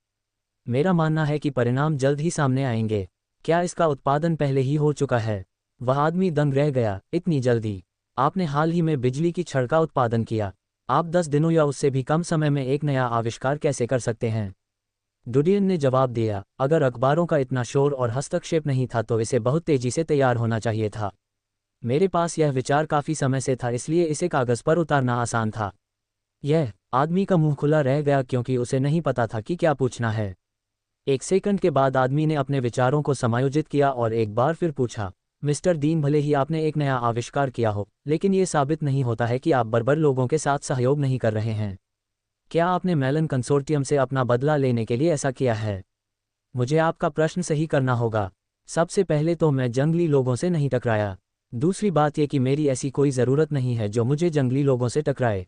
मेरा मानना है कि परिणाम जल्द ही सामने आएंगे। क्या इसका उत्पादन पहले ही हो चुका है? वह आदमी दंग रह गया, इतनी जल्दी? आपने हाल ही में बिजली की छड़ का उत्पादन किया। आप 10 दिनों या उससे भी कम समय में एक नया आविष्कार कैसे कर सकते हैं? डूडियन ने जवाब दिया, अगर अखबारों का इतना शोर और हस्तक्षेप नहीं था तो इसे बहुत तेजी से तैयार होना चाहिए था। मेरे पास यह विचार काफ़ी समय से था, इसलिए इसे कागज़ पर उतारना आसान था। यह आदमी का मुंह खुला रह गया क्योंकि उसे नहीं पता था कि क्या पूछना है। एक सेकंड के बाद आदमी ने अपने विचारों को समायोजित किया और एक बार फिर पूछा, मिस्टर डीन, भले ही आपने एक नया आविष्कार किया हो, लेकिन ये साबित नहीं होता है कि आप बर्बर लोगों के साथ सहयोग नहीं कर रहे हैं। क्या आपने मेलन कंसोर्टियम से अपना बदला लेने के लिए ऐसा किया है? मुझे आपका प्रश्न सही करना होगा। सबसे पहले तो मैं जंगली लोगों से नहीं टकराया। दूसरी बात यह कि मेरी ऐसी कोई ज़रूरत नहीं है जो मुझे जंगली लोगों से टकराए।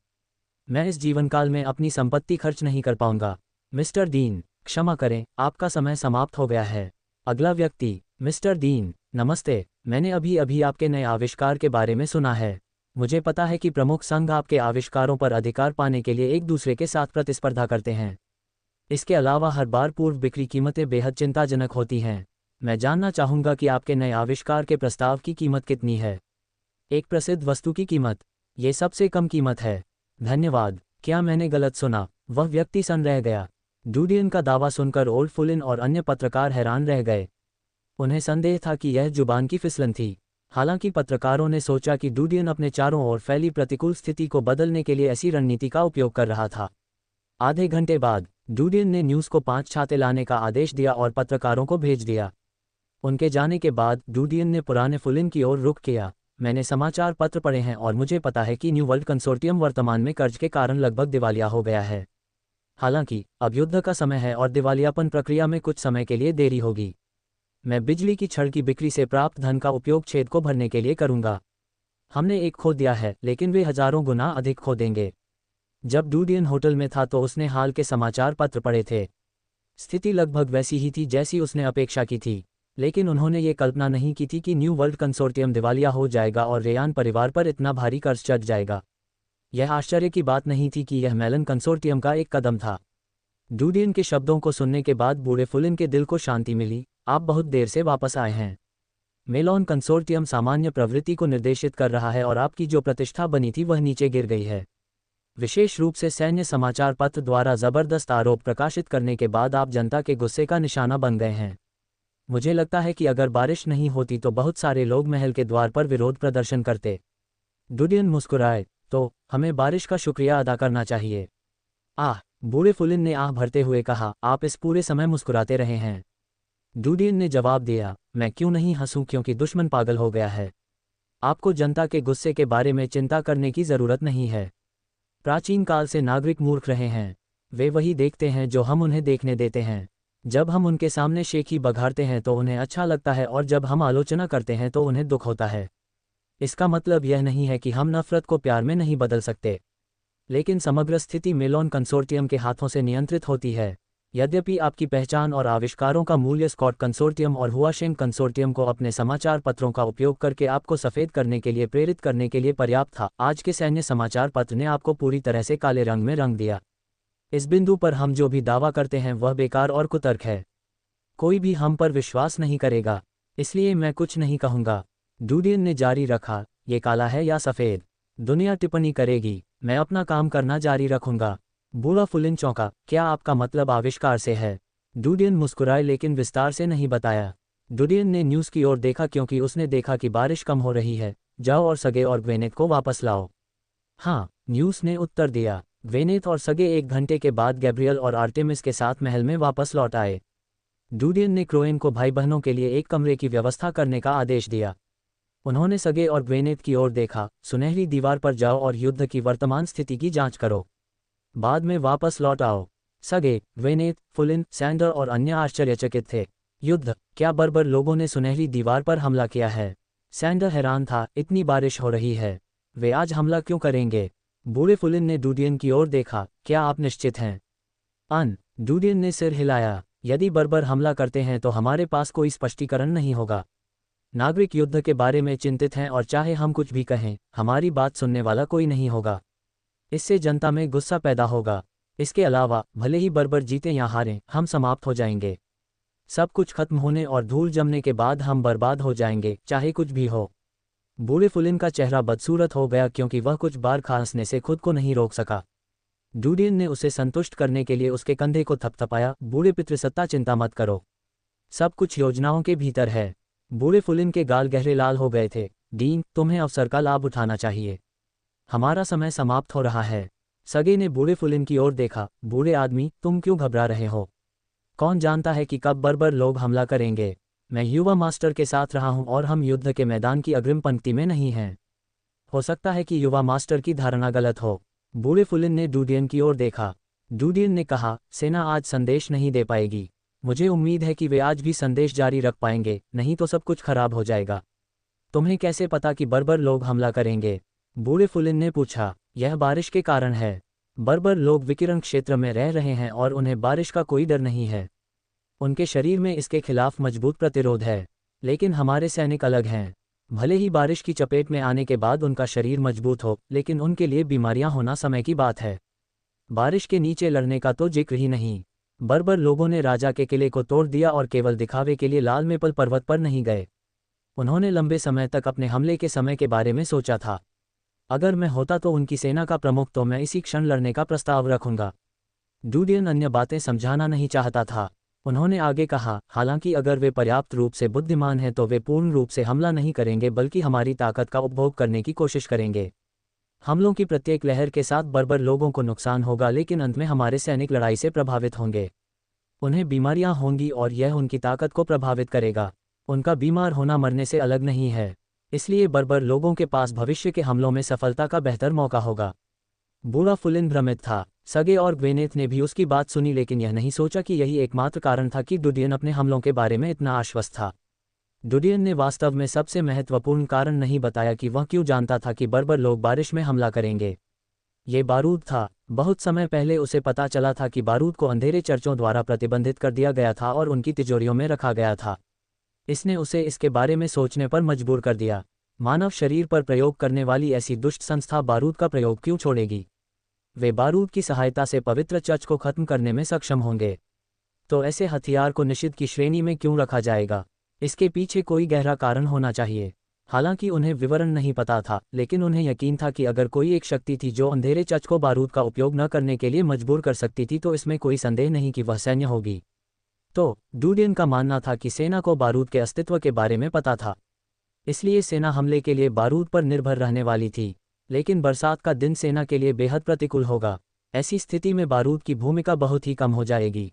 मैं इस जीवनकाल में अपनी संपत्ति खर्च नहीं कर पाऊंगा। मिस्टर डीन, क्षमा करें, आपका समय समाप्त हो गया है। अगला व्यक्ति, मिस्टर डीन, नमस्ते, मैंने अभी अभी आपके नए आविष्कार के बारे में सुना है। मुझे पता है कि प्रमुख संघ आपके आविष्कारों पर अधिकार पाने के लिए एक दूसरे के साथ प्रतिस्पर्धा करते हैं। इसके अलावा हर बार पूर्व बिक्री कीमतें बेहद चिंताजनक होती हैं। मैं जानना चाहूँगा कि आपके नए आविष्कार के प्रस्ताव की कीमत कितनी है? एक प्रसिद्ध वस्तु की कीमत। ये सबसे कम कीमत है। धन्यवाद। क्या मैंने गलत सुना? वह व्यक्ति सन्न रह गया। डूडियन का दावा सुनकर ओल्ड फुलिन और अन्य पत्रकार हैरान रह गए। उन्हें संदेह था कि यह जुबान की फिसलन थी। हालांकि पत्रकारों ने सोचा कि डूडियन अपने चारों ओर फैली प्रतिकूल स्थिति को बदलने के लिए ऐसी रणनीति का उपयोग कर रहा था। आधे घंटे बाद डूडियन ने न्यूज़ को 5 छाते लाने का आदेश दिया और पत्रकारों को भेज दिया। उनके जाने के बाद डूडियन ने पुराने फुलिन की ओर रुख किया। मैंने समाचार पत्र पढ़े हैं और मुझे पता है कि न्यू वर्ल्ड कंसोर्टियम वर्तमान में कर्ज के कारण लगभग दिवालिया हो गया है। हालांकि अब युद्ध का समय है और दिवालियापन प्रक्रिया में कुछ समय के लिए देरी होगी। मैं बिजली की छड़ की बिक्री से प्राप्त धन का उपयोग छेद को भरने के लिए करूंगा। हमने एक खो दिया है, लेकिन वे हजारों गुना अधिक खो देंगे। जब डूडियन होटल में था तो उसने हाल के समाचार पत्र पढ़े थे। स्थिति लगभग वैसी ही थी जैसी उसने अपेक्षा की थी, लेकिन उन्होंने ये कल्पना नहीं की थी कि न्यू वर्ल्ड कंसोर्टियम दिवालिया हो जाएगा और रेयान परिवार पर इतना भारी कर्ज चढ़ जाएगा। यह आश्चर्य की बात नहीं थी कि यह मेलन कंसोर्टियम का एक कदम था। डूडियन के शब्दों को सुनने के बाद बूढ़े फुलिन के दिल को शांति मिली। आप बहुत देर से वापस आए हैं। मेलन कंसोर्टियम सामान्य प्रवृत्ति को निर्देशित कर रहा है और आपकी जो प्रतिष्ठा बनी थी वह नीचे गिर गई है। विशेष रूप से सैन्य समाचार पत्र द्वारा जबरदस्त आरोप प्रकाशित करने के बाद आप जनता के गुस्से का निशाना बन गए हैं। मुझे लगता है कि अगर बारिश नहीं होती तो बहुत सारे लोग महल के द्वार पर विरोध प्रदर्शन करते। डूडियन मुस्कुराए, तो हमें बारिश का शुक्रिया अदा करना चाहिए। बूढ़े फुलिन ने आह भरते हुए कहा, आप इस पूरे समय मुस्कुराते रहे हैं। डूडियन ने जवाब दिया, मैं क्यों नहीं हंसूं क्योंकि दुश्मन पागल हो गया है। आपको जनता के गुस्से के बारे में चिंता करने की ज़रूरत नहीं है। प्राचीन काल से नागरिक मूर्ख रहे हैं। वे वही देखते हैं जो हम उन्हें देखने देते हैं। जब हम उनके सामने शेखी बघाड़ते हैं तो उन्हें अच्छा लगता है और जब हम आलोचना करते हैं तो उन्हें दुख होता है। इसका मतलब यह नहीं है कि हम नफरत को प्यार में नहीं बदल सकते, लेकिन समग्र स्थिति मेलन कंसोर्टियम के हाथों से नियंत्रित होती है। यद्यपि आपकी पहचान और आविष्कारों का मूल्य स्कॉट कंसोर्टियम और हुआशेंग कंसोर्टियम को अपने समाचार पत्रों का उपयोग करके आपको सफ़ेद करने के लिए प्रेरित करने के लिए पर्याप्त था, आज के सैन्य समाचार पत्र ने आपको पूरी तरह से काले रंग में रंग दिया। इस बिंदु पर हम जो भी दावा करते हैं वह बेकार और कुतर्क है। कोई भी हम पर विश्वास नहीं करेगा, इसलिए मैं कुछ नहीं कहूँगा। डूडियन ने जारी रखा, ये काला है या सफ़ेद, दुनिया टिप्पणी करेगी, मैं अपना काम करना जारी रखूँगा। बूढ़ा फुलिन चौंका, क्या आपका मतलब आविष्कार से है? डूडियन मुस्कुराए लेकिन विस्तार से नहीं बताया। डूडियन ने न्यूज़ की ओर देखा क्योंकि उसने देखा कि बारिश कम हो रही है। जाओ और सगे और ग्वेनेथ को वापस लाओ। हाँ, न्यूज़ ने उत्तर दिया। ग्वेनेथ और सगे 1 घंटे के बाद गैब्रियल और आर्टेमिस के साथ महल में वापस लौट आए। डूडियन ने क्रोएन को भाई बहनों के लिए एक कमरे की व्यवस्था करने का आदेश दिया। उन्होंने सगे और ग्वेनेथ की ओर देखा, सुनहरी दीवार पर जाओ और युद्ध की वर्तमान स्थिति की जांच करो। बाद में वापस लौट आओ। सगे, ग्वेनेथ, फुलिन, सैंडर और अन्य आश्चर्यचकित थे। युद्ध? क्या बर्बर लोगों ने सुनहरी दीवार पर हमला किया है? सैंडर हैरान था, इतनी बारिश हो रही है, वे आज हमला क्यों करेंगे? बूढ़े फुलिन ने डूडियन की ओर देखा, क्या आप निश्चित हैं? डूडियन ने सिर हिलाया, यदि बर्बर हमला करते हैं तो हमारे पास कोई स्पष्टीकरण नहीं होगा। नागरिक युद्ध के बारे में चिंतित हैं और चाहे हम कुछ भी कहें, हमारी बात सुनने वाला कोई नहीं होगा। इससे जनता में गुस्सा पैदा होगा। इसके अलावा भले ही बर्बर जीते या हारें, हम समाप्त हो जाएंगे। सब कुछ खत्म होने और धूल जमने के बाद हम बर्बाद हो जाएंगे, चाहे कुछ भी हो। बूढ़े फुलिन का चेहरा बदसूरत हो गया क्योंकि वह कुछ बार खांसने से खुद को नहीं रोक सका। डूडियन ने उसे संतुष्ट करने के लिए उसके कंधे को थपथपाया, बूढ़े पितृसत्ता, चिंता मत करो, सब कुछ योजनाओं के भीतर है। बूढ़े फुलिन के गाल गहरे लाल हो गए थे। डीन, तुम्हें अवसर का लाभ उठाना चाहिए। हमारा समय समाप्त हो रहा है। सगे ने बूढ़े फुलिन की ओर देखा। बूढ़े आदमी, तुम क्यों घबरा रहे हो? कौन जानता है कि कब बर्बर लोग हमला करेंगे। मैं युवा मास्टर के साथ रहा हूं और हम युद्ध के मैदान की अग्रिम पंक्ति में नहीं हैं। हो सकता है कि युवा मास्टर की धारणा गलत हो। बूढ़े फुलिन ने डूडियन की ओर देखा। डूडियन ने कहा, सेना आज संदेश नहीं दे पाएगी। मुझे उम्मीद है कि वे आज भी संदेश जारी रख पाएंगे, नहीं तो सब कुछ खराब हो जाएगा। तुम्हें कैसे पता कि बर्बर लोग हमला करेंगे? बूढ़े फुलिन ने पूछा। यह बारिश के कारण है। बर्बर लोग विकिरण क्षेत्र में रह रहे हैं और उन्हें बारिश का कोई डर नहीं है। उनके शरीर में इसके खिलाफ मजबूत प्रतिरोध है। लेकिन हमारे सैनिक अलग हैं। भले ही बारिश की चपेट में आने के बाद उनका शरीर मजबूत हो, लेकिन उनके लिए बीमारियां होना समय की बात है। बारिश के नीचे लड़ने का तो जिक्र ही नहीं। बर्बर लोगों ने राजा के किले को तोड़ दिया और केवल दिखावे के लिए लाल मेपल पर्वत पर नहीं गए। उन्होंने लंबे समय तक अपने हमले के समय के बारे में सोचा था। अगर मैं होता तो उनकी सेना का प्रमुख तो मैं इसी क्षण लड़ने का प्रस्ताव रखूंगा। डूडियन अन्य बातें समझाना नहीं चाहता था। उन्होंने आगे कहा, हालांकि अगर वे पर्याप्त रूप से बुद्धिमान हैं तो वे पूर्ण रूप से हमला नहीं करेंगे बल्कि हमारी ताकत का उपभोग करने की कोशिश करेंगे। हमलों की प्रत्येक लहर के साथ बर्बर लोगों को नुकसान होगा, लेकिन अंत में हमारे सैनिक लड़ाई से प्रभावित होंगे। उन्हें बीमारियां होंगी और यह उनकी ताकत को प्रभावित करेगा। उनका बीमार होना मरने से अलग नहीं है। इसलिए बर्बर लोगों के पास भविष्य के हमलों में सफलता का बेहतर मौका होगा। बूढ़ा फुलिन भ्रमित था। सगे और ग्वेनेथ ने भी उसकी बात सुनी, लेकिन यह नहीं सोचा कि यही एकमात्र कारण था कि डूडियन अपने हमलों के बारे में इतना आश्वस्त था। डूडियन ने वास्तव में सबसे महत्वपूर्ण कारण नहीं बताया कि वह क्यों जानता था कि बर्बर लोग बारिश में हमला करेंगे। ये बारूद था। बहुत समय पहले उसे पता चला था कि बारूद को अंधेरे चर्चों द्वारा प्रतिबंधित कर दिया गया था और उनकी तिजोरियों में रखा गया था। इसने उसे इसके बारे में सोचने पर मजबूर कर दिया। मानव शरीर पर प्रयोग करने वाली ऐसी दुष्ट संस्था बारूद का प्रयोग क्यों छोड़ेगी? वे बारूद की सहायता से पवित्र चर्च को खत्म करने में सक्षम होंगे। तो ऐसे हथियार को निषिद्ध की श्रेणी में क्यों रखा जाएगा? इसके पीछे कोई गहरा कारण होना चाहिए। हालांकि उन्हें विवरण नहीं पता था, लेकिन उन्हें यकीन था कि अगर कोई एक शक्ति थी जो अंधेरे चर्च को बारूद का उपयोग न करने के लिए मजबूर कर सकती थी, तो इसमें कोई संदेह नहीं कि वह सैन्य होगी। तो डूडियन का मानना था कि सेना को बारूद के अस्तित्व के बारे में पता था। इसलिए सेना हमले के लिए बारूद पर निर्भर रहने वाली थी। लेकिन बरसात का दिन सेना के लिए बेहद प्रतिकूल होगा। ऐसी स्थिति में बारूद की भूमिका बहुत ही कम हो जाएगी।